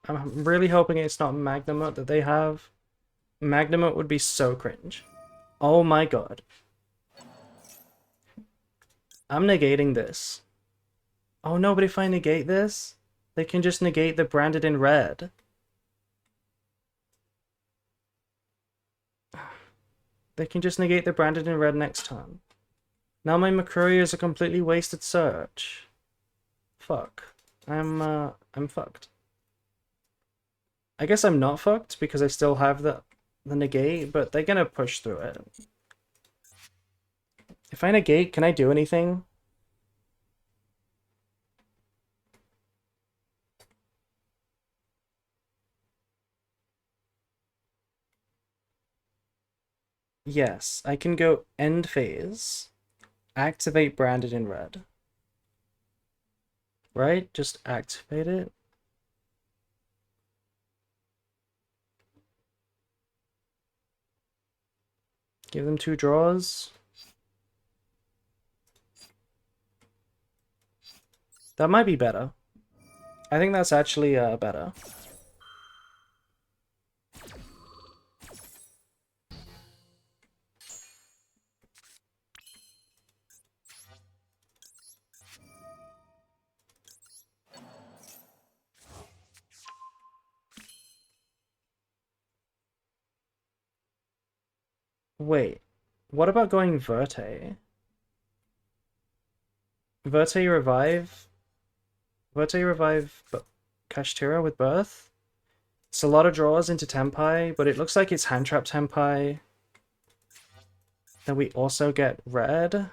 I'm really hoping it's not Magnamut that they have. Magnamut would be so cringe. Oh my god. I'm negating this. Oh no, but if I negate this, they can just negate the branded in red. They can just negate the branded in red next turn. Now my McCrory is a completely wasted search. Fuck. I'm fucked. I guess I'm not fucked because I still have the negate, but they're gonna push through it. If I negate, can I do anything? Yes, I can go end phase, activate branded in red. Right? Just activate it. Give them 2 draws. That might be better. I think that's actually better. Wait, what about going Verte? Verte revive? Verte revive Kashtira with Birth? It's a lot of draws into Tempai, but it looks like it's hand trap Tempai. Then we also get red.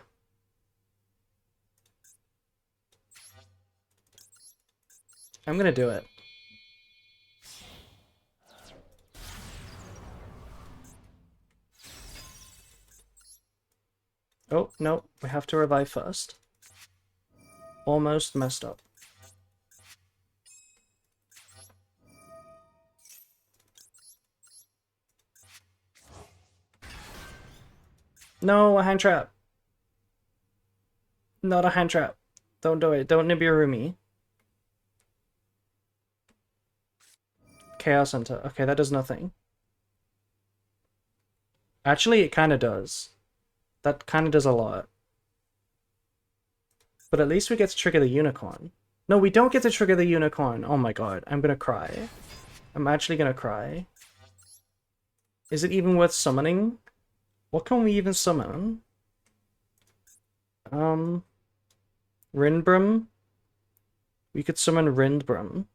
I'm gonna do it. Oh, no, we have to revive first. Almost messed up. No, a hand trap. Not a hand trap. Don't do it. Don't Nibiru. Chaos Center. Okay, that does nothing. Actually, it kind of does. That kind of does a lot. But at least we get to trigger the unicorn. No, we don't get to trigger the unicorn. Oh my god, I'm gonna cry. I'm actually gonna cry. Is it even worth summoning? What can we even summon? Rindbrum? We could summon Rindbrum.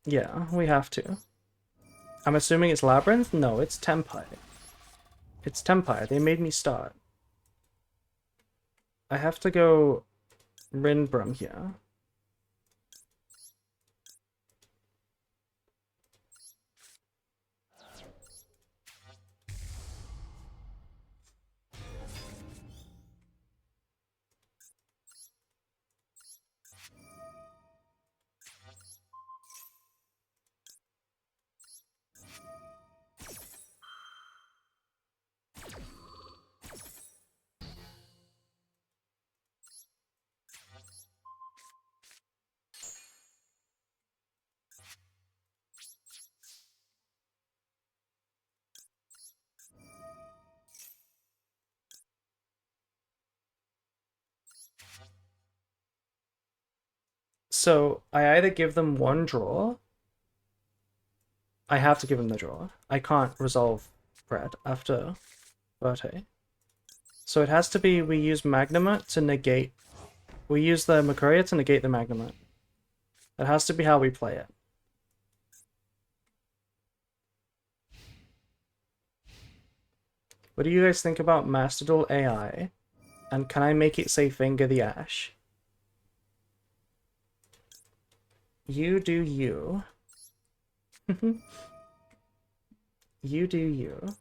Yeah, we have to. I'm assuming it's Labyrinth? No, it's Tempai. It's Tempai. They made me start. I have to go Rindbrum here. So, I either give them one draw. I have to give them the draw. I can't resolve red after Verte. So it has to be we use Magnamut to negate... We use the Makuria to negate the Magnamut. That has to be how we play it. What do you guys think about Master Duel AI? And can I make it say Finger the Ash? You do you. You do you.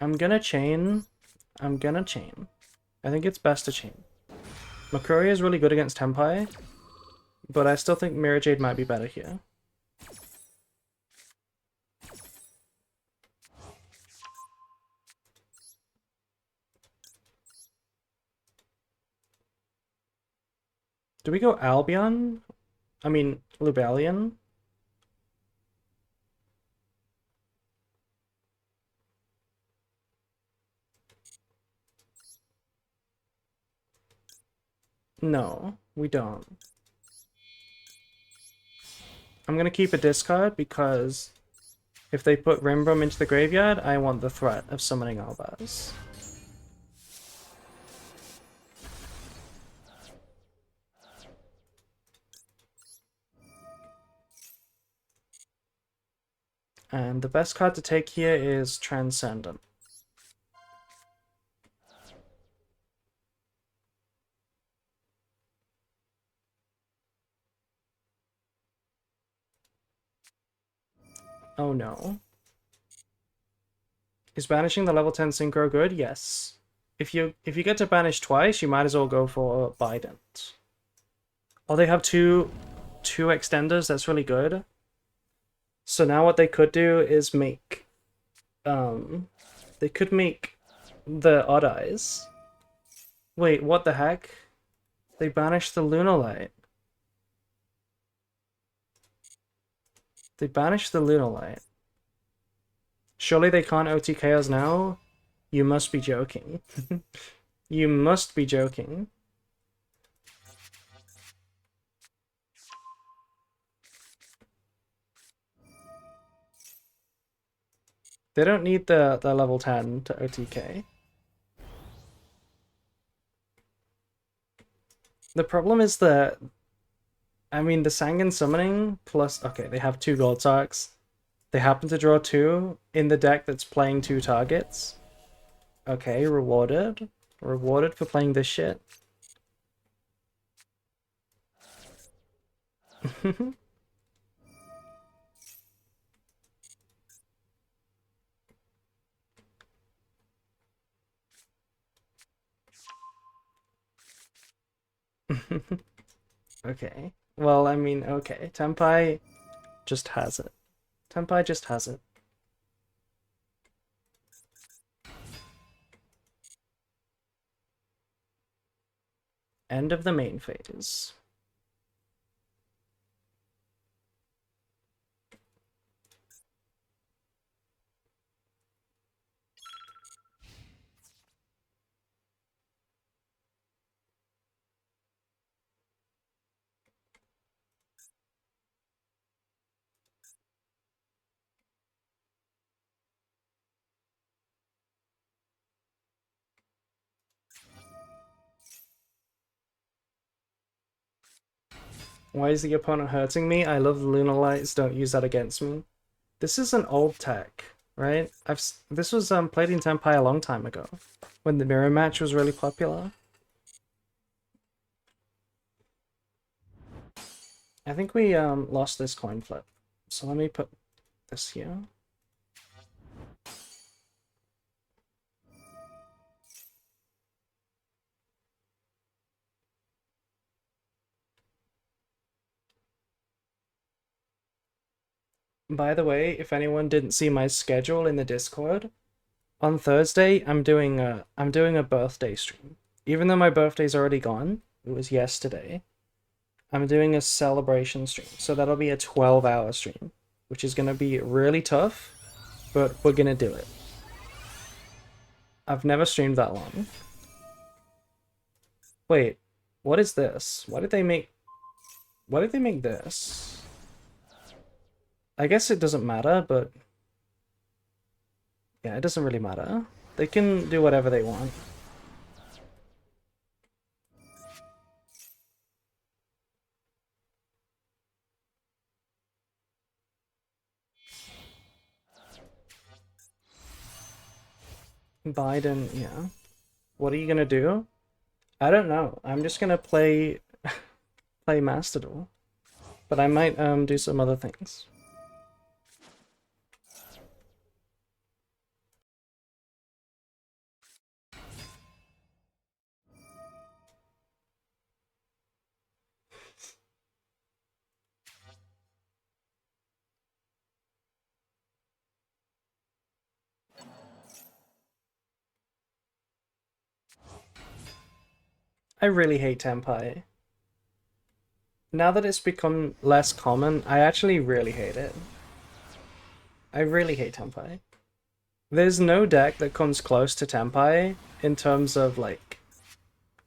I'm gonna chain. I'm gonna chain. I think it's best to chain. Makuri is really good against Tempai. but I still think Mirror Jade might be better here. Do we go Albion? I mean, Lubellion? No, we don't. I'm gonna keep a discard because if they put Rimbrum into the graveyard, I want the threat of summoning Albaz. And the best card to take here is Transcendent. Oh no. Is banishing the level 10 synchro good? Yes. If you get to banish twice, you might as well go for Bident. Oh, they have two extenders, that's really good. So now what they could do is make they could make the Odd Eyes. Wait, what the heck? They banished the Lunalight. They banished the Lunalight. Surely they can't OTK us now? You must be joking. You must be joking. They don't need the level 10 to OTK. The problem is that, I mean, the Sangan summoning plus... Okay, they have 2 gold socks. They happen to draw 2 in the deck that's playing 2 targets. Okay, rewarded. Rewarded for playing this shit. Okay. Well, I mean, okay. Tenpai just has it. Tenpai just has it. End of the main phase. Why is the opponent hurting me? I love the Lunar Lights, don't use that against me. This is an old tech, right? This was played in Tenpai a long time ago, when the mirror match was really popular. I think we lost this coin flip. So let me put this here. By the way, if anyone didn't see my schedule in the Discord, on Thursday I'm doing a birthday stream. Even though my birthday's already gone, it was yesterday. I'm doing a celebration stream, so that'll be a 12-hour stream, which is gonna be really tough, but we're gonna do it. I've never streamed that long. Wait, what is this? Why did they make this? I guess it doesn't matter, but yeah, it doesn't really matter. They can do whatever they want. Biden, yeah. What are you gonna do? I don't know. I'm just gonna play Master Duel. But I might do some other things. I really hate Tenpai. Now that it's become less common, I actually really hate it. I really hate Tenpai. There's no deck that comes close to Tenpai in terms of, like,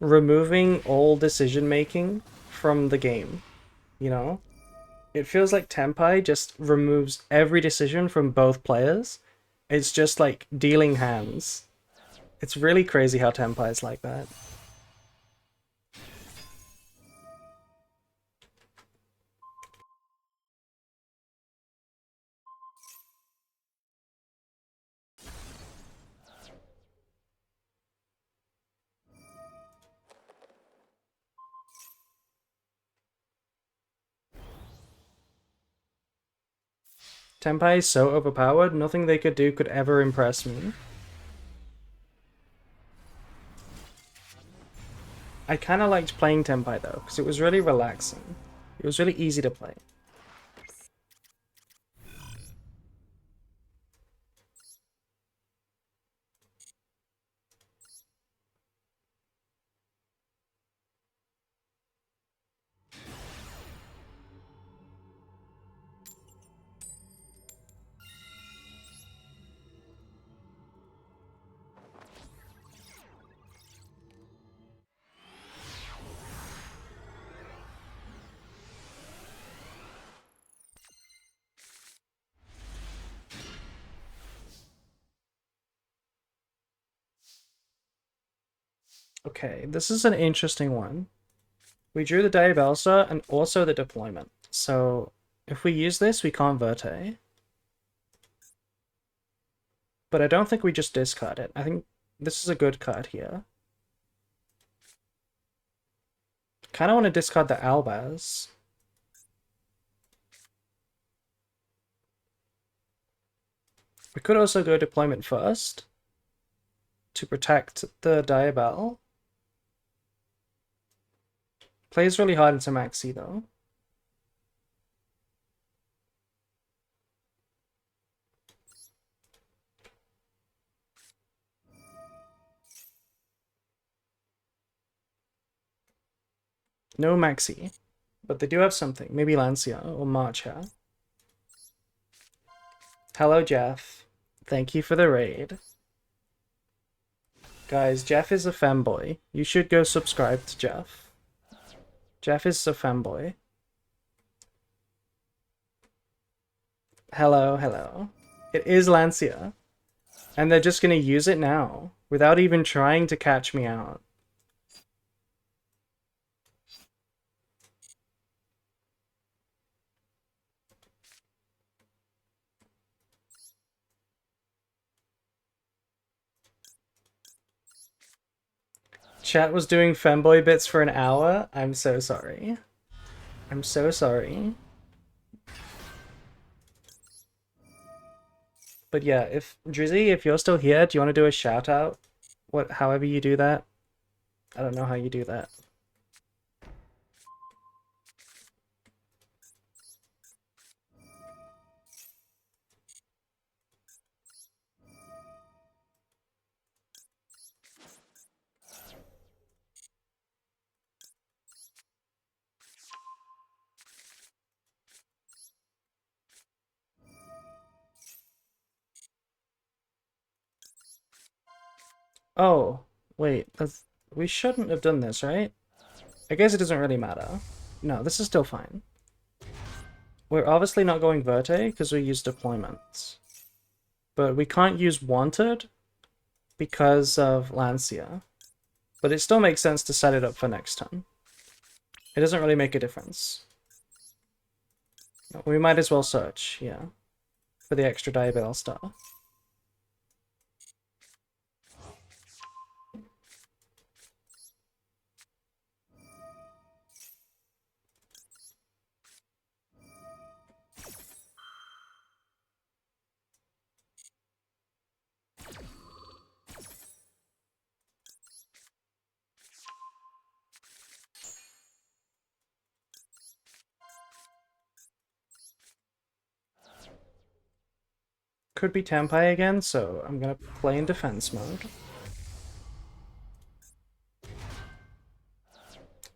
removing all decision making from the game, you know? It feels like Tenpai just removes every decision from both players. It's just like dealing hands. It's really crazy how Tenpai is like that. Tenpai is so overpowered, nothing they could do could ever impress me. I kind of liked playing Tenpai though, because it was really relaxing. It was really easy to play. Okay, this is an interesting one. We drew the Diabelsa and also the deployment. So if we use this, we can't Verte. But I don't think we just discard it. I think this is a good card here. Kind of want to discard the Albaz. We could also go deployment first to protect the Diabell. Plays really hard into Maxi though. No Maxi, but they do have something. Maybe Lancia or Marcha. Hello, Jeff. Thank you for the raid. Guys, Jeff is a femboy. You should go subscribe to Jeff. Jeff is a femboy. Hello, hello. It is Lancia. And they're just gonna use it now, without even trying to catch me out. Chat was doing femboy bits for an hour. I'm so sorry. I'm so sorry. But yeah, if Drizzy, if you're still here, do you want to do a shout out? However you do that? I don't know how you do that. Oh, wait, we shouldn't have done this, right? I guess it doesn't really matter. No, this is still fine. We're obviously not going Verte because we use deployments. But we can't use Wanted because of Lancia. But it still makes sense to set it up for next turn. It doesn't really make a difference. We might as well search, yeah, for the extra Diabell star. Could be Tenpai again, so I'm gonna play in defense mode.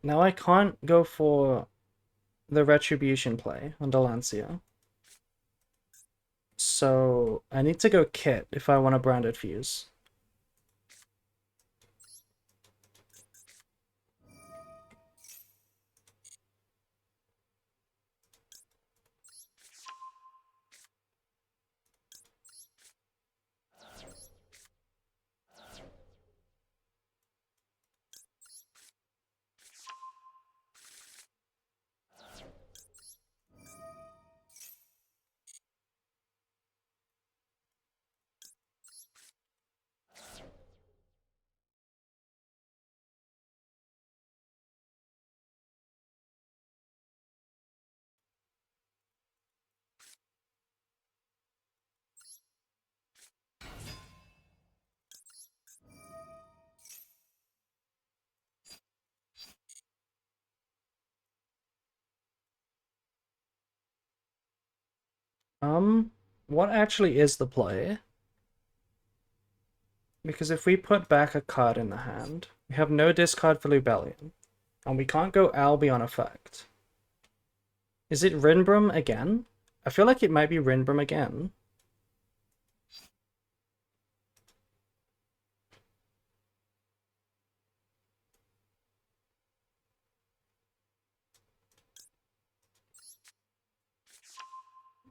Now I can't go for the Retribution play on Delancia. So I need to go Kit if I want a Branded Fuse. What actually is the play? Because if we put back a card in the hand, we have no discard for Lubellion, and we can't go Albion effect. Is it Rinbrum again? I feel like it might be Rinbrum again.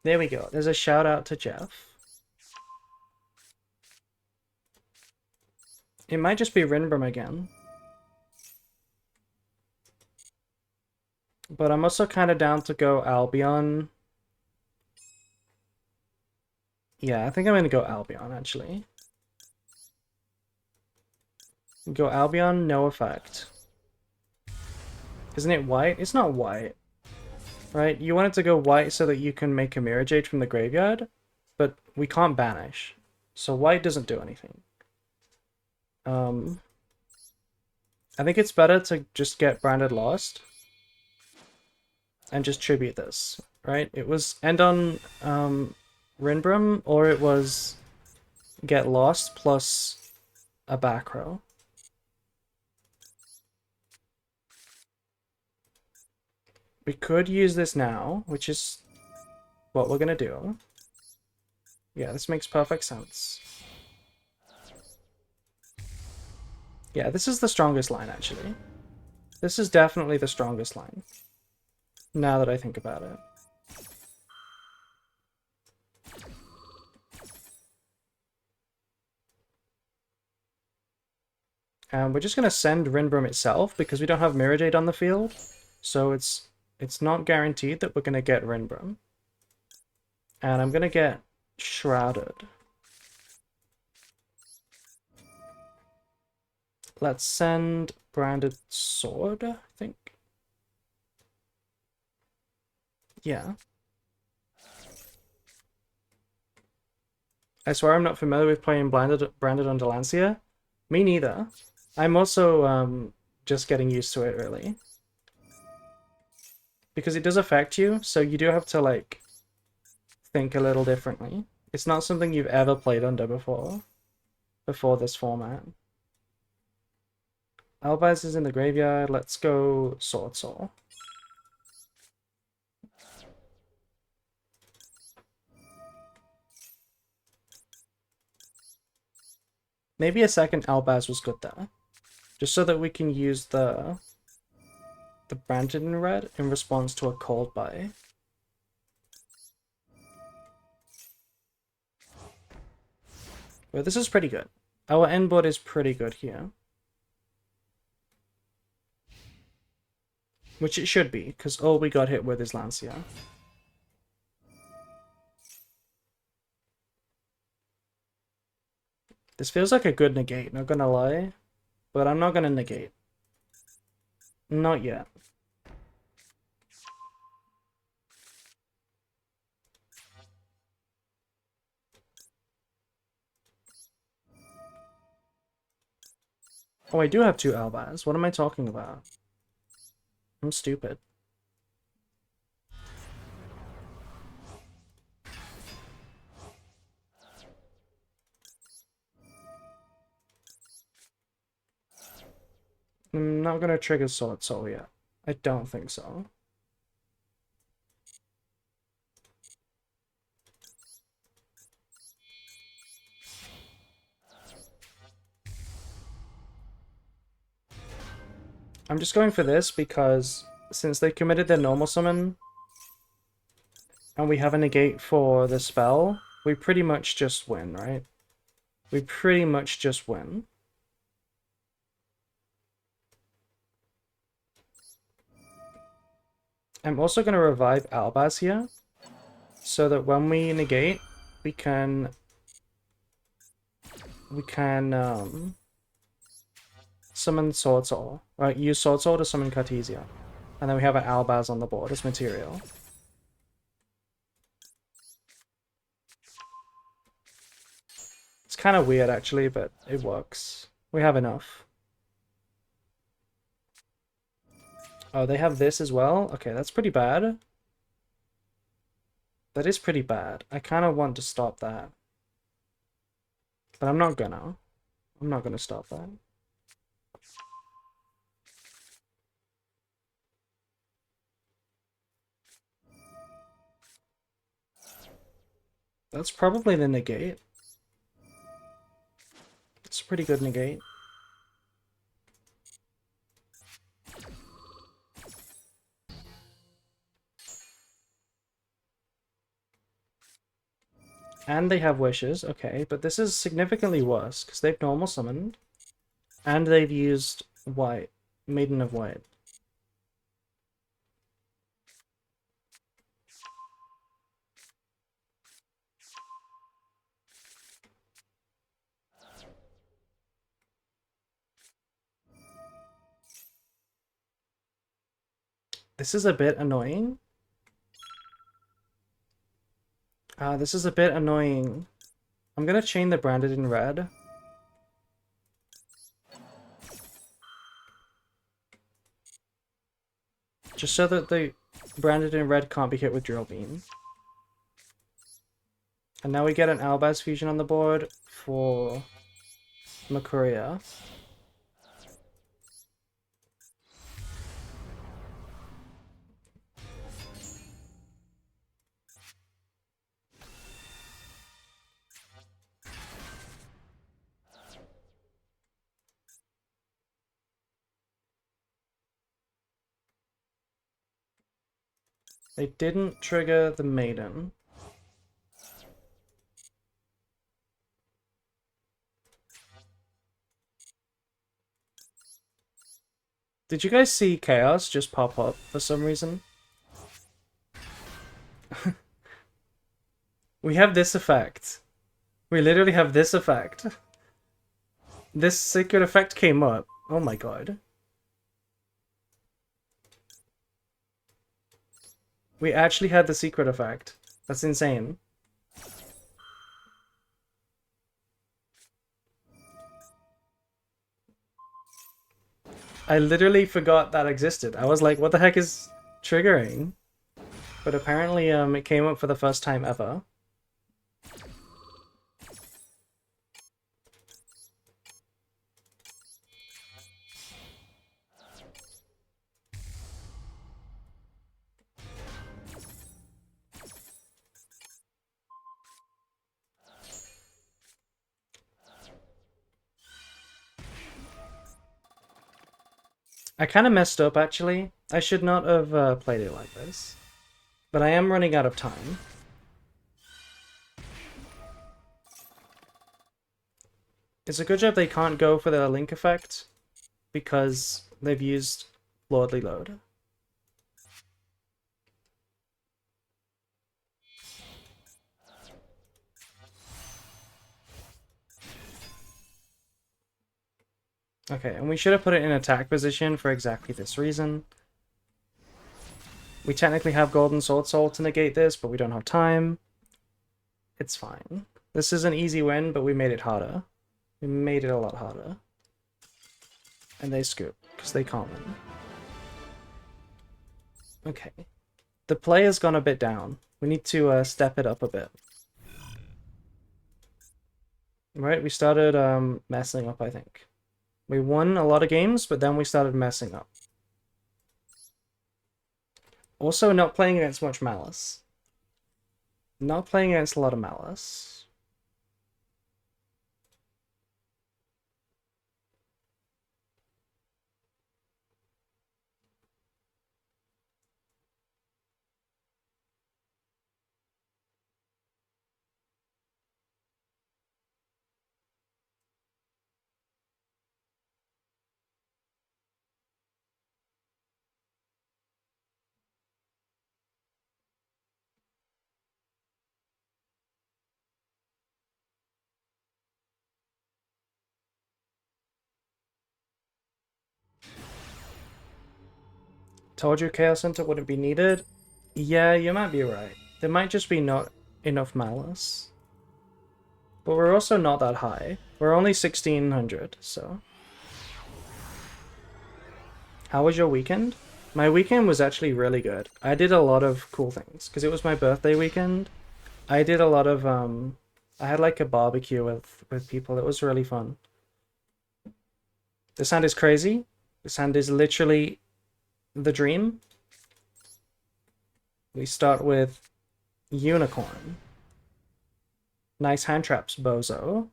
There we go. There's a shout out to Jeff. It might just be Rinbrum again. But I'm also kind of down to go Albion. Yeah, I think I'm going to go Albion, actually. Go Albion, no effect. Isn't it white? It's not white. Right? You want it to go white so that you can make a Mirror Jade from the graveyard, but we can't banish. So white doesn't do anything. I think it's better to just get Branded Lost and just tribute this, right? It was end on Rinbrum, or it was get Lost plus a back row. We could use this now, which is what we're gonna do. Yeah, this makes perfect sense. Yeah, this is the strongest line, actually. This is definitely the strongest line, now that I think about it. And we're just going to send Rinbrum itself, because we don't have Mirror Jade on the field, so it's not guaranteed that we're going to get Rinbrum. And I'm going to get Shrouded. Let's send Branded Sword, I think. Yeah. I swear I'm not familiar with playing Branded on Delancia. Me neither. I'm also just getting used to it, really. Because it does affect you, so you do have to, like, think a little differently. It's not something you've ever played under before this format. Albaz is in the graveyard. Let's go Sword Soul. Maybe a second Albaz was good there. Just so that we can use the Branded in red in response to a Cold Buy. Well, this is pretty good. Our end board is pretty good here. Which it should be, because all we got hit with is Lancia. This feels like a good negate, not gonna lie. But I'm not gonna negate. Not yet. Oh, I do have two Albaz. What am I talking about? I'm stupid. I'm not gonna trigger Sword Soul yet. I don't think so. I'm just going for this because since they committed their normal summon and we have a negate for the spell, we pretty much just win, right? We pretty much just win. I'm also going to revive Albaz here so that when we negate, we can summon Sword Soul, right? Use Sword Soul to summon Cartesia. And then we have an Albaz on the board as material. It's kind of weird actually, but it works. We have enough. Oh, they have this as well? Okay, that's pretty bad. That is pretty bad. I kind of want to stop that. But I'm not gonna. I'm not gonna stop that. That's probably the negate. It's a pretty good negate. And they have wishes, okay, but this is significantly worse, because they've normal summoned, and they've used white, Maiden of White. This is a bit annoying. This is a bit annoying. I'm gonna chain the branded in red. Just so that the branded in red can't be hit with Drill Beam. And now we get an Albaz fusion on the board for Makuria. They didn't trigger the Maiden. Did you guys see Chaos just pop up for some reason? We have this effect. We literally have this effect. This secret effect came up. Oh my god. We actually had the secret effect. That's insane. I literally forgot that existed. I was like, what the heck is triggering? But apparently it came up for the first time ever. I kind of messed up, actually. I should not have played it like this. But I am running out of time. It's a good job they can't go for the link effect, because they've used Lordly Load. Okay, and we should have put it in attack position for exactly this reason. We technically have Golden Sword Soul to negate this, but we don't have time. It's fine. This is an easy win, but we made it harder. We made it a lot harder. And they scoop, because they can't win. Okay. The play has gone a bit down. We need to step it up a bit. Right, we started messing up, I think. We won a lot of games, but then we started messing up. Also, not playing against much malice. Not playing against a lot of malice. Told you Chaos Center wouldn't be needed. Yeah, you might be right. There might just be not enough malice. But we're also not that high. We're only 1600, so. How was your weekend? My weekend was actually really good. I did a lot of cool things because it was my birthday weekend. I did a lot of I had like a barbecue with people. It was really fun. The sound is crazy. The sound is literally the dream. We start with unicorn. Nice hand traps, bozo.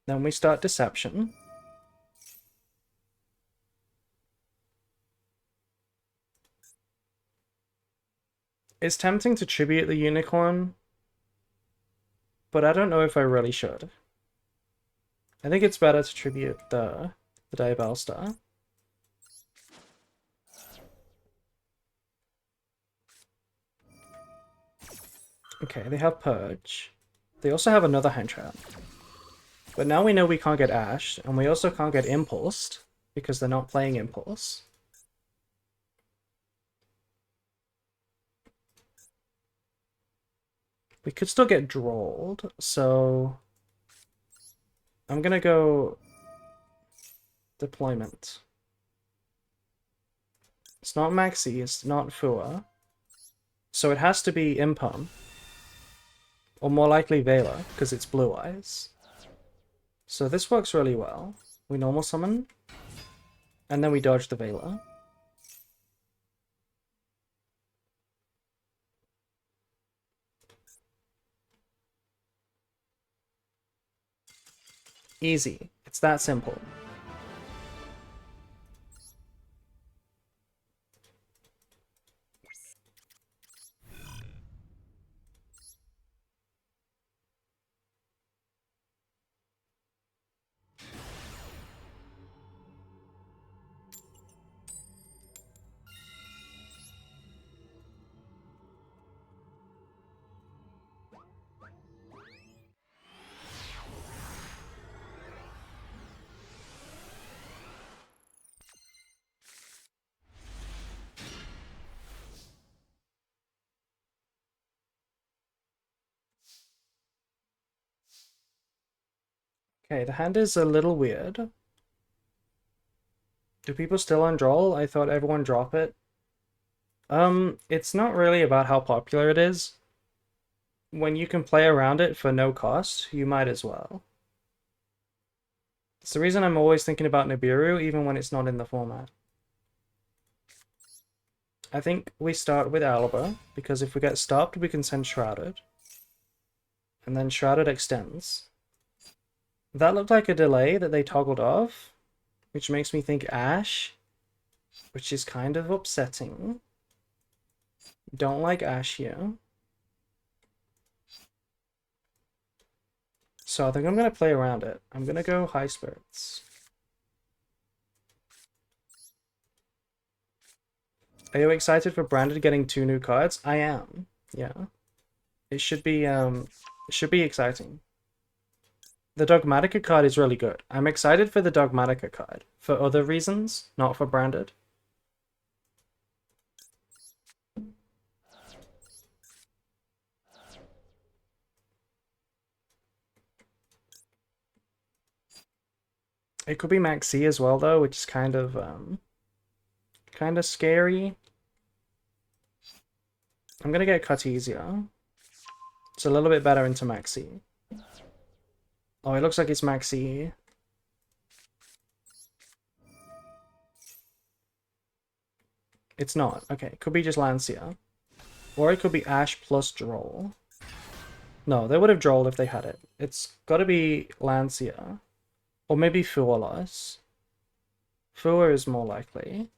Then we start deception. It's tempting to tribute the unicorn, but I don't know if I really should. I think it's better to tribute the Diabell Star. Okay, they have Purge. They also have another hand trap. But now we know we can't get Ashed, and we also can't get Impulsed, because they're not playing Impulse. We could still get Drawled, so I'm gonna go Deployment. It's not Maxi, it's not Fua. So it has to be Impum. Or more likely Vela, because it's Blue Eyes. So this works really well. We normal summon, and then we dodge the Vela. Easy. It's that simple. Okay, the hand is a little weird. Do people still undraw? I thought everyone drop it. It's not really about how popular it is. When you can play around it for no cost, you might as well. It's the reason I'm always thinking about Nibiru, even when it's not in the format. I think we start with Alba, because if we get stopped, we can send Shrouded. And then Shrouded extends. That looked like a delay that they toggled off, which makes me think Ash, which is kind of upsetting. Don't like Ash here. So I think I'm going to play around it. I'm going to go High Spirits. Are you excited for Branded getting 2 new cards? I am. Yeah. It should be exciting. The Dogmatica card is really good. I'm excited for the Dogmatica card. For other reasons, not for Branded. It could be Maxi as well though, which is kind of scary. I'm gonna get Cartesia. It's a little bit better into Maxi. Oh, it looks like it's Maxi. It's not. Okay, could be just Lancia. Or it could be Ash plus Droll. No, they would have Droll if they had it. It's gotta be Lancia. Or maybe Fualos. Fua is more likely.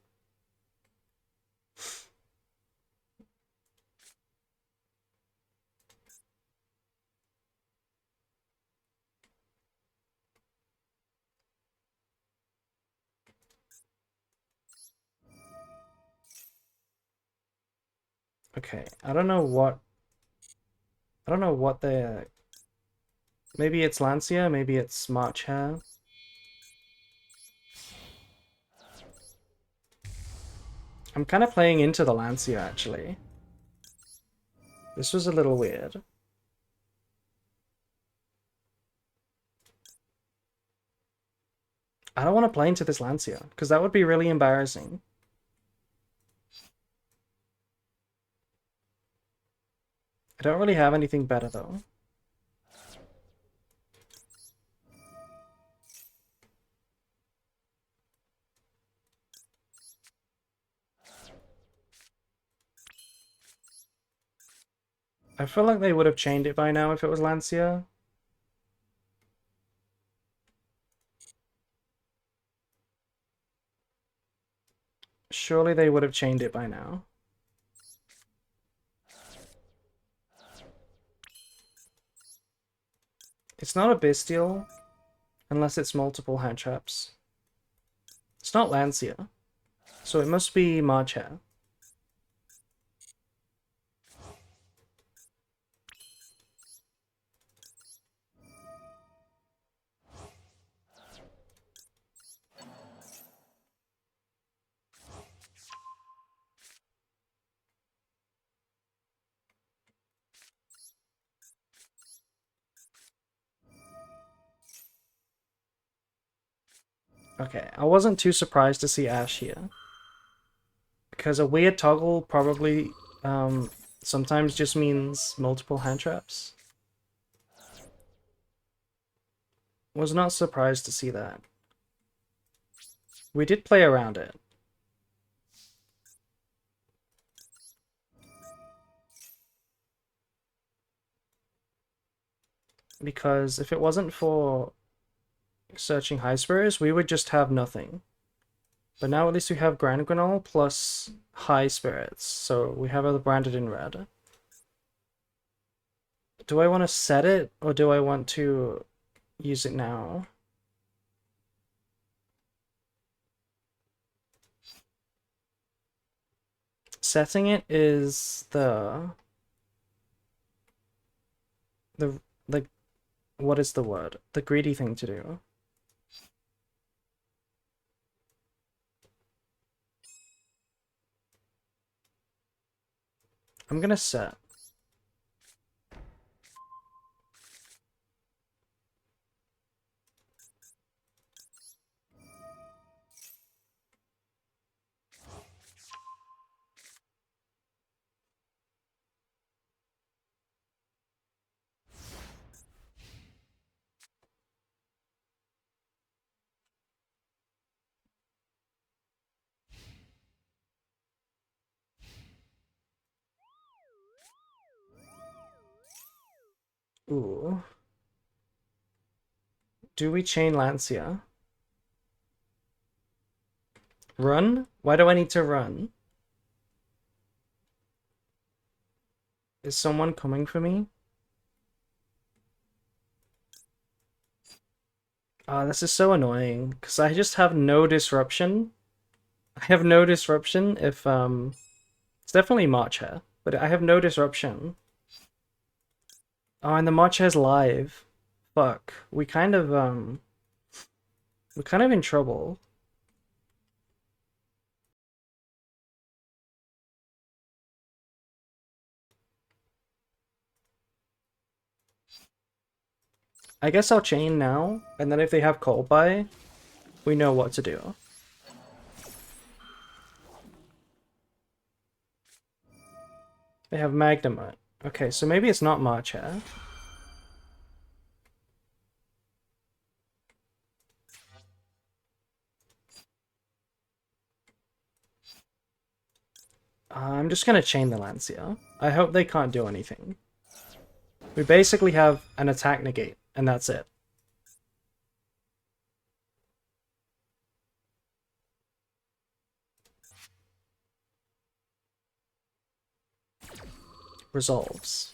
Okay, I don't know what they're... Maybe it's Lancia, maybe it's March Hair. I'm kind of playing into the Lancia, actually. This was a little weird. I don't want to play into this Lancia, because that would be really embarrassing. I don't really have anything better, though. I feel like they would have chained it by now if it was Lancia. Surely they would have chained it by now. It's not a Bestial, unless it's multiple hand traps. It's not Lancia, so it must be Marcha. Okay, I wasn't too surprised to see Ash here. Because a weird toggle probably sometimes just means multiple hand traps. Was not surprised to see that. We did play around it. Because if it wasn't for searching high spirits, we would just have nothing. But now at least we have Grand Granol plus high spirits, so we have it branded in red. Do I want to set it, or do I want to use it now? Setting it is the what is the word? The greedy thing to do. I'm gonna set. Ooh. Do we chain Lancia? Run? Why do I need to run? Is someone coming for me? This is so annoying, because I just have no disruption. I have no disruption if, it's definitely March Hair, but I have no disruption. Oh, and the March Hair's live. Fuck. We're kind of in trouble. I guess I'll chain now, and then if they have Cold Buy, we know what to do. They have Magnemite. Okay, so maybe it's not March Hare. I'm just gonna chain the Lancia. I hope they can't do anything. We basically have an attack negate, and that's it. Resolves.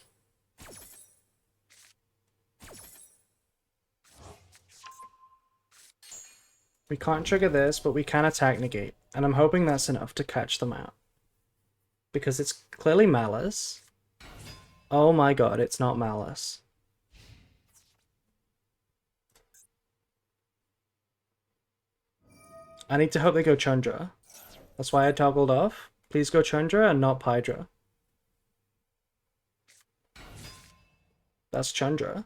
We can't trigger this, but we can attack negate, and I'm hoping that's enough to catch them out. Because it's clearly Malice. Oh my god, it's not Malice. I need to hope they go Chandra. That's why I toggled off. Please go Chandra and not Pydra. That's Chandra.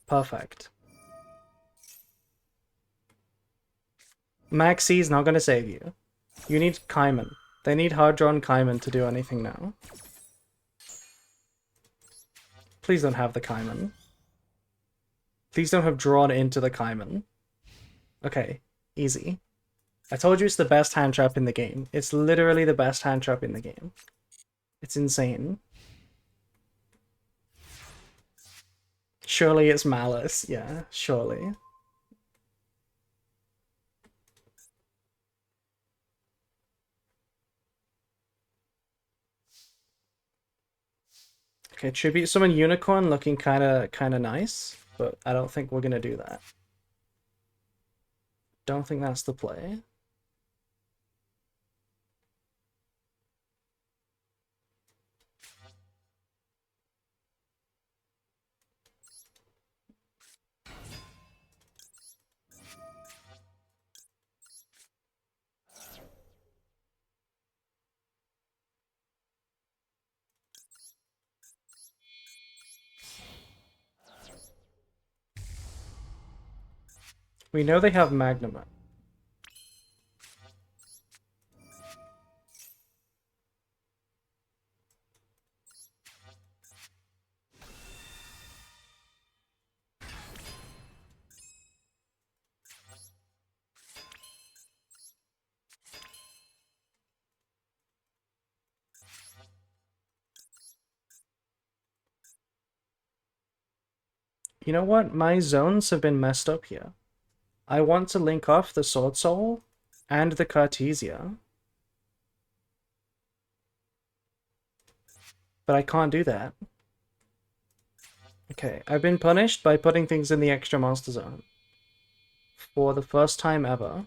Perfect. Maxi is not going to save you. You need Kaiman. They need hard-drawn Kaiman to do anything now. Please don't have the Kaiman. Please don't have drawn into the Kaiman. Okay, easy. I told you it's the best hand trap in the game. It's literally the best hand trap in the game. It's insane. Surely it's Malice. Yeah, surely. Okay, tribute summon Unicorn looking kinda nice, but I don't think we're gonna do that. Don't think that's the play. We know they have Magnum. You know what? My zones have been messed up here. I want to link off the Sword Soul and the Cartesia. But I can't do that. Okay, I've been punished by putting things in the extra monster zone. For the first time ever.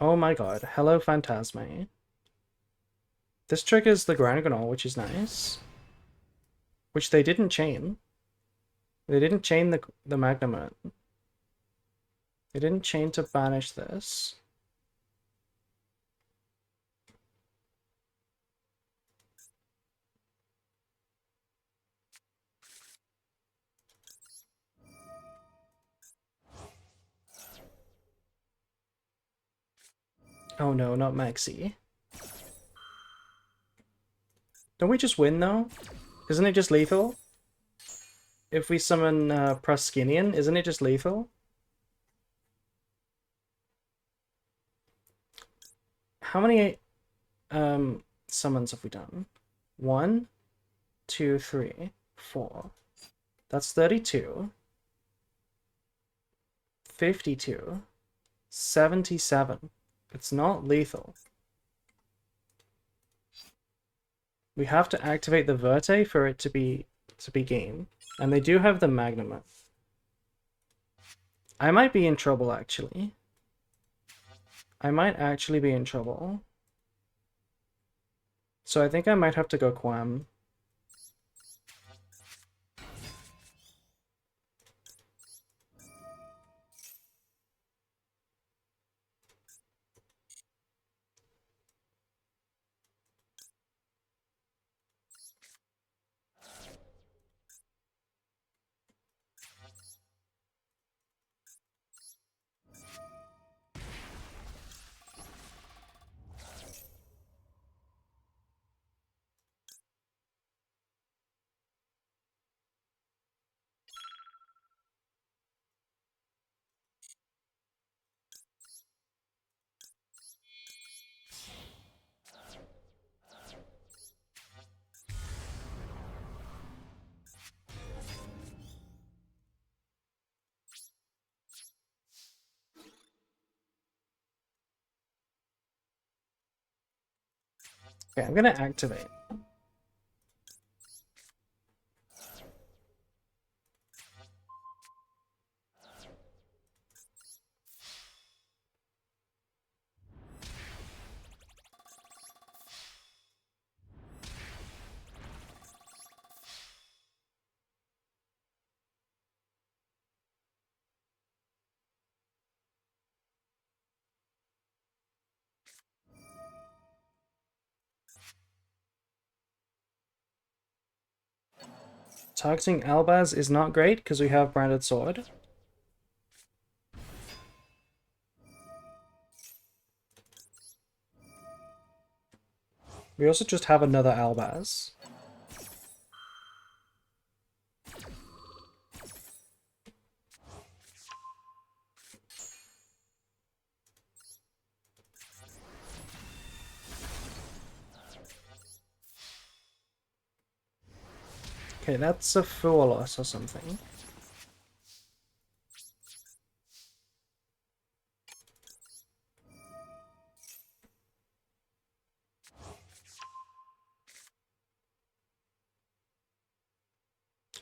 Oh my god, hello Phantasme. This triggers the Grangonol, which is nice. Which they didn't chain. They didn't chain the Magnamut. They didn't chain to banish this. Oh no, not Maxi. Don't we just win though? Isn't it just lethal? If we summon Praskinian, isn't it just lethal? How many summons have we done? 1, 2, 3, 4. That's 32. 52. 77. It's not lethal. We have to activate the Verte for it to be game. And they do have the Magnum. I might be in trouble actually. I might actually be in trouble. So I think I might have to go Quam. Okay, I'm gonna activate. Targeting Albaz is not great because we have Branded Sword. We also just have another Albaz. Okay, that's a Fualos or something.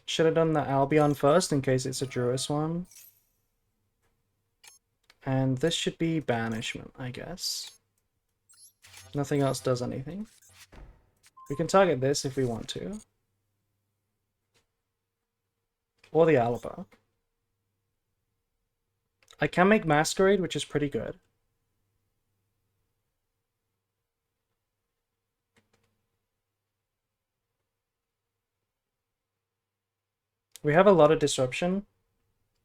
Should have done the Albion first in case it's a Druis one. And this should be Banishment, I guess. Nothing else does anything. We can target this if we want to. Or the Alaba. I can make Masquerade, which is pretty good. We have a lot of disruption.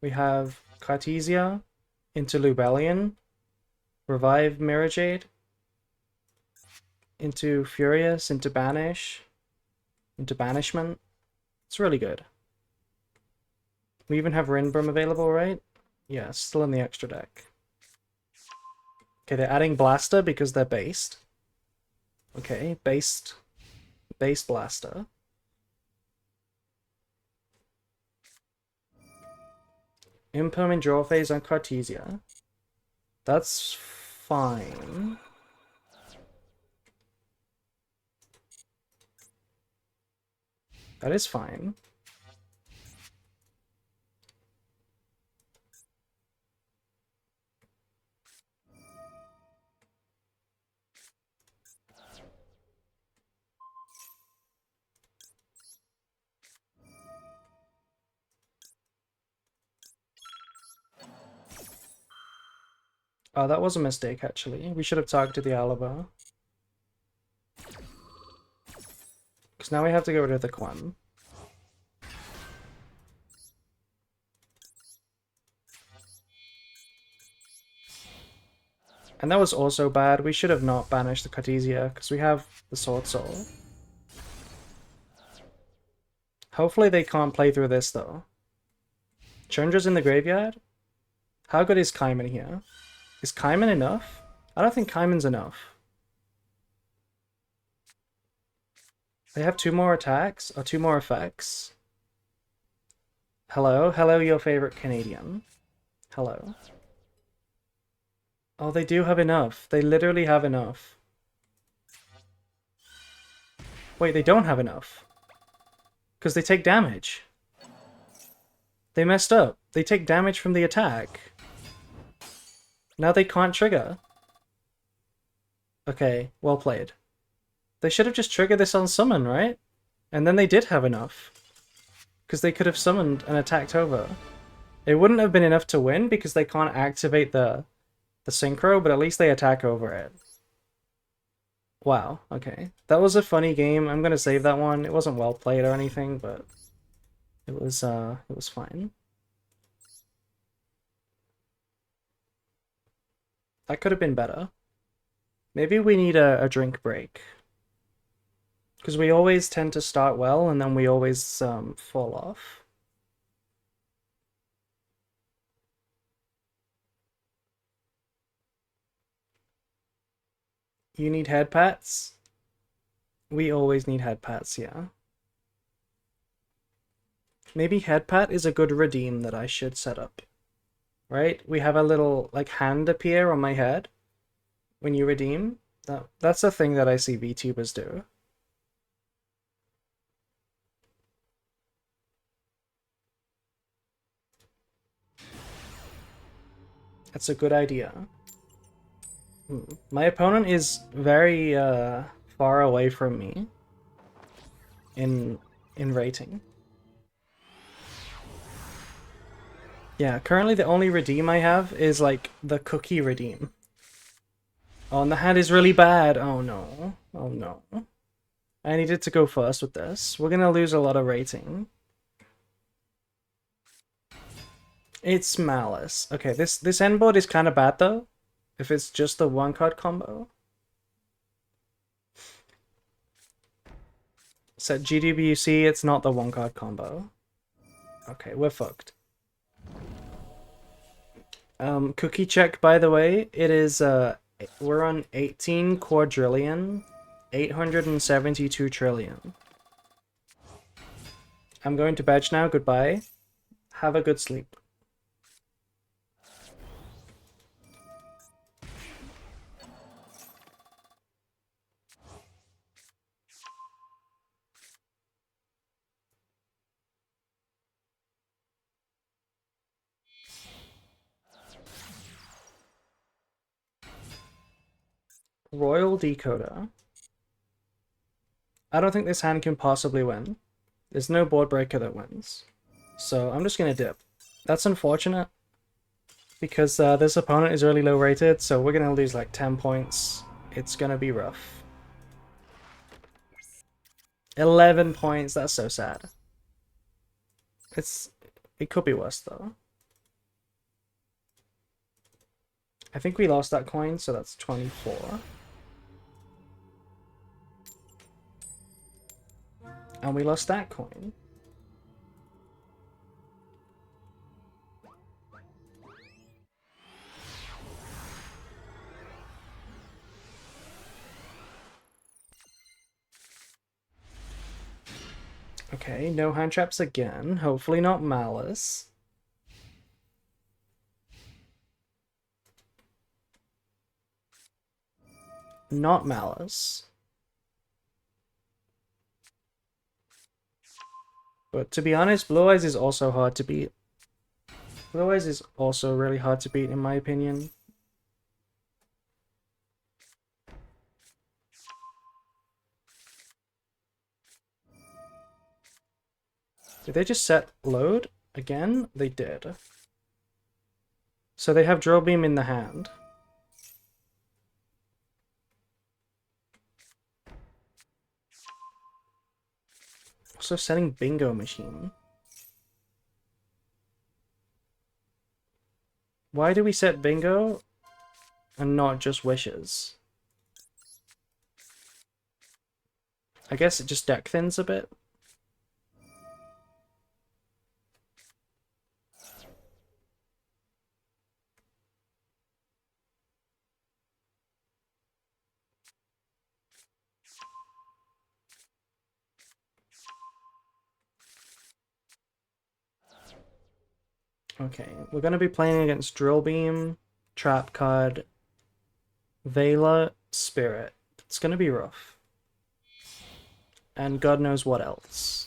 We have Cartesia into Lubellion, Revive Mirajade, into Furious, into Banish, into Banishment. It's really good. We even have Rinbrim available, right? Yeah, still in the extra deck. Okay, they're adding Blaster because they're based. Okay, based Blaster. Impermanent draw phase on Cartesia. That's fine. That is fine. Oh, that was a mistake, actually. We should have targeted the Alaba. Because now we have to get rid of the Quan. And that was also bad. We should have not banished the Cartesia, because we have the Sword Soul. Hopefully they can't play through this, though. Chandra's in the graveyard? How good is Kaiman here? Is Kaiman enough? I don't think Kaiman's enough. They have 2 more attacks, or 2 more effects. Hello? Hello, your favorite Canadian. Hello. Oh, they do have enough. They literally have enough. Wait, they don't have enough. Because they take damage. They messed up. They take damage from the attack. Now they can't trigger. Okay, well played. They should have just triggered this on summon, right? And then they did have enough. Because they could have summoned and attacked over. It wouldn't have been enough to win because they can't activate the synchro, but at least they attack over it. Wow, okay. That was a funny game. I'm gonna save that one. It wasn't well played or anything, but it was fine. That could have been better. Maybe we need a drink break. Because we always tend to start well and then we always fall off. You need head pats? We always need head pats, yeah. Maybe head pat is a good redeem that I should set up. Right? We have a little like hand appear on my head when you redeem. That's a thing that I see VTubers do. That's a good idea. My opponent is very far away from me in rating. Yeah, currently the only redeem I have is like the cookie redeem. Oh, and the hand is really bad. Oh no. Oh no. I needed to go first with this. We're gonna lose a lot of rating. It's Malice. Okay, this end board is kind of bad though. If it's just the one card combo. Set GWC, it's not the one card combo. Okay, we're fucked. Cookie check, by the way, it is we're on 18 quadrillion, 872 trillion. I'm going to bed now. Goodbye. Have a good sleep. Royal Decoder. I don't think this hand can possibly win. There's no board breaker that wins. So I'm just gonna dip. That's unfortunate. Because this opponent is really low rated, so we're gonna lose like 10 points. It's gonna be rough. 11 points, that's so sad. It could be worse though. I think we lost that coin, so that's 24. And we lost that coin. Okay, no hand traps again. Hopefully not Malice. Not Malice. But to be honest, Blue Eyes is also hard to beat. Blue Eyes is also really hard to beat in my opinion. Did they just set load again? They did. So they have Drill Beam in the hand. Also setting Bingo Machine. Why do we set Bingo and not just Wishes? I guess it just deck thins a bit. Okay, we're going to be playing against Drill Beam, Trap Card, Vela, Spirit. It's going to be rough. And God knows what else.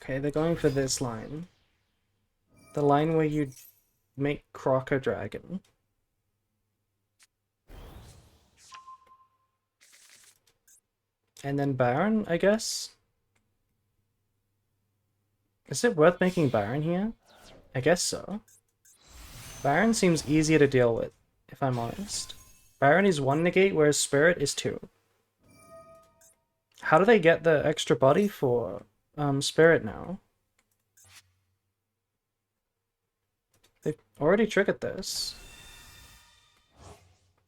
Okay, they're going for this line. The line where you make Croc a dragon. And then Baron, I guess? Is it worth making Baron here? I guess so. Baron seems easier to deal with, if I'm honest. Baron is 1 negate, whereas Spirit is 2. How do they get the extra body for Spirit now? They've already triggered this.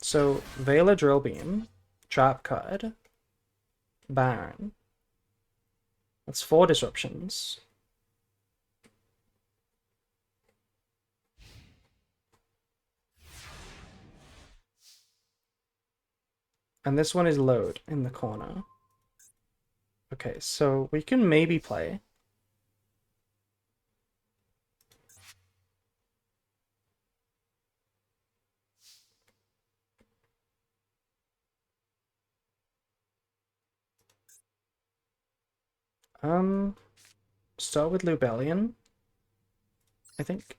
So, Veiler Drill Beam, Trap Card, Baron. That's 4 disruptions. And this one is Load in the corner. Okay, so we can maybe play. Start with Lubellion, I think.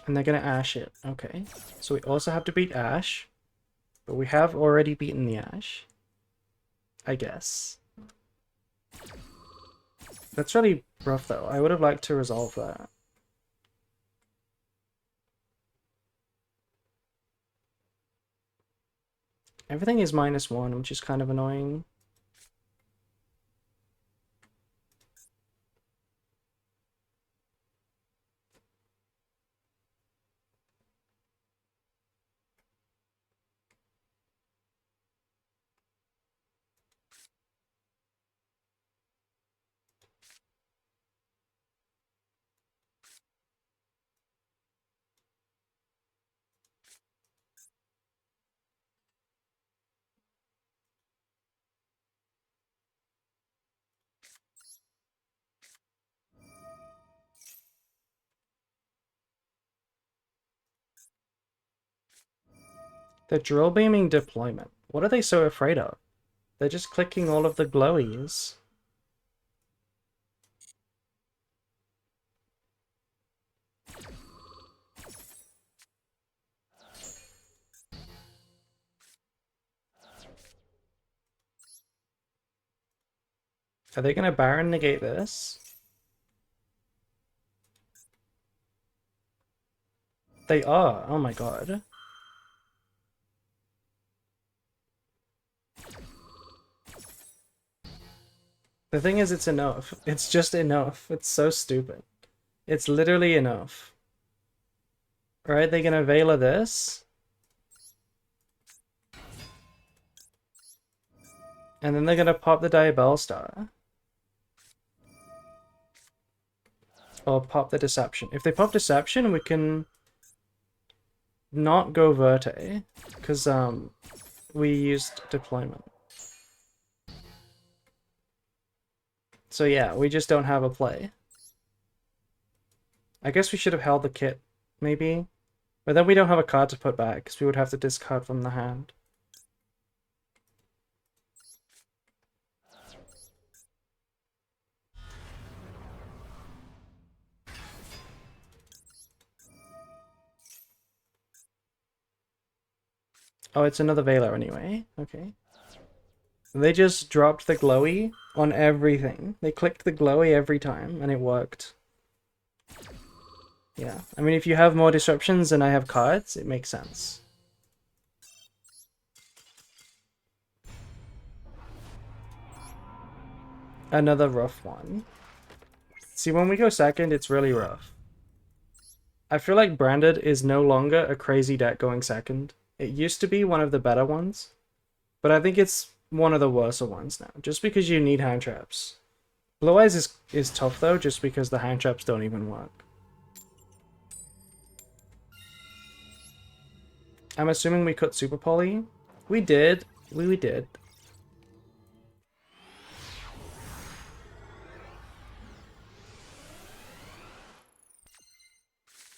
And they're gonna Ash it. Okay. So we also have to beat Ash. But we have already beaten the Ash. I guess. That's really rough though. I would have liked to resolve that. Everything is -1, which is kind of annoying. The drill beaming deployment. What are they so afraid of? They're just clicking all of the glowies. Are they gonna Baron negate this? They are. Oh my god. The thing is, it's enough. It's just enough. It's so stupid. It's literally enough. Alright, they're gonna Veiler this. And then they're gonna pop the Diabell Star. Or pop the Deception. If they pop Deception, we can not go Verte. Because, we used Deployment. So yeah, we just don't have a play. I guess we should have held the kit, maybe. But then we don't have a card to put back, because we would have to discard from the hand. Oh, it's another Veiler anyway. Okay. They just dropped the glowy on everything. They clicked the glowy every time, and it worked. Yeah. I mean, if you have more disruptions and I have cards, it makes sense. Another rough one. See, when we go second, it's really rough. I feel like Branded is no longer a crazy deck going second. It used to be one of the better ones, but I think it's one of the worser ones now, just because you need hand traps. Blue Eyes is tough though, just because the hand traps don't even work. I'm assuming we cut Super Poly. We did. We did.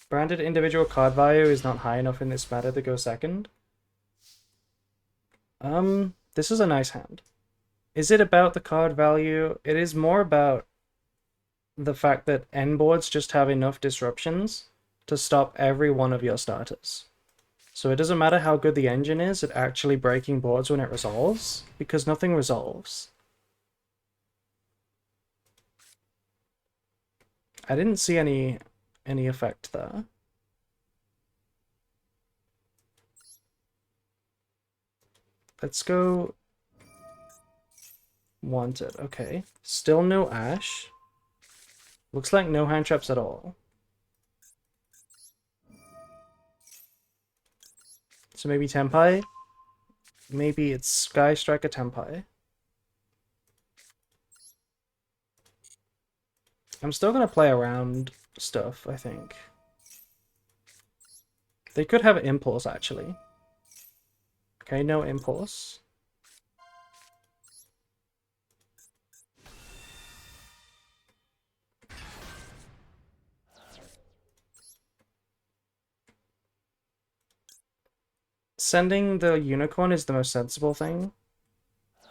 Branded individual card value is not high enough in this meta to go second. This is a nice hand. Is it about the card value? It is more about the fact that N boards just have enough disruptions to stop every one of your starters. So it doesn't matter how good the engine is at actually breaking boards when it resolves, because nothing resolves. I didn't see any effect there. Let's go Wanted. Okay. Still no Ash. Looks like no hand traps at all. So maybe Tempai? Maybe it's Sky Striker Tempai. I'm still gonna play around stuff, I think. They could have Impulse, actually. Okay, no Impulse. Sending the Unicorn is the most sensible thing.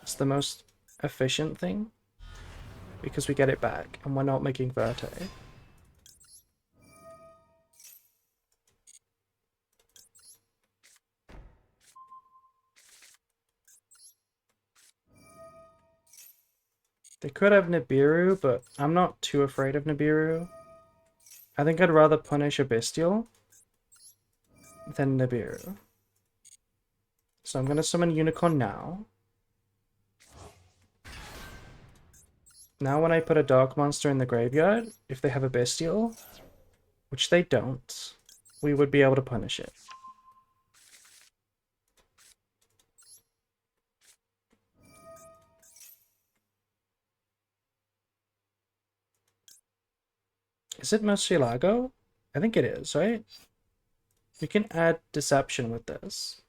It's the most efficient thing. Because we get it back, and we're not making Verte. They could have Nibiru, but I'm not too afraid of Nibiru. I think I'd rather punish a Bestial than Nibiru. So I'm going to summon Unicorn now. Now when I put a Dark Monster in the graveyard, if they have a Bestial, which they don't, we would be able to punish it. Is it Murcielago? I think it is, right? We can add Deception with this.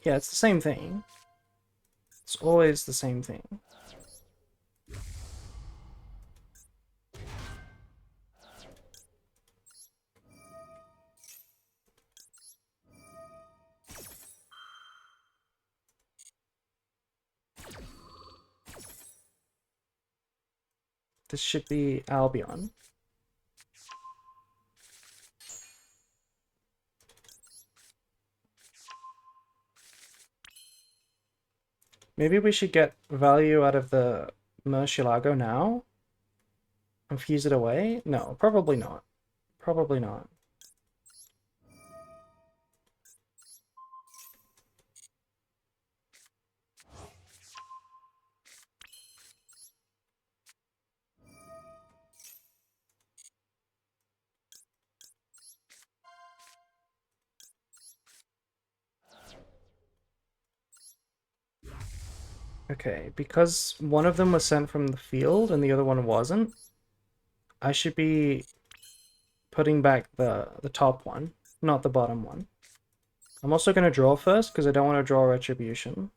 Yeah, it's the same thing. It's always the same thing. This should be Albion. Maybe we should get value out of the Murcielago now? And fuse it away? No, probably not. Probably not. Okay, because one of them was sent from the field and the other one wasn't, I should be putting back the top one, not the bottom one. I'm also going to draw first because I don't want to draw Retribution.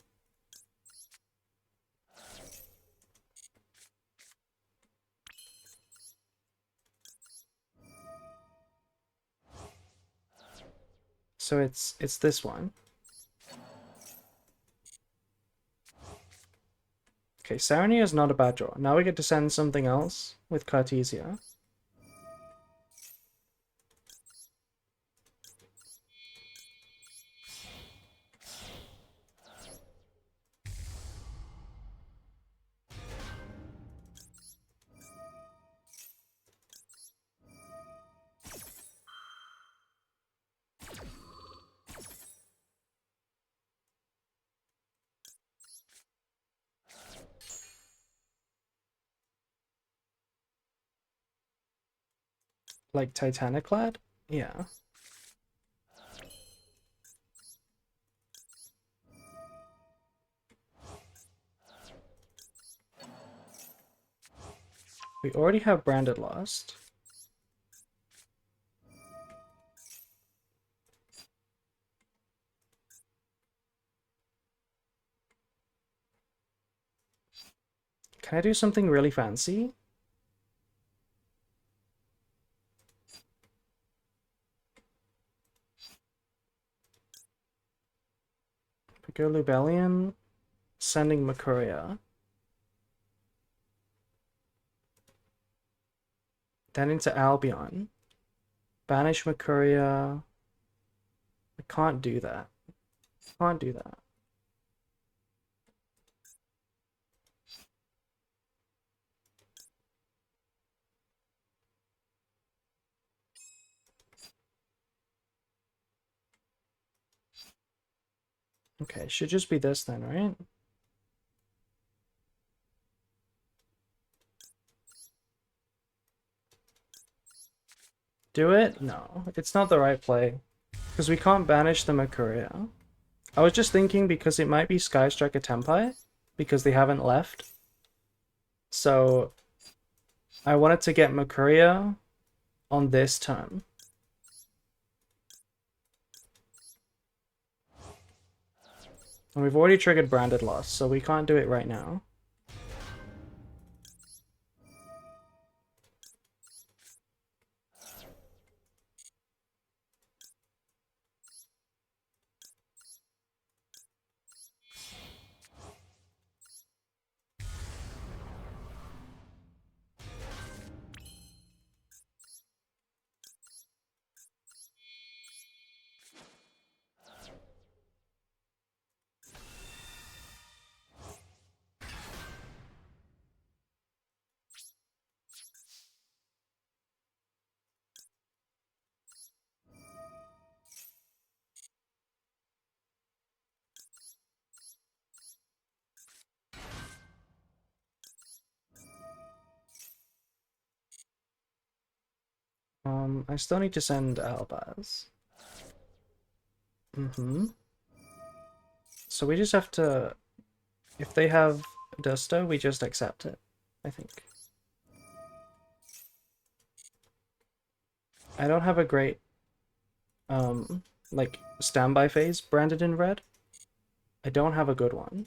So it's this one. Okay, Sarania is not a bad draw. Now we get to send something else with Cartesia. Like Titaniclad? Yeah. We already have Branded Lost. Can I do something really fancy? I go Lubellion, sending Makuria. Then into Albion. Banish Makuria. I can't do that. Can't do that. Okay, should just be this then, right? Do it? No, it's not the right play. Because we can't banish the Makuria. I was just thinking because it might be Sky Striker Tempai, because they haven't left. So I wanted to get Makuria on this turn. And we've already triggered Branded Loss, so we can't do it right now. I still need to send Albaz. So we just have to... If they have Dusto, we just accept it, I think. I don't have a great, like, standby phase branded in red. I don't have a good one.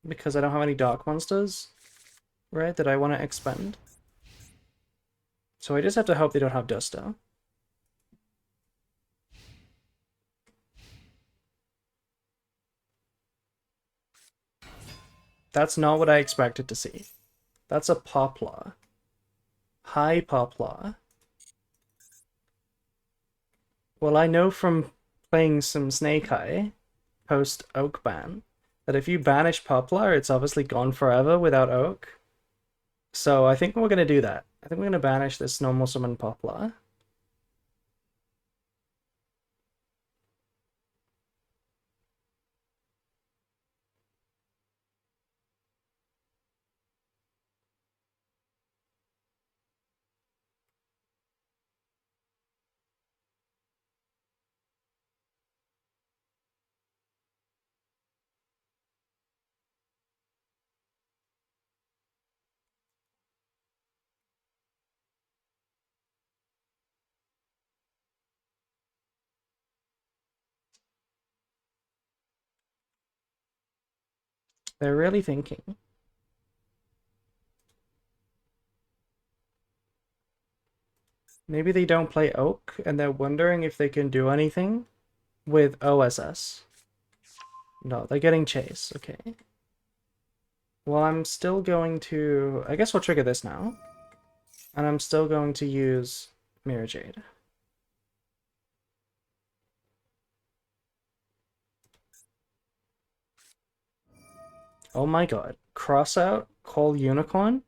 Because I don't have any dark monsters, right, that I want to expend. So I just have to hope they don't have Dusto. That's not what I expected to see. That's a Poplar. High Poplar. Well, I know from playing some Snake Eye post Oak ban that if you banish Poplar, it's obviously gone forever without Oak. So I think we're going to do that. I think we're going to banish this normal summon Poplar. They're really thinking. Maybe they don't play Oak, and they're wondering if they can do anything with OSS. No, they're getting Chase, okay. Well, I'm still going to... I guess we'll trigger this now. And I'm still going to use Mirror Jade. Oh my god. Cross out, call Unicorn?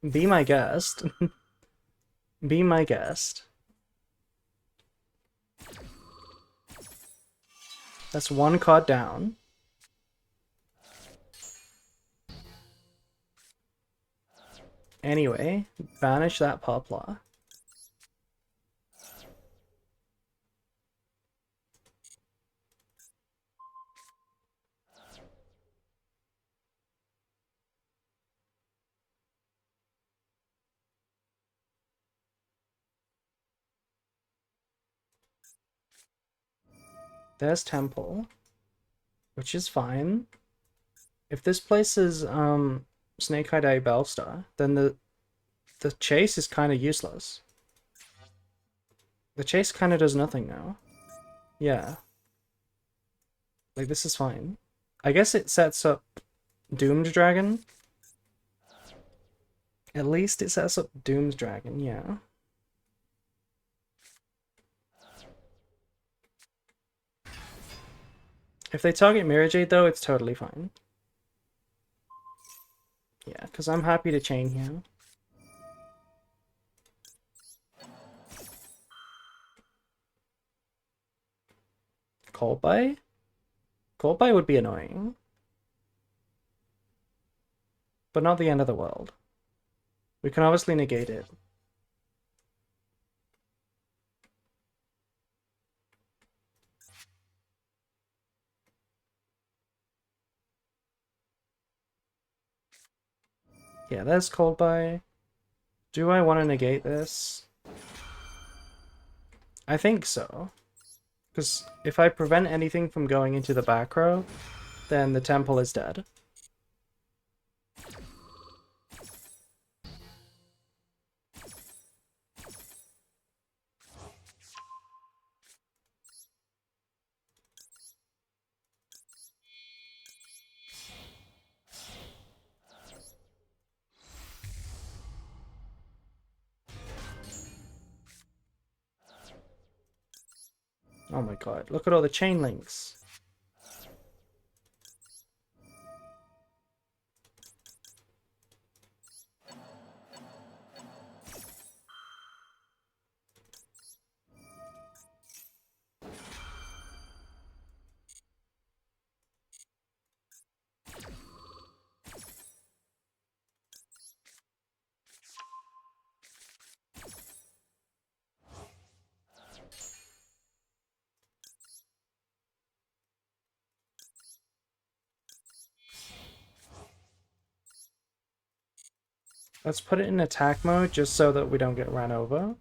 Be my guest. Be my guest. That's one card down. Anyway, banish that Poplar. There's Temple, which is fine. If this places Snake Eye Day Bellstar, then the chase is kind of useless. The chase kind of does nothing now. Yeah. Like, this is fine. I guess it sets up Doomed Dragon. At least it sets up Doomed Dragon, yeah. If they target Mirror Jade, though, it's totally fine. Yeah, because I'm happy to chain here. Cold Buy? Cold Buy would be annoying. But not the end of the world. We can obviously negate it. Yeah, there's Cold Buy. Do I want to negate this? I think so. Because if I prevent anything from going into the back row, then the temple is dead. Oh my god, look at all the chain links. Let's put it in attack mode just so that we don't get ran over.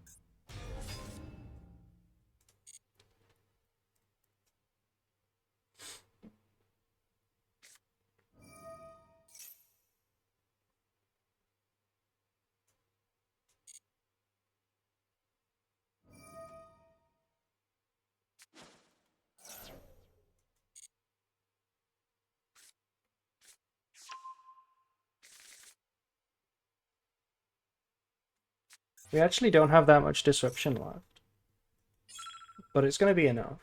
We actually don't have that much disruption left. But it's going to be enough.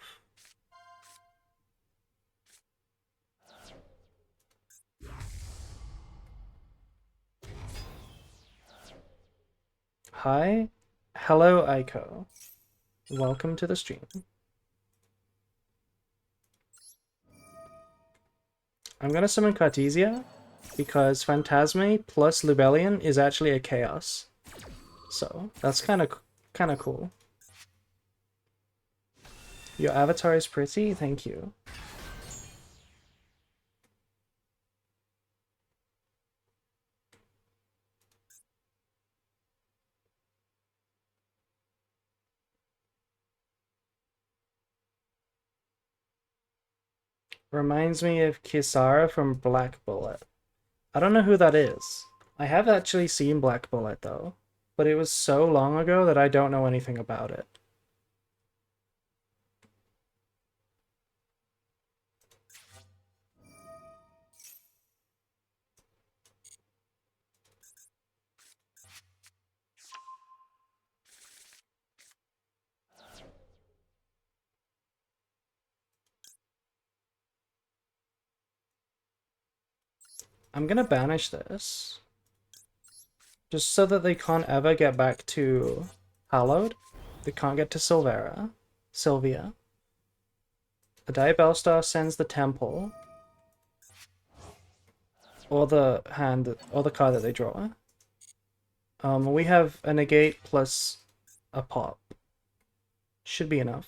Hi. Hello, Aiko. Welcome to the stream. I'm going to summon Cartesia because Phantasme plus Lubellion is actually a Chaos. So, that's kind of cool. Your avatar is pretty, thank you. Reminds me of Kisara from Black Bullet. I don't know who that is. I have actually seen Black Bullet though, but it was so long ago that I don't know anything about it. I'm gonna banish this. Just so that they can't ever get back to Hallowed. They can't get to Sylvia. The Diabellstar sends the Temple. Or the hand, or the card that they draw. We have a negate plus a pop. Should be enough.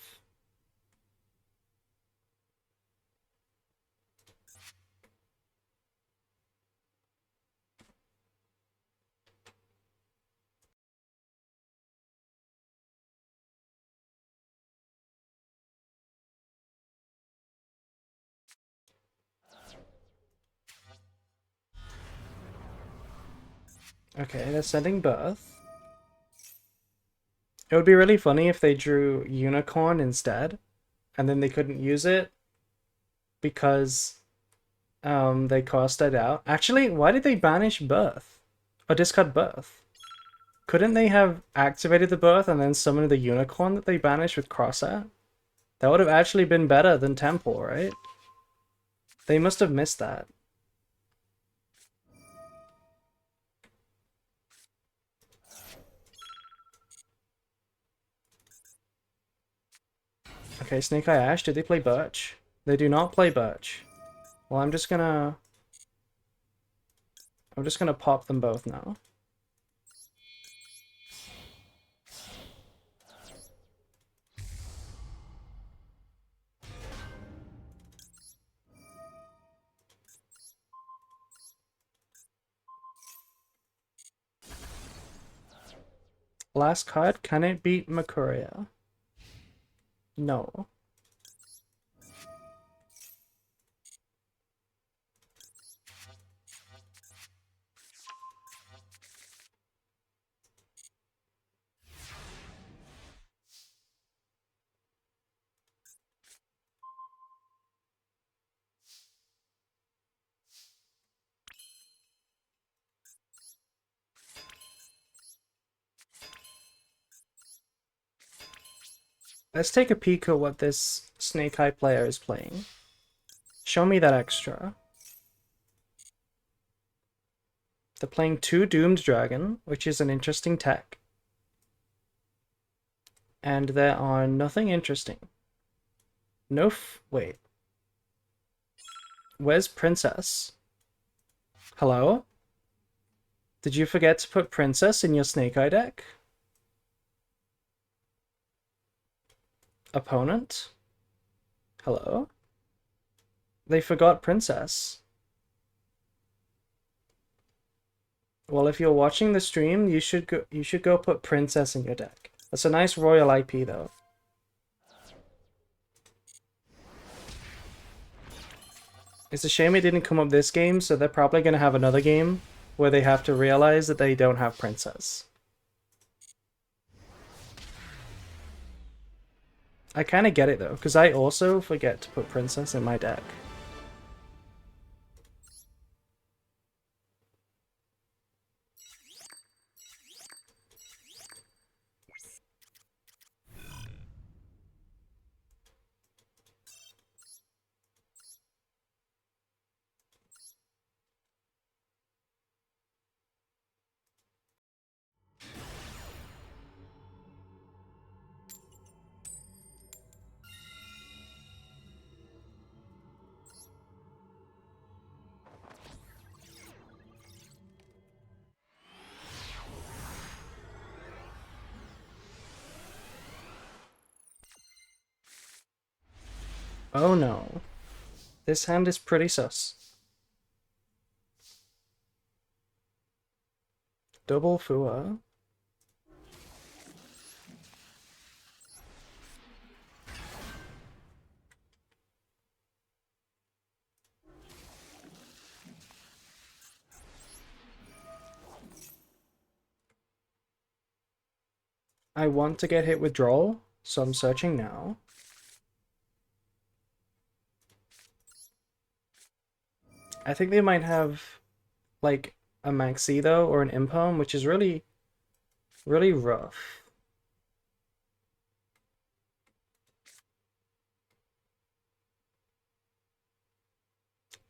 Okay, they're sending Birth. It would be really funny if they drew Unicorn instead, and then they couldn't use it, because they cast it out. Actually, why did they banish Birth? Or discard Birth? Couldn't they have activated the Birth and then summoned the Unicorn that they banished with Crosshair? That would have actually been better than Temple, right? They must have missed that. Okay, Snake Eye Ash, did they play Birch? They do not play Birch. Well, I'm just gonna pop them both now. Last card, can it beat Makuria? No. Let's take a peek at what this Snake Eye player is playing. Show me that extra. They're playing 2 Doomed Dragon, which is an interesting tech. And there are nothing interesting. No wait. Where's Princess? Hello? Did you forget to put Princess in your Snake Eye deck? Opponent? Hello? They forgot Princess. Well, if you're watching the stream, you should go put Princess in your deck. That's a nice royal IP though. It's a shame it didn't come up this game, so they're probably going to have another game where they have to realize that they don't have Princess. I kind of get it though, because I also forget to put Princess in my deck. Oh no. This hand is pretty sus. Double Fua. I want to get hit with Droll, so I'm searching now. I think they might have like a Maxi though, or an Impom, which is really, really rough.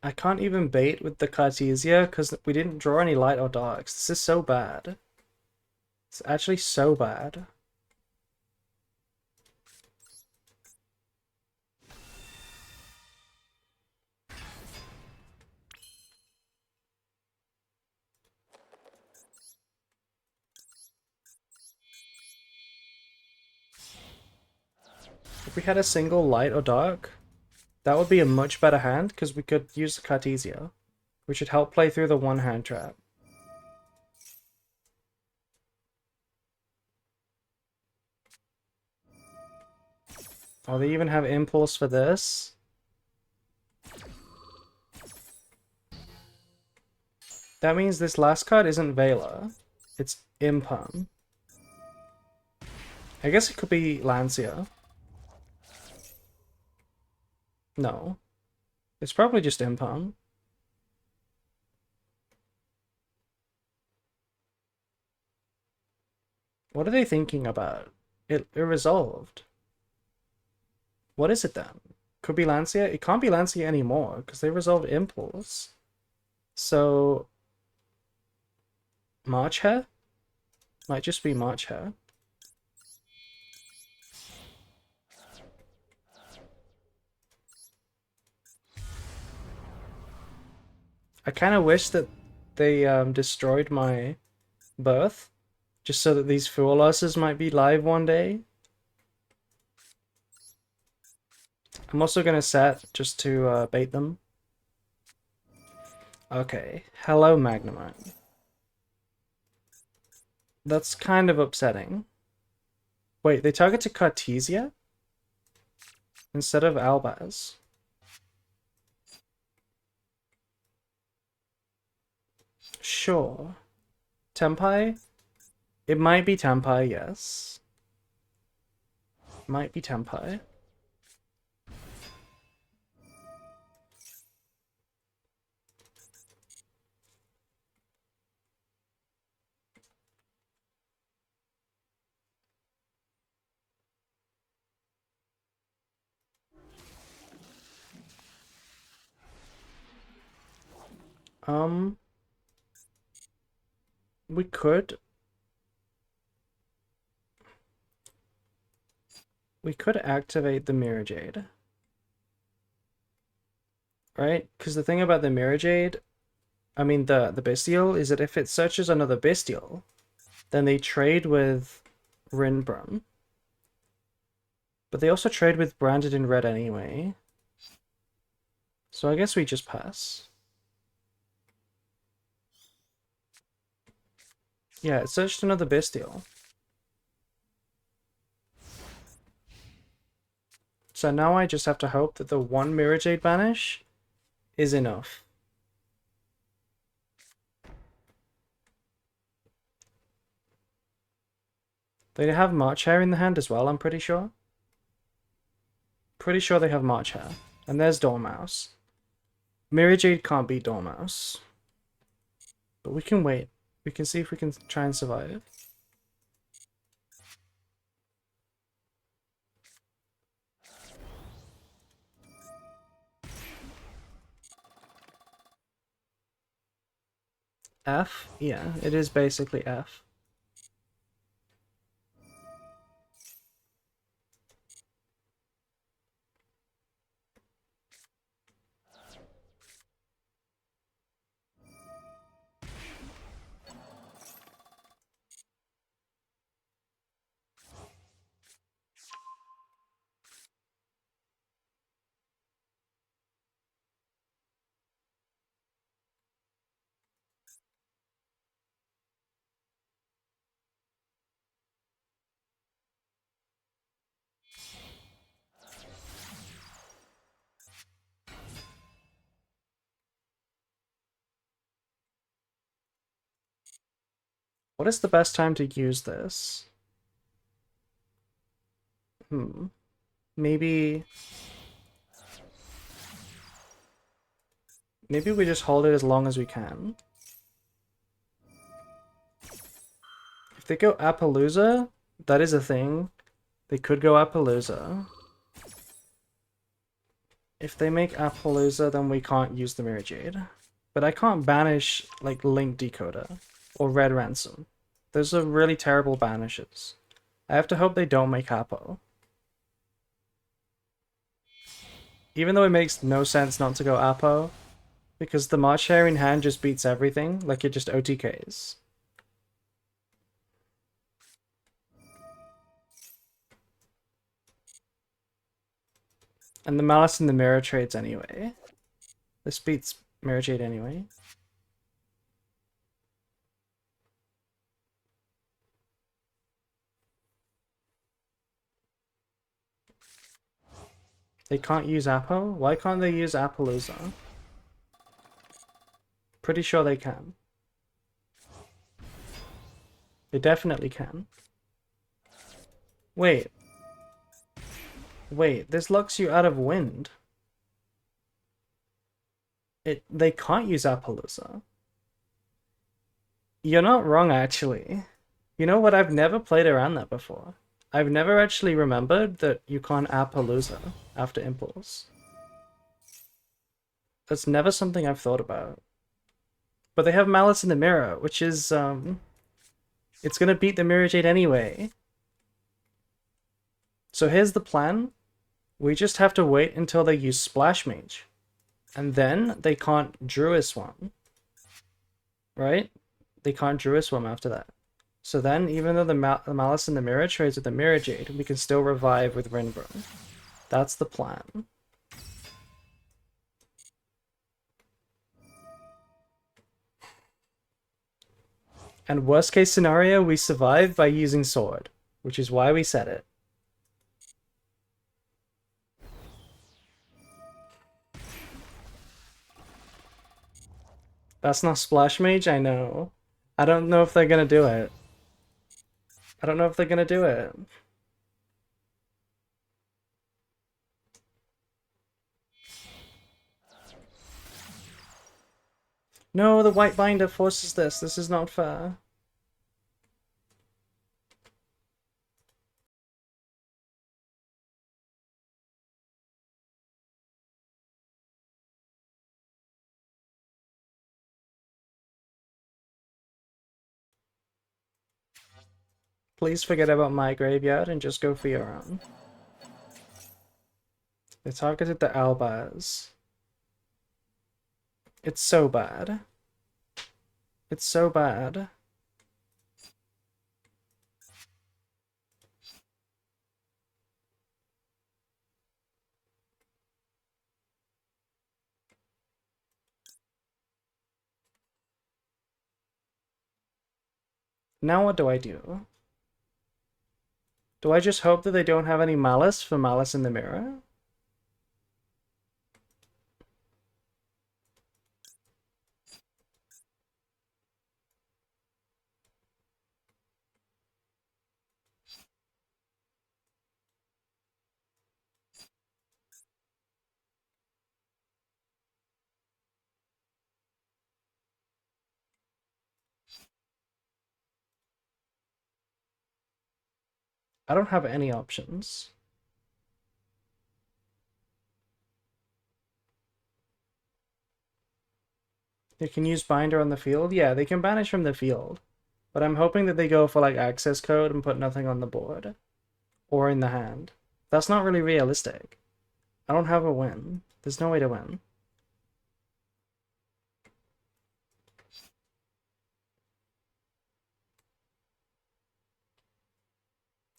I can't even bait with the Cartesia because we didn't draw any light or darks. This is so bad. It's actually so bad. If we had a single light or dark, that would be a much better hand because we could use the Cartesia, which would help play through the one hand trap. Oh, they even have Impulse for this? That means this last card isn't Vela. It's Impum. I guess it could be Lancia. No. It's probably just Impon. What are they thinking about? It resolved. What is it then? Could be Lancia? It can't be Lancia anymore because they resolved Impulse. So March Hair? Might just be March Hair. I kind of wish that they destroyed my birth just so that these Fool Us's might be live one day. I'm also gonna set just to bait them. Okay, hello Magnemite. That's kind of upsetting. Wait, they targeted Cartesia instead of Albaz. Sure. Tempai? It might be Tempai, yes. Might be Tempai. We could activate the Mirror Jade. Right? Because the thing about the Mirror Jade, I mean the Bestial, is that if it searches another Bestial, then they trade with Rinbrun. But they also trade with Branded in Red anyway. So I guess we just pass. Yeah, it searched another Bestial. So now I just have to hope that the one Mirror Jade banish is enough. They have March Hare in the hand as well, I'm pretty sure. Pretty sure they have March Hare. And there's Dormouse. Mirror Jade can't beat Dormouse. But we can wait. We can see if we can try and survive. F? Yeah, it is basically F. What is the best time to use this? Maybe we just hold it as long as we can. If they go Appaloosa, that is a thing. They could go Appaloosa. If they make Appaloosa, then we can't use the Mirror Jade. But I can't banish, like, Link Decoder or Red Ransom. Those are really terrible banishes. I have to hope they don't make Appo. Even though it makes no sense not to go Appo, because the March Hare in hand just beats everything, like it just OTKs. And the Malice and the Mirror trades anyway. This beats Mirror Jade anyway. They can't use Appo? Why can't they use Appaloosa? Pretty sure they can. They definitely can. Wait. Wait, this locks you out of wind. They can't use Appaloosa. You're not wrong, actually. You know what? I've never played around that before. I've never actually remembered that you can't Appaloosa after Impulse. That's never something I've thought about. But they have Malice in the Mirror, which is, it's gonna beat the Mirror Jade anyway. So here's the plan. We just have to wait until they use Splash Mage. And then they can't Druid Swarm. Right? They can't Druid Swarm after that. So then, even though the Malice in the Mirror trades with the Mirror Jade, we can still revive with Rinbro. That's the plan. And worst case scenario, we survive by using Sword, which is why we said it. That's not Splash Mage, I know. I don't know if they're gonna do it. I don't know if they're gonna do it. No, the White Binder forces this. This is not fair. Please forget about my graveyard and just go for your own. They targeted the Albaz. It's so bad. It's so bad. Now what do I do? Do I just hope that they don't have any Malice for Malice in the Mirror? I don't have any options. They can use Binder on the field? Yeah, they can banish from the field. But I'm hoping that they go for like access code and put nothing on the board. Or in the hand. That's not really realistic. I don't have a win. There's no way to win.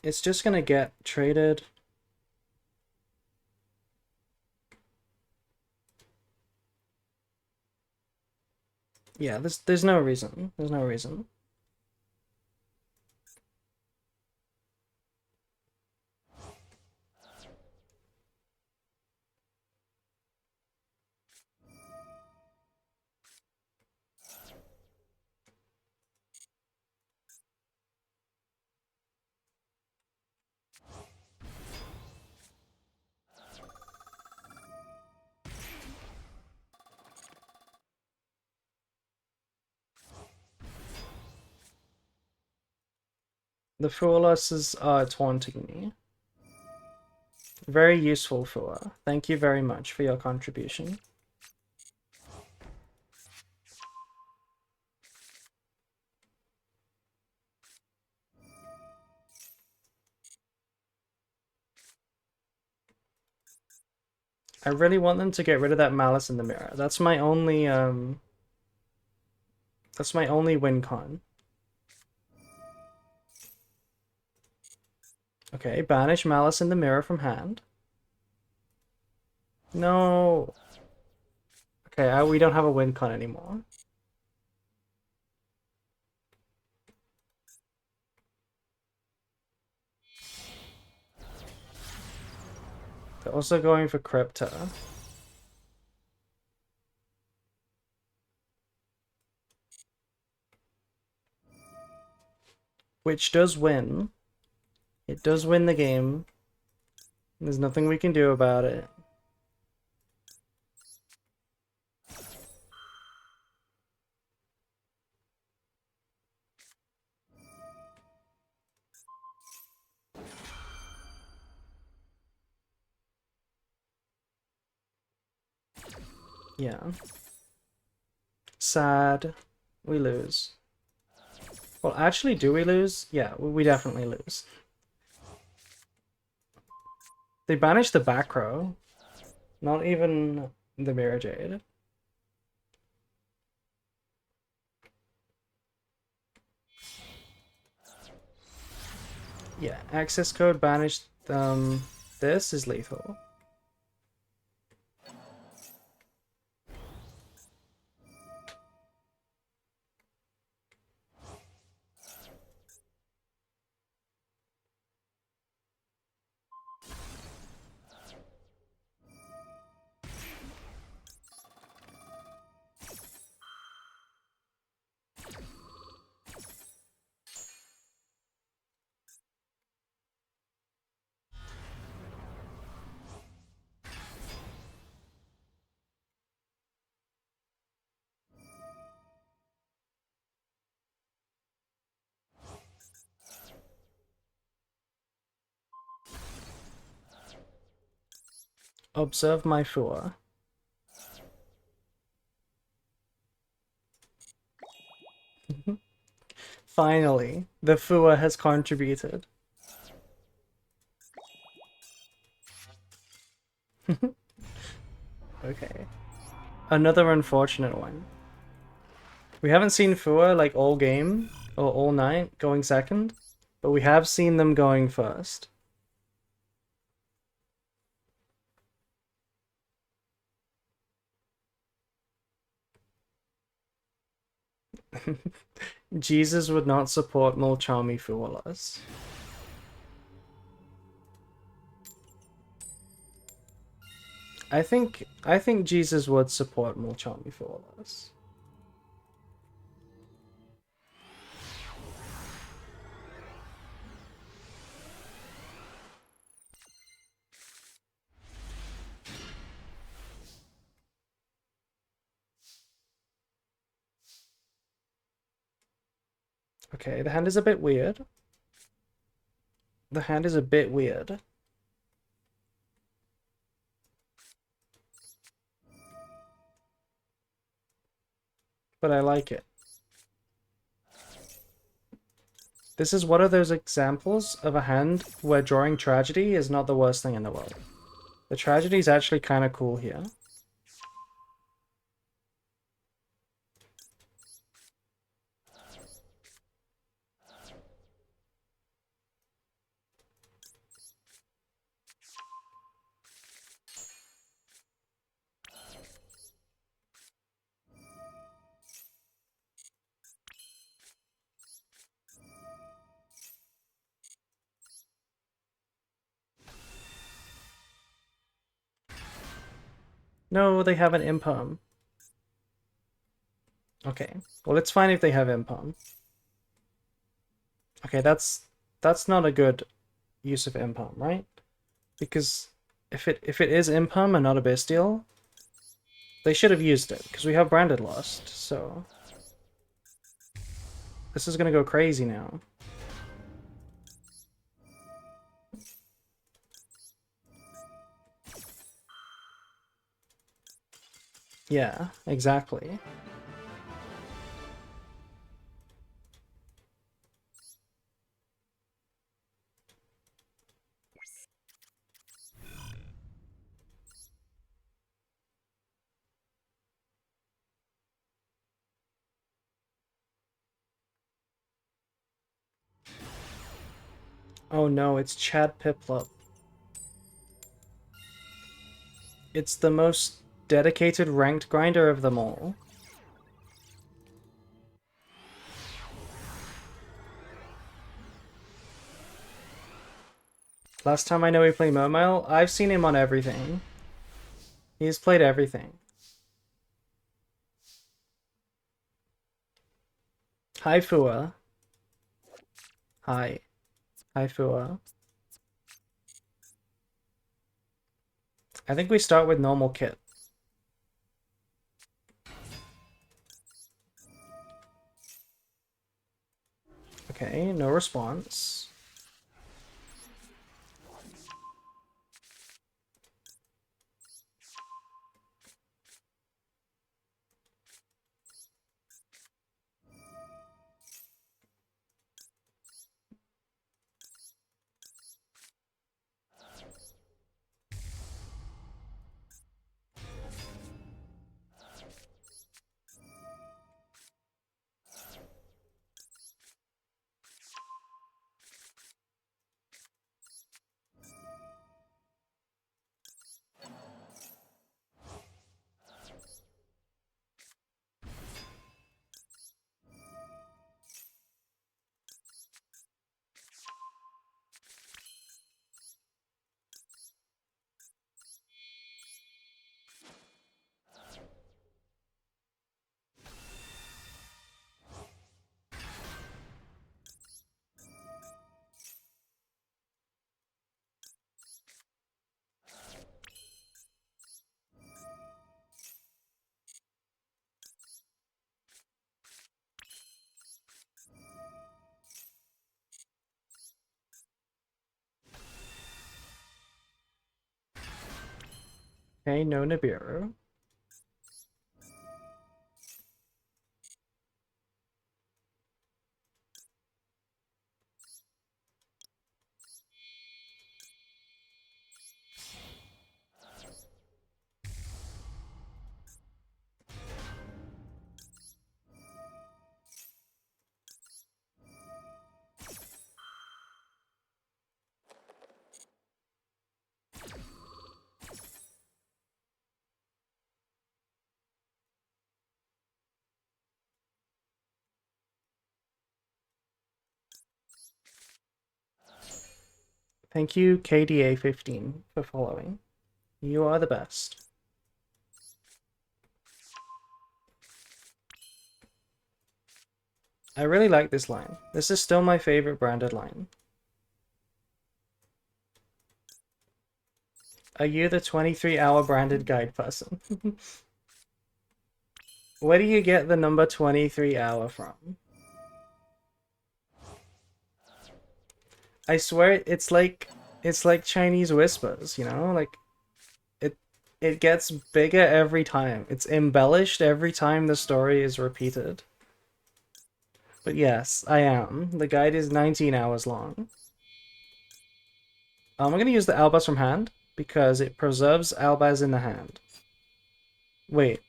It's just gonna get traded. Yeah, there's no reason. There's no reason. The Foolasses are taunting me. Very useful, Fua. Thank you very much for your contribution. I really want them to get rid of that Malice in the Mirror. That's my only win con. Okay, banish Malice in the Mirror from hand. No. Okay, we don't have a win con anymore. They're also going for Crypta. Which does win. It does win the game. There's nothing we can do about it. Yeah. Sad. We lose. Well, actually, do we lose? Yeah, we definitely lose. They banished the back row. Not even the Mirror Jade. Yeah, access code banished. This is lethal. Observe my Fua. Finally, the Fua has contributed. Okay. Another unfortunate one. We haven't seen Fua like all game or all night going second, but we have seen them going first. Jesus would not support Mulchami Fualas. I think Jesus would support Mulchami Fualas. Okay, the hand is a bit weird. The hand is a bit weird. But I like it. This is one of those examples of a hand where drawing tragedy is not the worst thing in the world. The tragedy is actually kind of cool here. No, they have an imperm. Okay, well it's fine if they have imperm. Okay, that's not a good use of imperm, right? Because if it is imperm and not a bestial, they should have used it because we have branded lost. So this is gonna go crazy now. Yeah, exactly. Oh no, it's Chad Piplup. It's the most dedicated ranked grinder of them all. Last time I know he played Momile, I've seen him on everything. He's played everything. Hi, Fua. Hi. Hi, Fua. I think we start with normal kit. Okay, no response. Okay, no Nibiru. Thank you, KDA15, for following. You are the best. I really like this line. This is still my favorite branded line. Are you the 23-hour branded guide person? Where do you get the number 23-hour from? I swear it's like Chinese whispers, you know? Like it gets bigger every time. It's embellished every time the story is repeated. But yes, I am. The guide is 19 hours long. I'm gonna use the Albaz from hand because it preserves Albaz in the hand. Wait,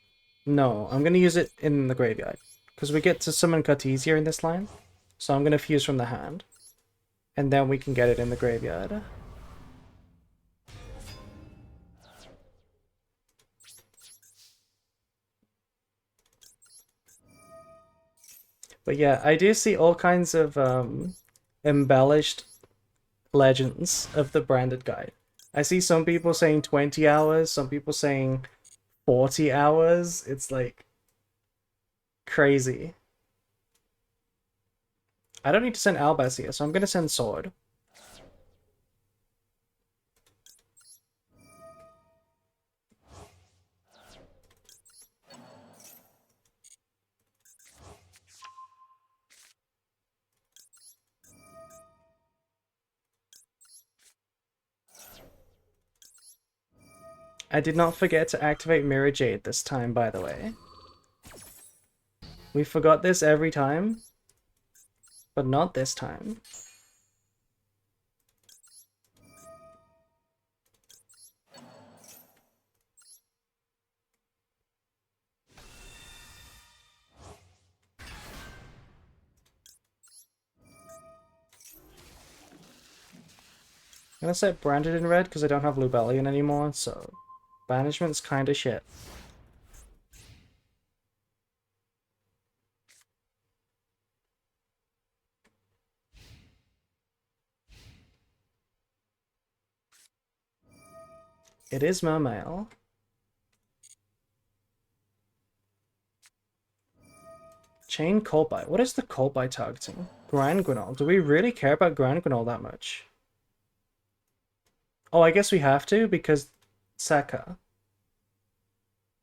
no, I'm gonna use it in the graveyard because we get to summon Cartesia in this line. So I'm gonna fuse from the hand, and then we can get it in the graveyard. But yeah, I do see all kinds of embellished legends of the branded guide. I see some people saying 20 hours, some people saying 40 hours. It's like crazy. I don't need to send Albaz here, so I'm gonna send Sword. I did not forget to activate Mirror Jade this time, by the way. We forgot this every time, but not this time. I'm gonna set Branded in red because I don't have Lubellion anymore, so banishment's kinda shit. It is Mermail. Chain Colby. What is the Colby targeting? Grand Grenol. Do we really care about Grand Grenol that much? Oh, I guess we have to because Seka.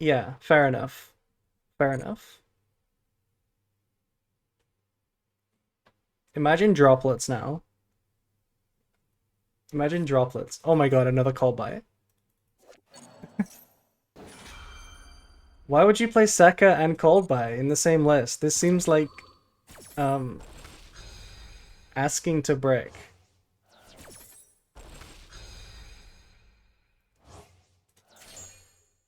Yeah, fair enough. Fair enough. Imagine droplets now. Imagine droplets. Oh my god, another Colby. Why would you play Seka and Coldby in the same list? This seems like asking to break.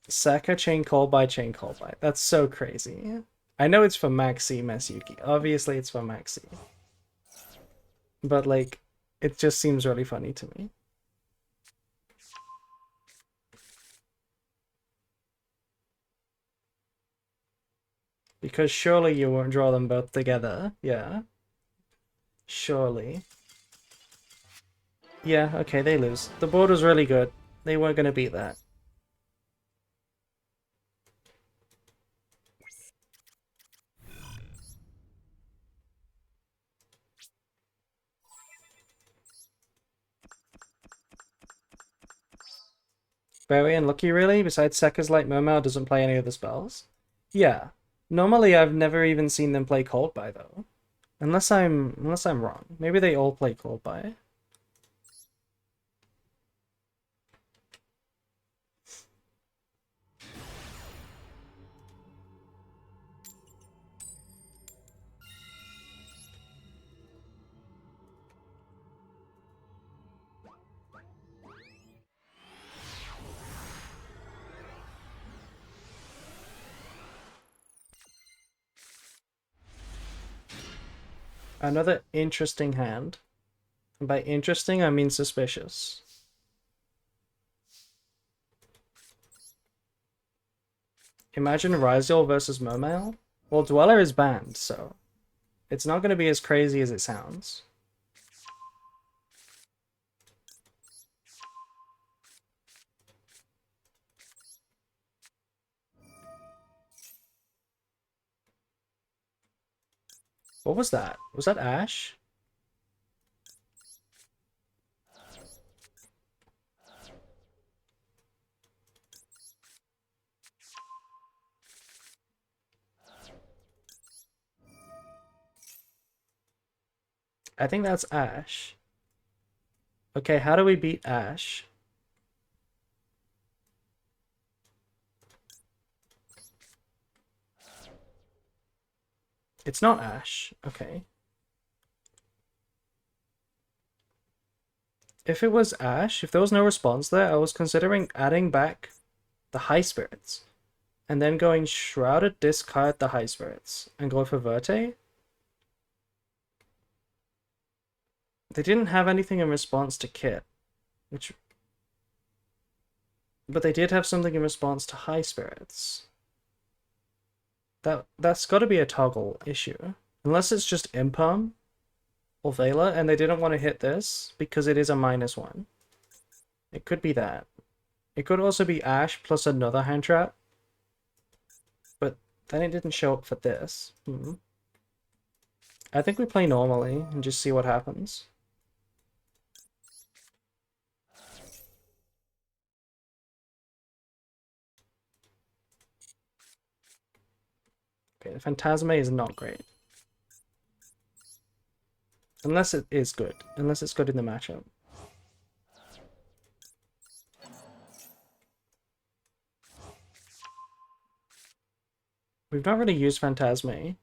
Seka chain chain Coldby. That's so crazy. I know it's for Maxi Masuki. Obviously it's for Maxi. But like, it just seems really funny to me. Because surely you won't draw them both together. Yeah. Surely. Yeah, okay, they lose. The board was really good. They weren't going to beat that. Very unlucky, really. Besides Seka's Light Mermail doesn't play any of the spells. Yeah. Normally I've never even seen them play Coldby though. Unless I'm wrong. Maybe they all play Coldby. Another interesting hand. And by interesting, I mean suspicious. Imagine Ryziel versus Mermail. Well, Dweller is banned, so it's not going to be as crazy as it sounds. What was that? Was that Ash? I think that's Ash. Okay, how do we beat Ash? It's not Ash. Okay. If it was Ash, if there was no response there, I was considering adding back the High Spirits. And then going Shrouded, discard the High Spirits. And go for Verte. They didn't have anything in response to Kit. But they did have something in response to High Spirits. That's got to be a toggle issue. Unless it's just Imperm or Vela, and they didn't want to hit this because it is a -1. It could be that. It could also be Ash plus another hand trap. But then it didn't show up for this. I think we play normally and just see what happens. Okay, the Phantasme is not great. Unless it is good. Unless it's good in the matchup. We've not really used Phantasme.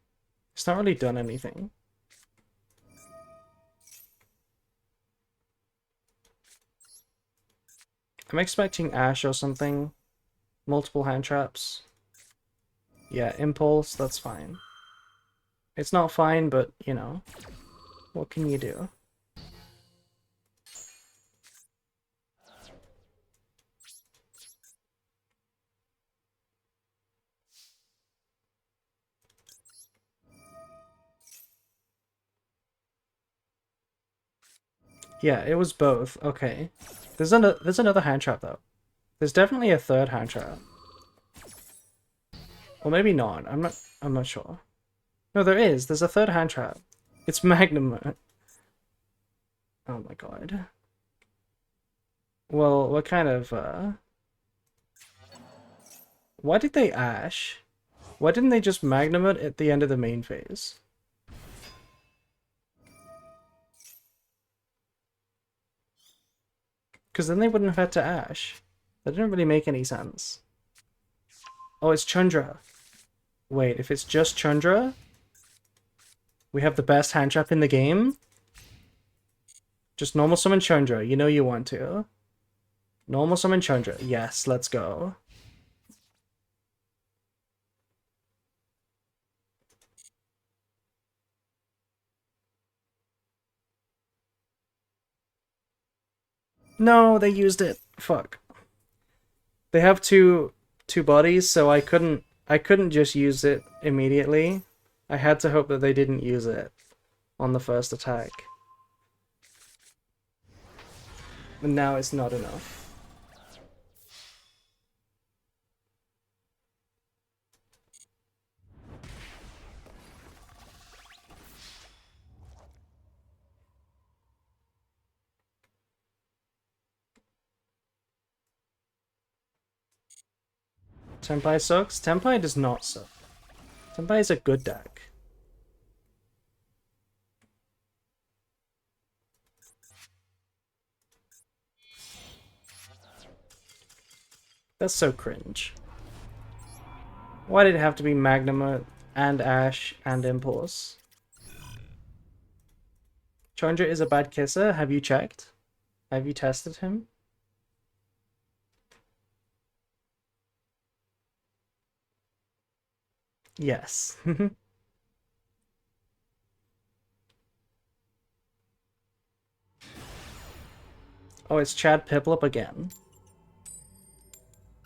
It's not really done anything. I'm expecting Ash or something. Multiple hand traps. Yeah, Impulse, that's fine. It's not fine, but, you know, what can you do? Yeah, it was both. Okay. There's another hand trap though. There's definitely a third hand trap. Or maybe not. I'm not sure. No, there is. There's a third hand trap. It's Magnum. Oh my god. Well, what kind of why did they Ash? Why didn't they just Magnum it at the end of the main phase? Because then they wouldn't have had to Ash. That didn't really make any sense. Oh, it's Chundra. Wait, if it's just Chundra, we have the best hand trap in the game? Just normal summon Chundra. You know you want to. Normal summon Chandra. Yes, let's go. No, they used it. Fuck. They have two bodies, so I couldn't just use it immediately. I had to hope that they didn't use it on the first attack. And now it's not enough. Tenpai sucks? Tenpai does not suck. Tenpai is a good deck. That's so cringe. Why did it have to be Magnum and Ash and Impulse? Chandra is a bad kisser. Have you checked? Have you tested him? Yes. Oh, it's Chad Piplup again.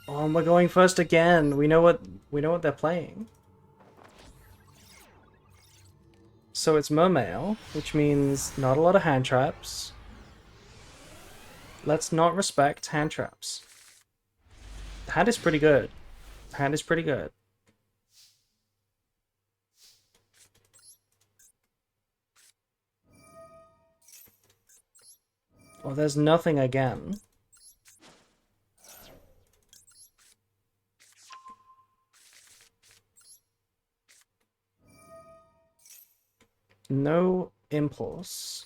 Oh, and we're going first again. We know what they're playing. So it's Mermail, which means not a lot of hand traps. Let's not respect hand traps. The hand is pretty good. The hand is pretty good. Oh, there's nothing again. No impulse.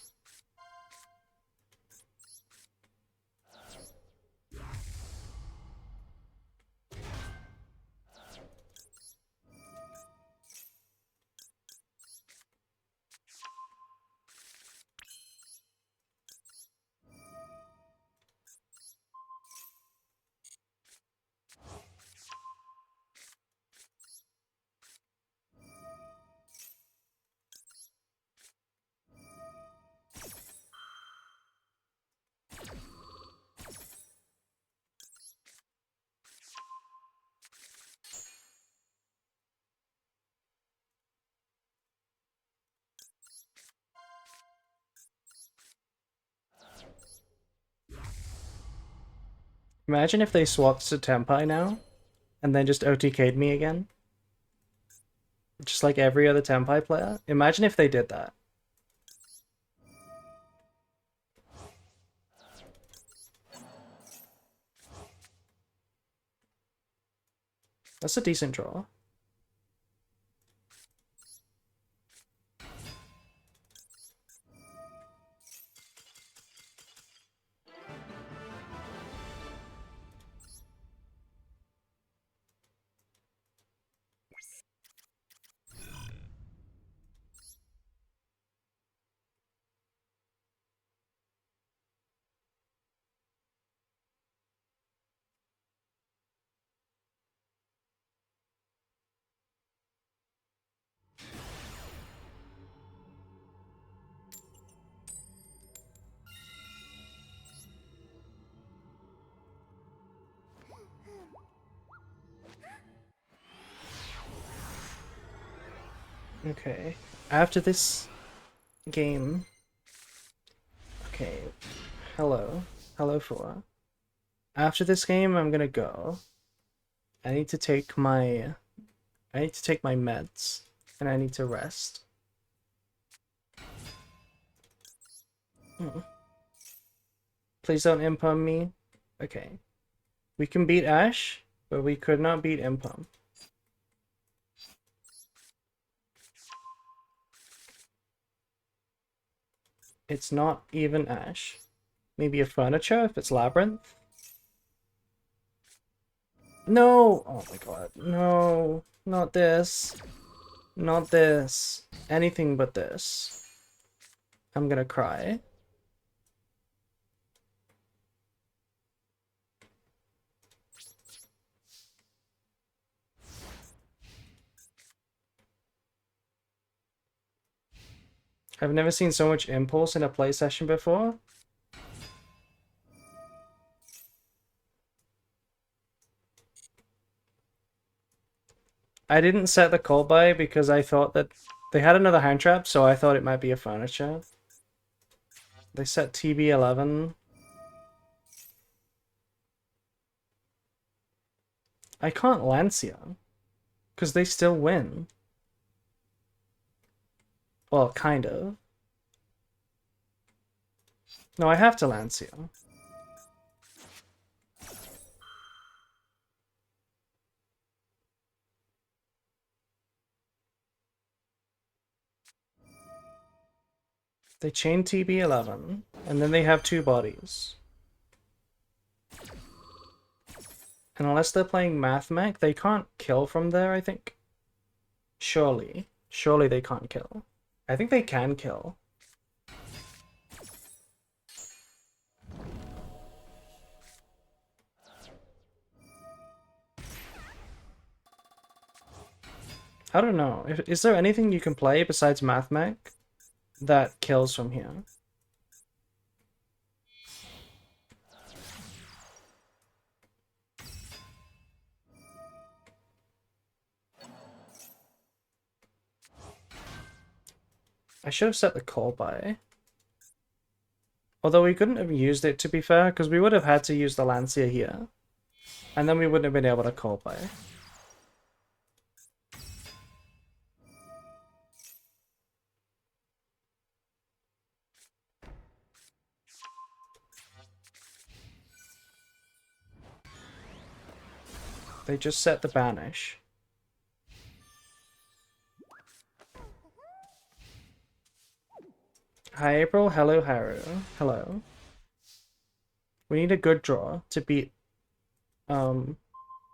Imagine if they swapped to Tempai now, and then just OTK'd me again. Just like every other Tempai player. Imagine if they did that. That's a decent draw. Okay. After this game... Okay. Hello. Hello, Four. After this game, I'm gonna go. I need to take my... meds. And I need to rest. Please don't impum me. Okay. We can beat Ash, but we could not beat impum. It's not even Ash. Maybe a furniture if it's Labyrinth? No! Oh my god. No. Not this. Not this. Anything but this. I'm gonna cry. I've never seen so much impulse in a play session before. I didn't set the call by because I thought that they had another hand trap, so I thought it might be a furniture. They set TB11. I can't Lancia, because they still win. Well, kind of. No, I have to Lancia. They chain TB11, and then they have two bodies. And unless they're playing Math Mech, they can't kill from there, I think. Surely. Surely they can't kill. I think they can kill. I don't know. Is there anything you can play besides Math Mech that kills from here? I should have set the call by. Although we couldn't have used it, to be fair, because we would have had to use the Lancia here. And then we wouldn't have been able to call by. They just set the banish. Hi April, hello Haru. Hello. We need a good draw to beat...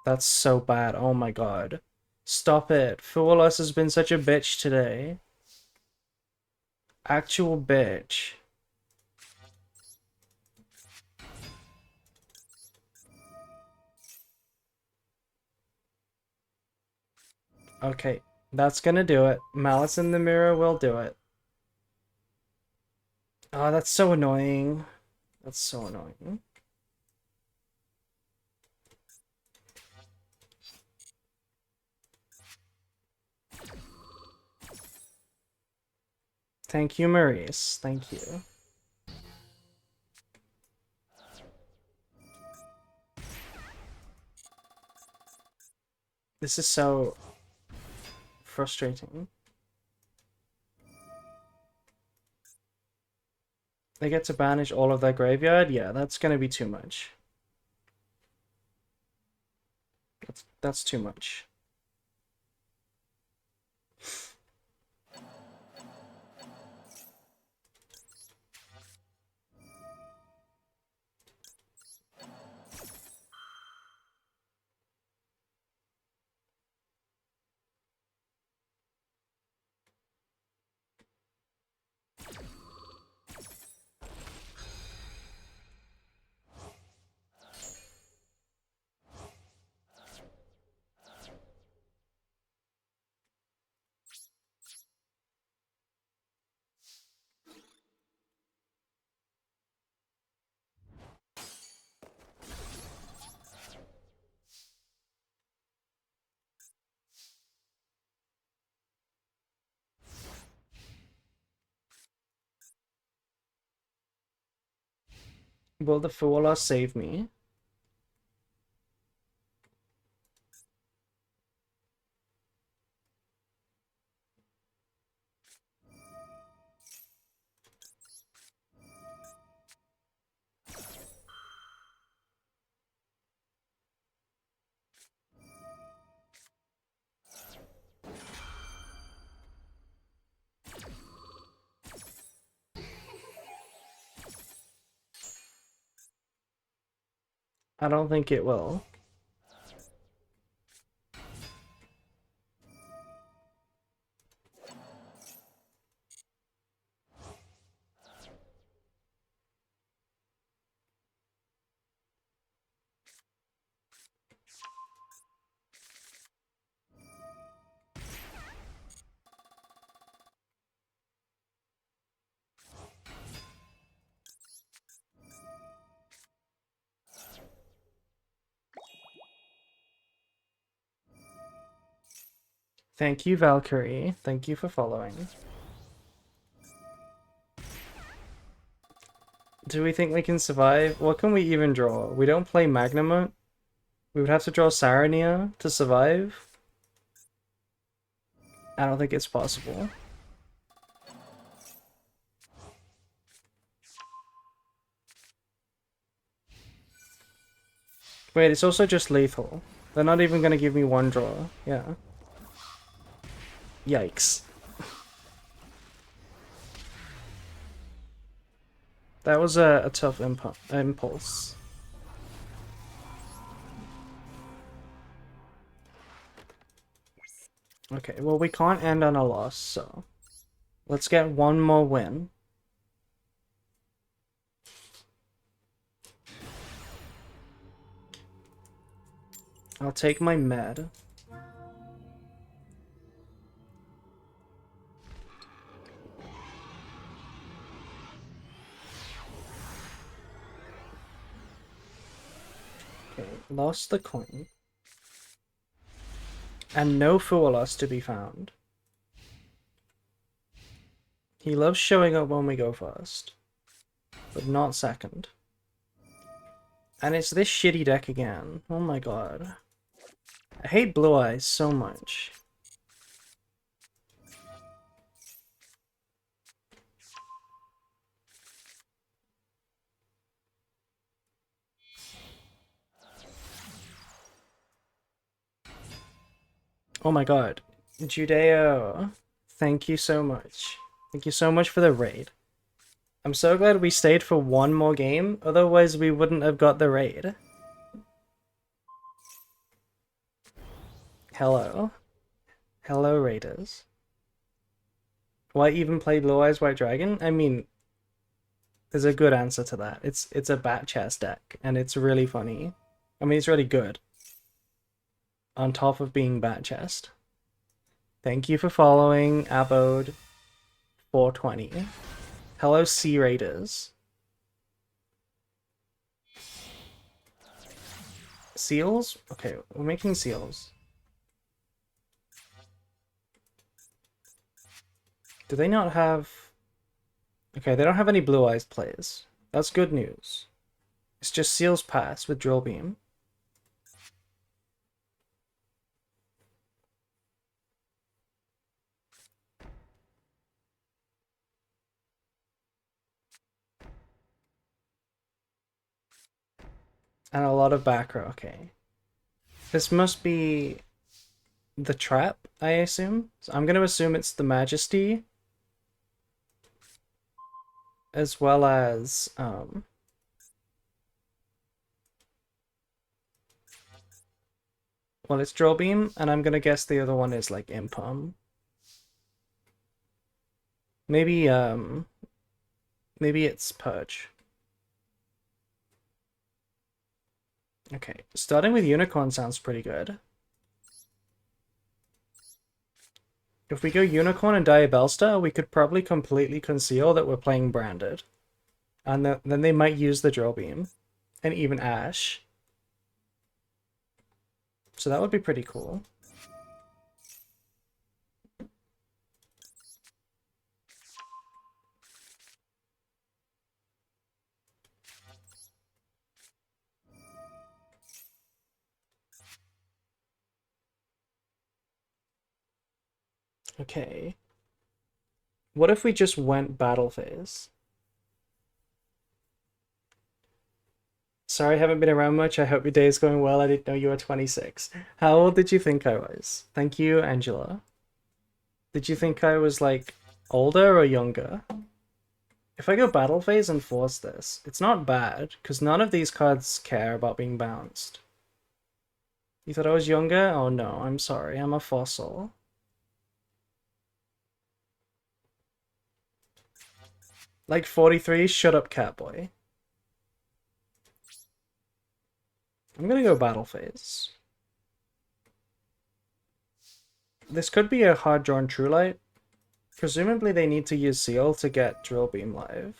That's so bad, oh my god. Stop it. Fool Us has been such a bitch today. Actual bitch. Okay, that's gonna do it. Malice in the Mirror will do it. Oh, that's so annoying. That's so annoying. Thank you, Maurice. Thank you. This is so frustrating. They get to banish all of their graveyard? Yeah, that's gonna be too much. That's too much. Will the Fuola save me? I don't think it will. Thank you, Valkyrie. Thank you for following. Do we think we can survive? What can we even draw? We don't play Magnamut. We would have to draw Sarania to survive. I don't think it's possible. Wait, it's also just lethal. They're not even gonna give me one draw. Yeah. Yikes. That was a tough impulse. Okay, well we can't end on a loss, so let's get one more win. I'll take my med. Okay, lost the coin. And no Fuolas to be found. He loves showing up when we go first, but not second. And it's this shitty deck again. Oh my god. I hate Blue Eyes so much. Oh my god. Judeo, thank you so much. Thank you so much for the raid. I'm so glad we stayed for one more game, otherwise we wouldn't have got the raid. Hello. Hello, raiders. Why even play Blue Eyes White Dragon? I mean, there's a good answer to that. It's a bat chest deck, and it's really funny. I mean, it's really good. On top of being bat chest. Thank you for following Abode 420. Hello, Sea Raiders. Seals? Okay, we're making seals. Do they not have... Okay, they don't have any Blue Eyes players. That's good news. It's just Seals Pass with Drill Beam. And a lot of back row, okay. This must be the trap, I assume. So I'm gonna assume it's the Majesty. As well as, well, it's Drill Beam, and I'm gonna guess the other one is like Impalm. Maybe, maybe it's Purge. Okay, starting with Unicorn sounds pretty good. If we go Unicorn and Diabellstar, we could probably completely conceal that we're playing Branded. And then they might use the Drill Beam. And even Ash. So that would be pretty cool. Okay. What if we just went Battle Phase? Sorry, I haven't been around much. I hope your day is going well. I didn't know you were 26. How old did you think I was? Thank you, Angela. Did you think I was, like, older or younger? If I go Battle Phase and force this, it's not bad, because none of these cards care about being bounced. You thought I was younger? Oh no, I'm sorry. I'm a fossil. Like 43? Shut up, Catboy. I'm gonna go Battle Phase. This could be a hard-drawn True Light. Presumably they need to use Seal to get Drill Beam live.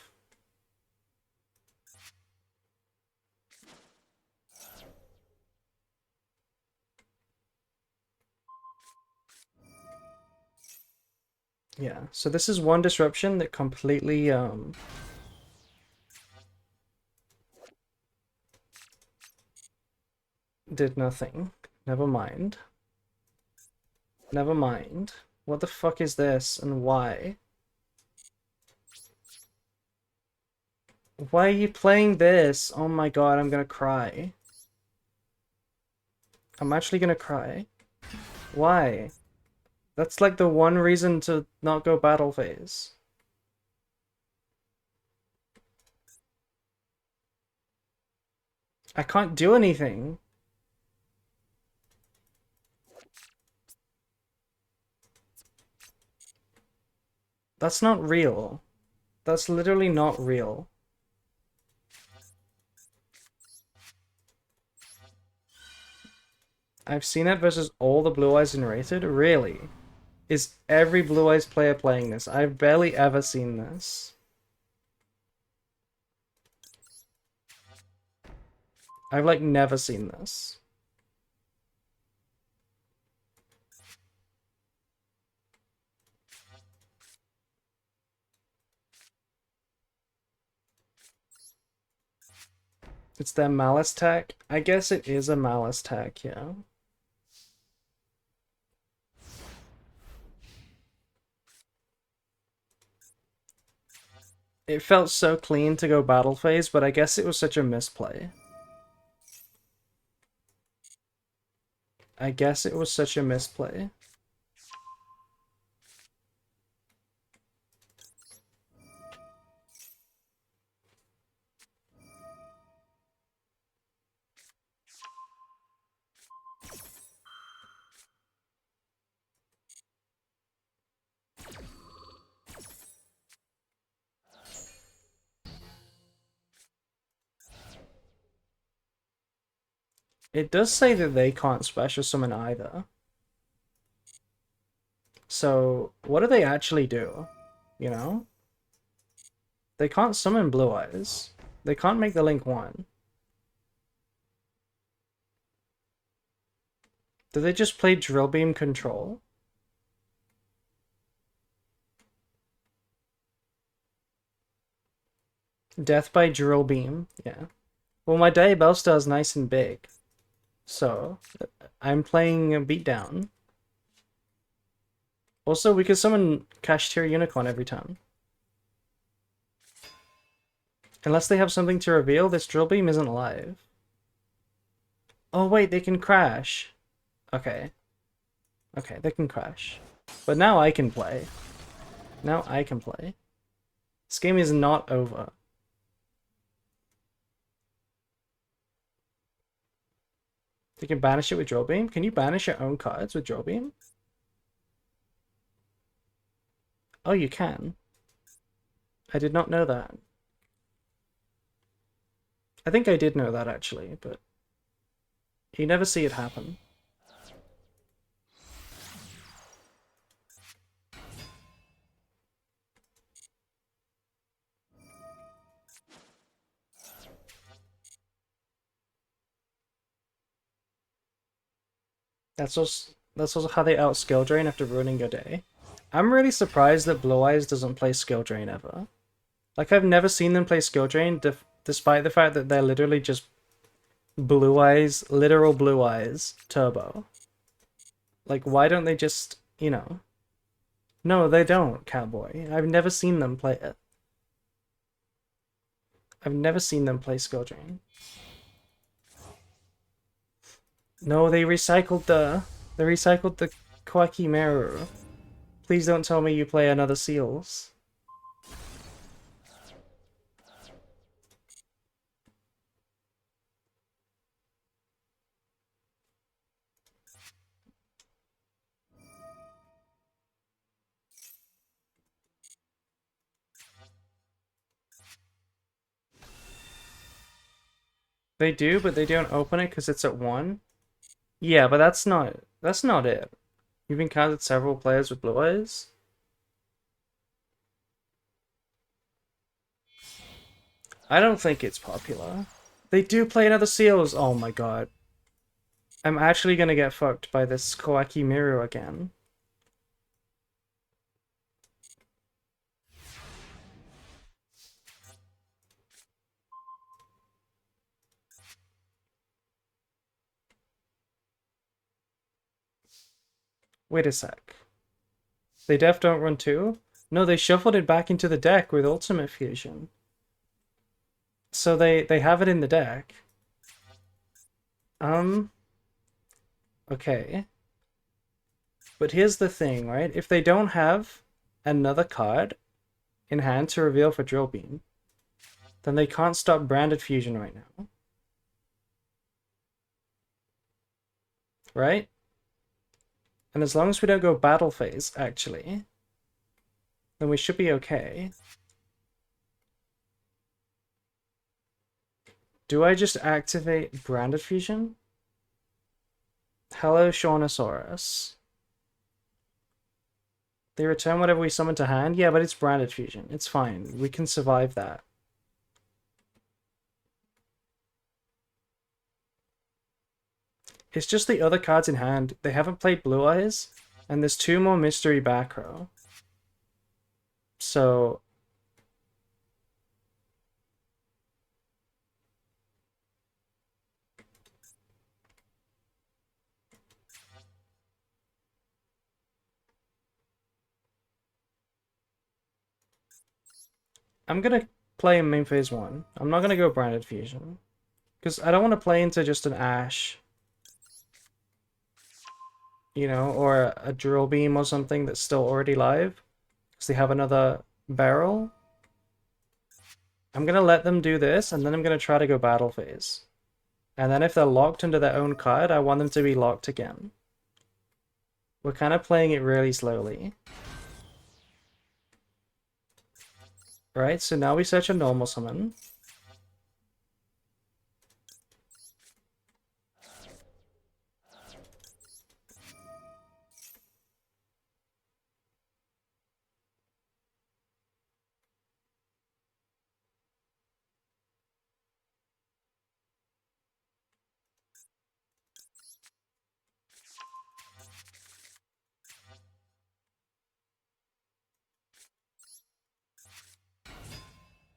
Yeah, so this is one disruption that completely, did nothing. Never mind. Never mind. What the fuck is this and why? Why are you playing this? Oh my god, I'm gonna cry. I'm actually gonna cry. Why? That's like the one reason to not go Battle Phase. I can't do anything. That's not real. That's literally not real. I've seen it versus all the Blue Eyes in Rated? Really? Is every Blue Eyes player playing this? I've barely ever seen this. I've like never seen this. It's their Malice tech. I guess it is a Malice tech, yeah. It felt so clean to go battle phase, but I guess it was such a misplay. I guess it was such a misplay. It does say that they can't special summon either. So, what do they actually do? You know? They can't summon Blue Eyes. They can't make the Link 1. Do they just play Drill Beam Control? Death by Drill Beam, yeah. Well, my Diabellstar is nice and big. So, I'm playing a Beatdown. Also, we could summon Kashtira Unicorn every time. Unless they have something to reveal, this Drill Beam isn't alive. Oh wait, they can crash. Okay. Okay, they can crash. But now I can play. Now I can play. This game is not over. You can banish it with Drill Beam? Can you banish your own cards with Drill Beam? Oh, you can. I did not know that. I think I did know that actually, but you never see it happen. That's also how they out skill drain after ruining your day. I'm really surprised that Blue Eyes doesn't play skill drain ever. Like, I've never seen them play skill drain, despite the fact that they're literally just Blue Eyes, literal Blue Eyes, turbo. Like, why don't they just, you know? No, they don't, Cowboy. I've never seen them play it. I've never seen them play skill drain. No, they recycled the Kwaki Meru. Please don't tell me you play another Seals. They do, but they don't open it because it's at 1. Yeah, but that's not it. You've encountered several players with Blue Eyes. I don't think it's popular. They do play another Seals. Oh my god. I'm actually gonna get fucked by this Koaki Miru again. Wait a sec. They def don't run 2? No, they shuffled it back into the deck with Ultimate Fusion. So they have it in the deck. Okay. But here's the thing, right? If they don't have another card in hand to reveal for Drill Beam, then they can't stop Branded Fusion right now. Right? And as long as we don't go battle phase, actually, then we should be okay. Do I just activate Branded Fusion? Hello, Shaunosaurus. They return whatever we summon to hand? Yeah, but it's Branded Fusion. It's fine. We can survive that. It's just the other cards in hand. They haven't played Blue Eyes, and there's 2 more Mystery back row. So... I'm gonna play in main phase 1. I'm not gonna go branded fusion. Because I don't want to play into just an Ash. You know, or a drill beam or something that's still already live. Because they have another barrel. I'm gonna let them do this, and then I'm gonna try to go battle phase. And then if they're locked into their own card, I want them to be locked again. We're kind of playing it really slowly. Right, so now we search a normal summon.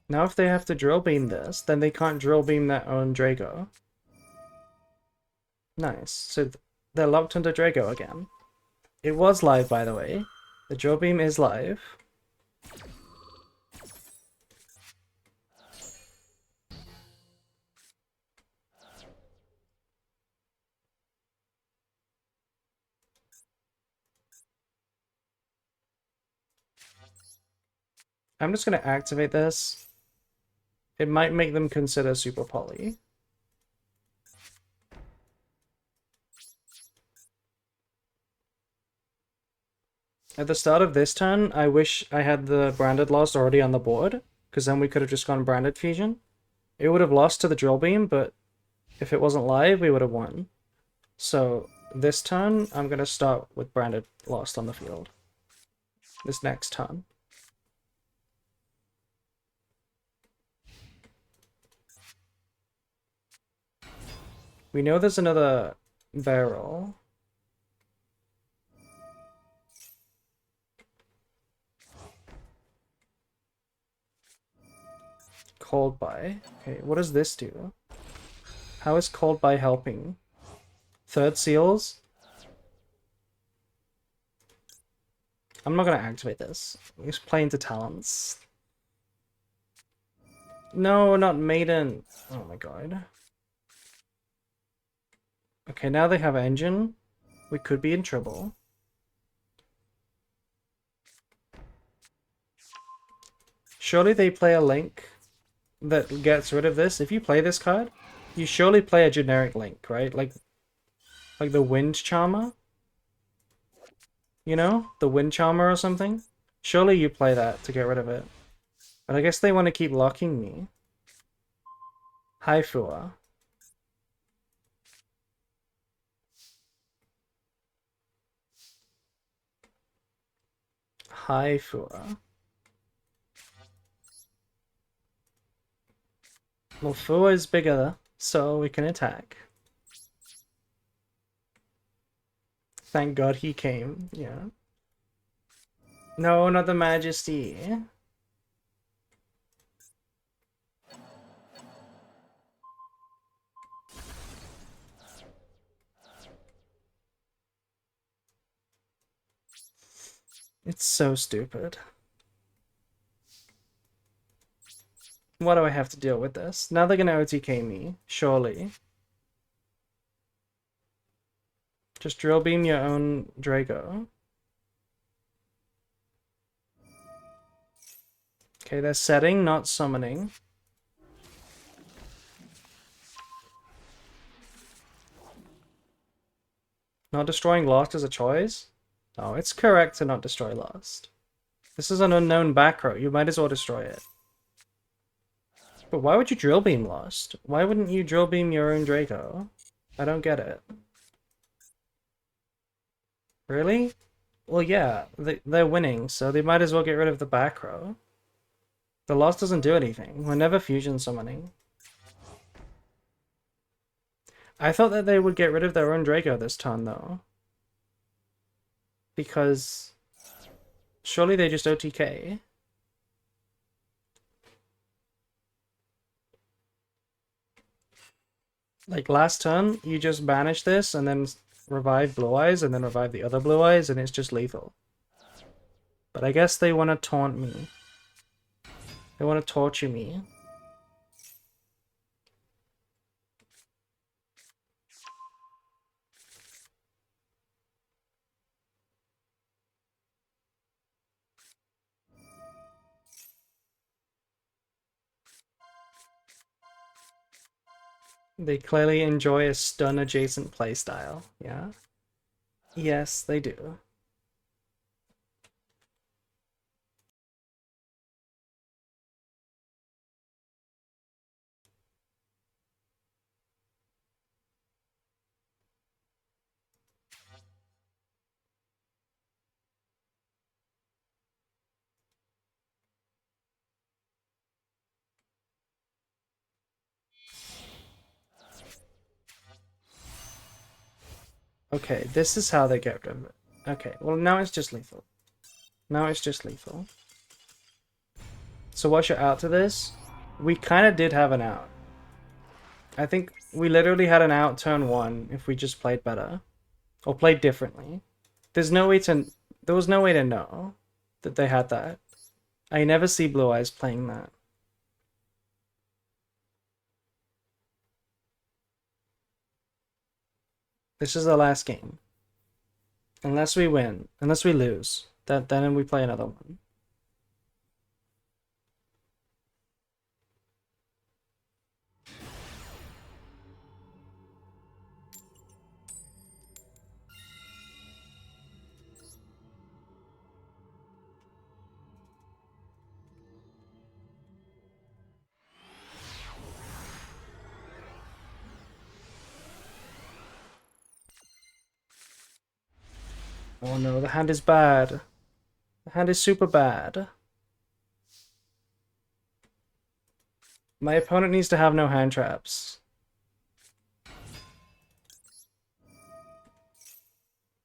Now if they have to drill beam this, then they can't drill beam their own Drago. Nice. So they're locked into Drago again. It was live, by the way. The drill beam is live. I'm just going to activate this. It might make them consider Super Poly. At the start of this turn, I wish I had the Branded Lost already on the board, because then we could have just gone Branded Fusion. It would have lost to the Drill Beam, but if it wasn't live, we would have won. So this turn, I'm going to start with Branded Lost on the field. This next turn. We know there's another barrel. Cold Buy. Okay, what does this do? How is Cold Buy helping? Third seals? I'm not gonna activate this. He's playing to talents. No, not Maiden. Oh my god. Okay, now they have engine. We could be in trouble. Surely they play a Link that gets rid of this. If you play this card, you surely play a generic Link, right? Like the Wind Charmer? You know? The Wind Charmer or something? Surely you play that to get rid of it. But I guess they want to keep locking me. Haifua. Haifua. Well, Fua is bigger, so we can attack. Thank God he came, yeah. No, not the Majesty. It's so stupid. Why do I have to deal with this? Now they're gonna OTK me, surely. Just drill beam your own Drago. Okay, they're setting, not summoning. Not destroying Lost is a choice? No, it's correct to not destroy Lost. This is an unknown back row. You might as well destroy it. But why would you drill beam Lost? Why wouldn't you drill beam your own Draco? I don't get it. Really? Well, yeah, they're winning, so they might as well get rid of the back row. The Lost doesn't do anything. We're never fusion summoning. I thought that they would get rid of their own Draco this turn, though. Because surely they just OTK. Like last turn, you just banish this and then revive Blue Eyes and then revive the other Blue Eyes and it's just lethal. But I guess they want to taunt me. They want to torture me. They clearly enjoy a stun adjacent playstyle. Yeah? Yes, they do. Okay, this is how they get rid of it. Okay, well now it's just lethal. Now it's just lethal. So what's your out to this? We kind of did have an out. I think we literally had an out turn 1 if we just played better. Or played differently. There's no way to... There was no way to know that they had that. I never see Blue Eyes playing that. This is the last game. Unless we win. Unless we lose. Then we play another one. Oh no, the hand is bad. The hand is super bad. My opponent needs to have no hand traps.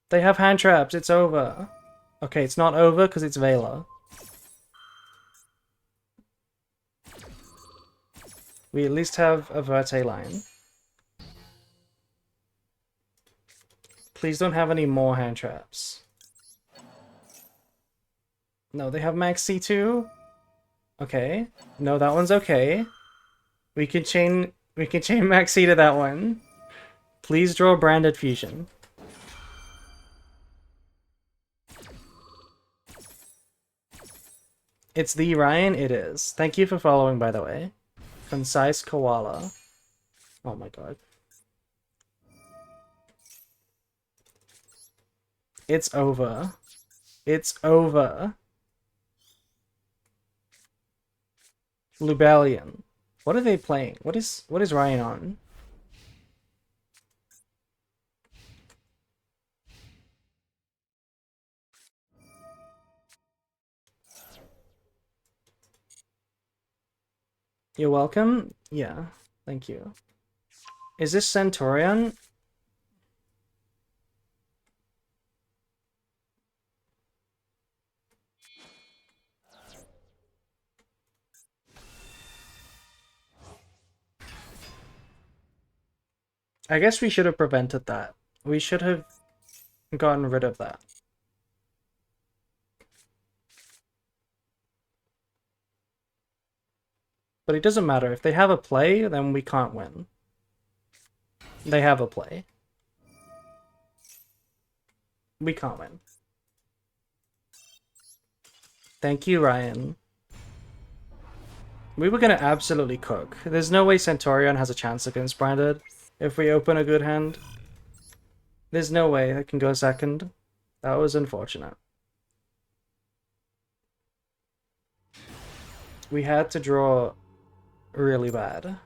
They have hand traps, it's over. Okay, it's not over because it's Vela. We at least have a Verte line. Please don't have any more hand traps. No, they have max C2? Okay. No, that one's okay. We can chain max C to that one. Please draw branded fusion. It's the Ryan? It is. Thank you for following, by the way. Concise Koala. Oh my god. It's over. It's over. Lubellion. What are they playing? What is Ryan on? You're welcome? Yeah. Thank you. Is this Centaurion? I guess we should have prevented that. We should have gotten rid of that. But it doesn't matter. If they have a play, then we can't win. They have a play. We can't win. Thank you, Ryan. We were gonna absolutely cook. There's no way Centaurion has a chance against Branded if we open a good hand. There's no way it can go second. That was unfortunate. We had to draw really bad.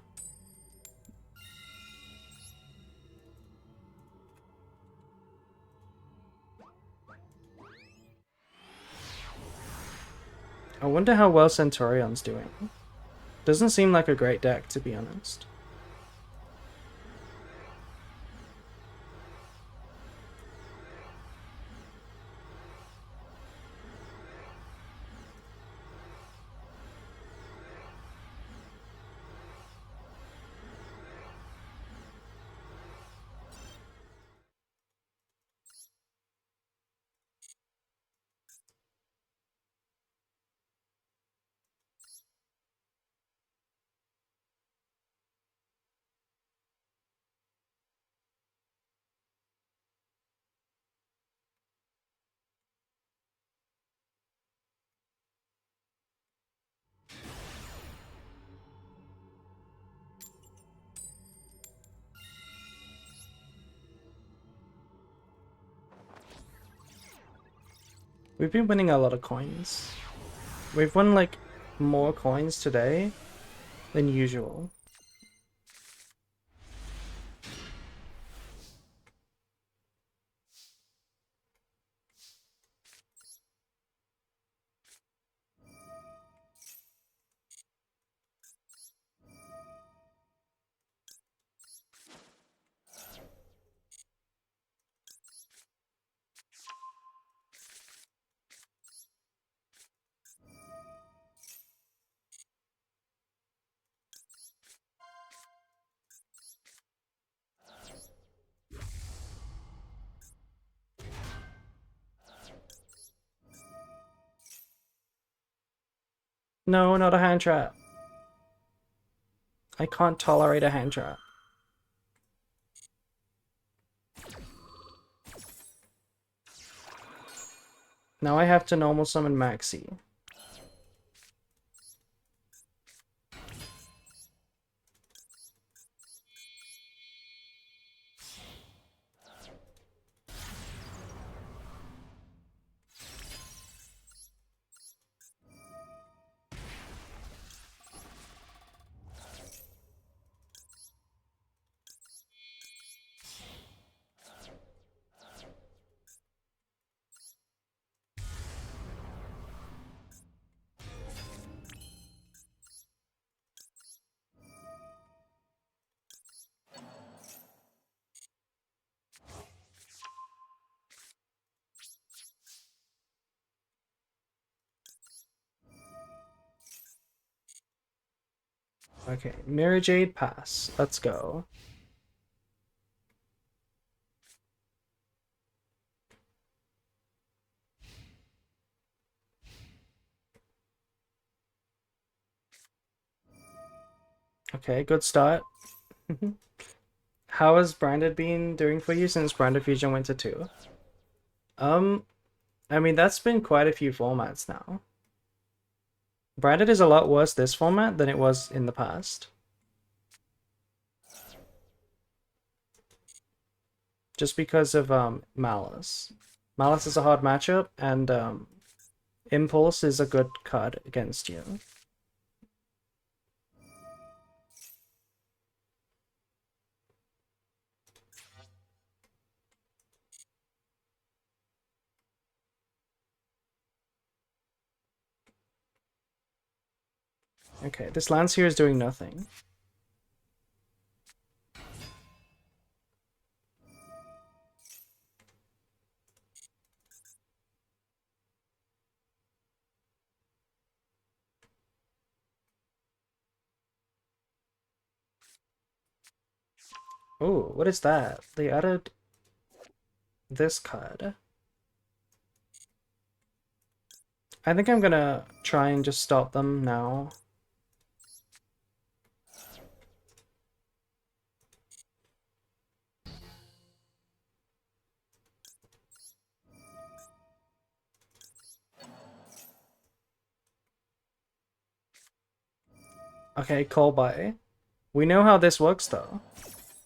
I wonder how well Centaurion's doing. Doesn't seem like a great deck, to be honest. We've been winning a lot of coins. We've won like more coins today than usual. No, not a hand trap. I can't tolerate a hand trap. Now I have to normal summon Maxi. Okay, Mirror Jade pass. Let's go. Okay, good start. How has Branded been doing for you since Branded Fusion went to 2? Um, I mean, that's been quite a few formats now. Branded is a lot worse this format than it was in the past. Just because of Malice. Malice is a hard matchup, and Impulse is a good card against you. Okay, this Lance here is doing nothing. Oh, what is that? They added this card. I think I'm gonna try and just stop them now. Okay, call by. We know how this works though.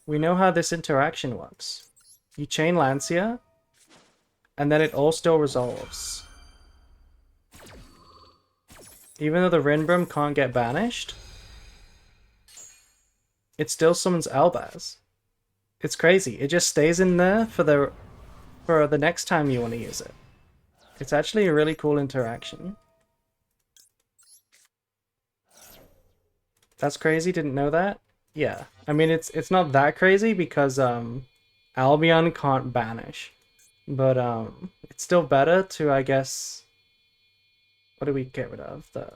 We know how this interaction works. You chain Lancia, and then it all still resolves. Even though the Rinbrim can't get banished, it still summons Albaz. It's crazy. It just stays in there for the next time you want to use it. It's actually a really cool interaction. That's crazy, didn't know that? Yeah. I mean it's not that crazy because Albion can't banish. But it's still better to, I guess, what do we get rid of? The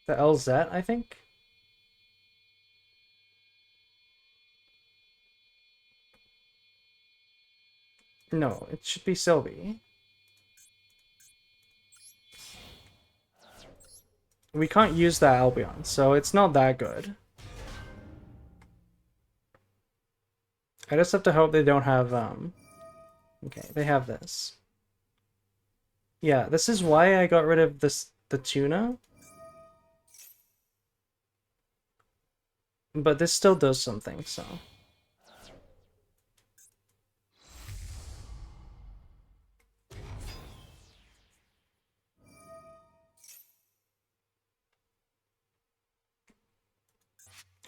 LZ, I think? No, it should be Sylvie. We can't use that Albion, so it's not that good. I just have to hope they don't have okay, they have this. Yeah, this is why I got rid of the tuna. But this still does something, so.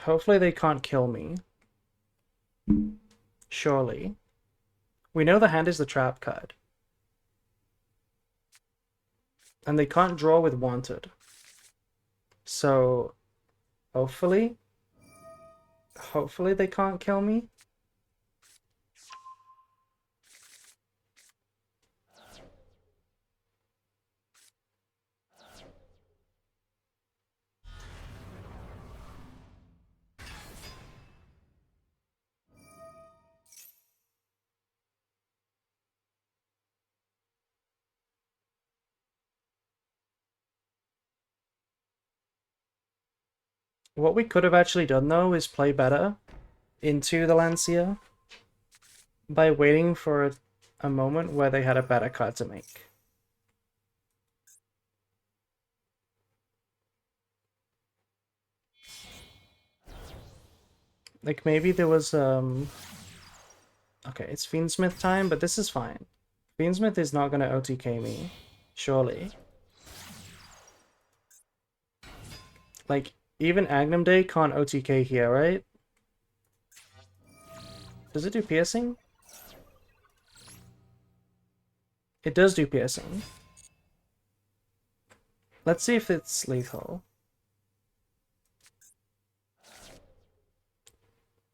Hopefully they can't kill me. Surely. We know the hand is the trap card. And they can't draw with wanted. So, hopefully they can't kill me. What we could have actually done, though, is play better into the Lancia by waiting for a moment where they had a better card to make. Like, maybe there was, okay, it's Fiendsmith time, but this is fine. Fiendsmith is not gonna OTK me, surely. Like, even Agnum Day can't OTK here, right? Does it do piercing? It does do piercing. Let's see if it's lethal.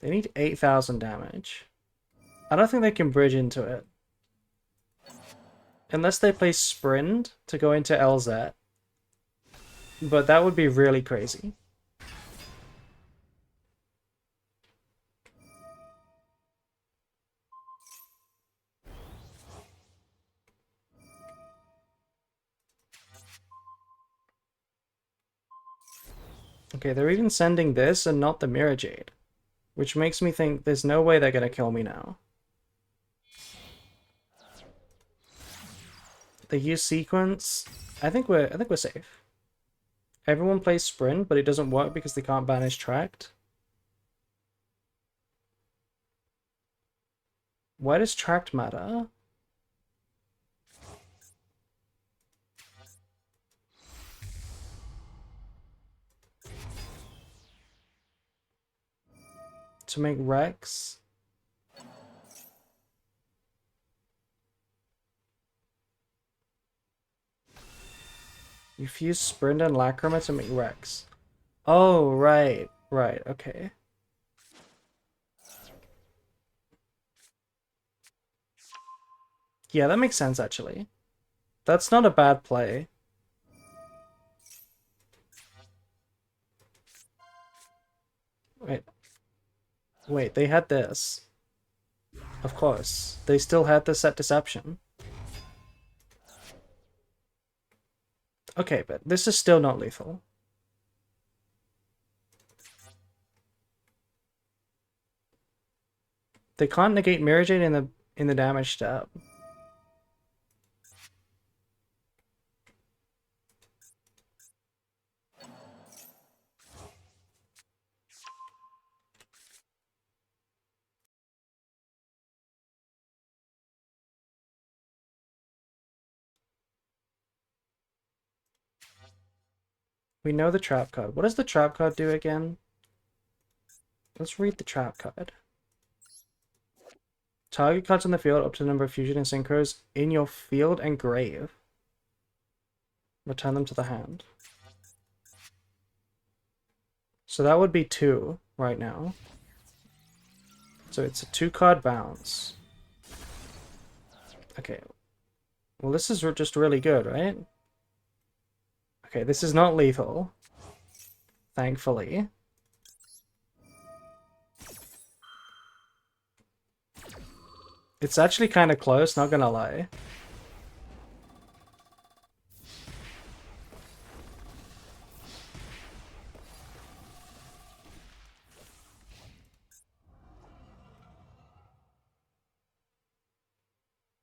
They need 8,000 damage. I don't think they can bridge into it. Unless they play Sprint to go into LZ. But that would be really crazy. Okay, they're even sending this and not the Mirror Jade. Which makes me think there's no way they're gonna kill me now. They use Sequence. I think we're safe. Everyone plays Sprint, but it doesn't work because they can't banish Tract. Why does Tract matter? To make Rex? You fuse Sprint and Lacrima to make Rex. Oh, right. Right, okay. Yeah, that makes sense, actually. That's not a bad play. Wait. Wait, they had this. Of course. They still had the set Deception. Okay, but this is still not lethal. They can't negate Mirror Jade in the damage step. We know the trap card. What does the trap card do again? Let's read the trap card. Target cards in the field up to the number of fusion and synchros in your field and grave. Return them to the hand. So that would be 2 right now. So it's a 2-card bounce. Okay. Well, this is just really good, right? Okay, this is not lethal. Thankfully. It's actually kind of close, not gonna lie.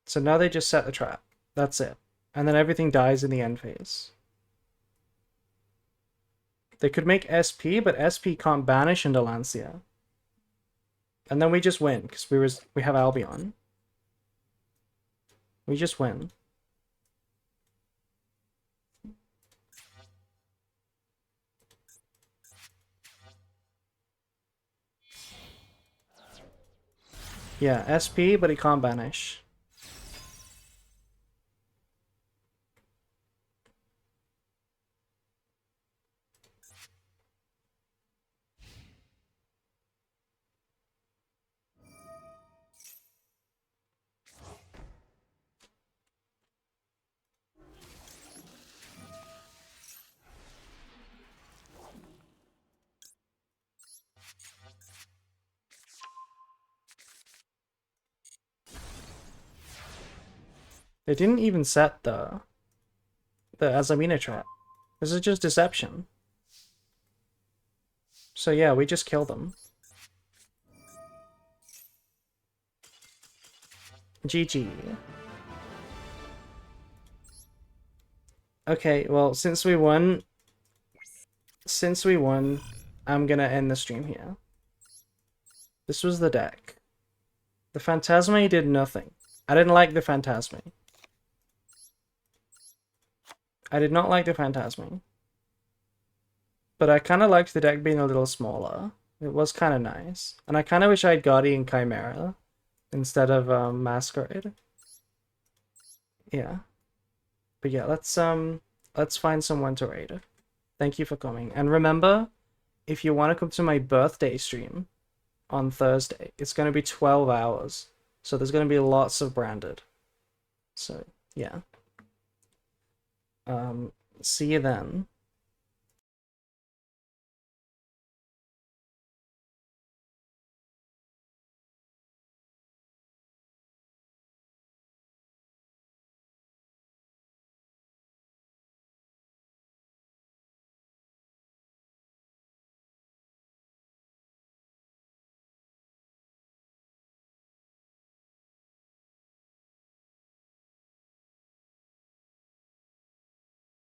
So now they just set the trap. That's it. And then everything dies in the end phase. They could make SP, but SP can't banish into Lancia. And then we just win, because we have Albion. We just win. Yeah, SP, but he can't banish. They didn't even set the Azamina trap. This is just deception. So yeah, we just kill them. GG. Okay, well, since we won, I'm gonna end the stream here. This was the deck. The Phantasme did nothing. I didn't like the Phantasme. I did not like the Phantasme. But I kind of liked the deck being a little smaller. It was kind of nice. And I kind of wish I had Guardian Chimera instead of Masquerade. Yeah. But yeah, let's find someone to raid. Thank you for coming. And remember, if you want to come to my birthday stream on Thursday, it's going to be 12 hours. So there's going to be lots of branded. So, yeah. See you then.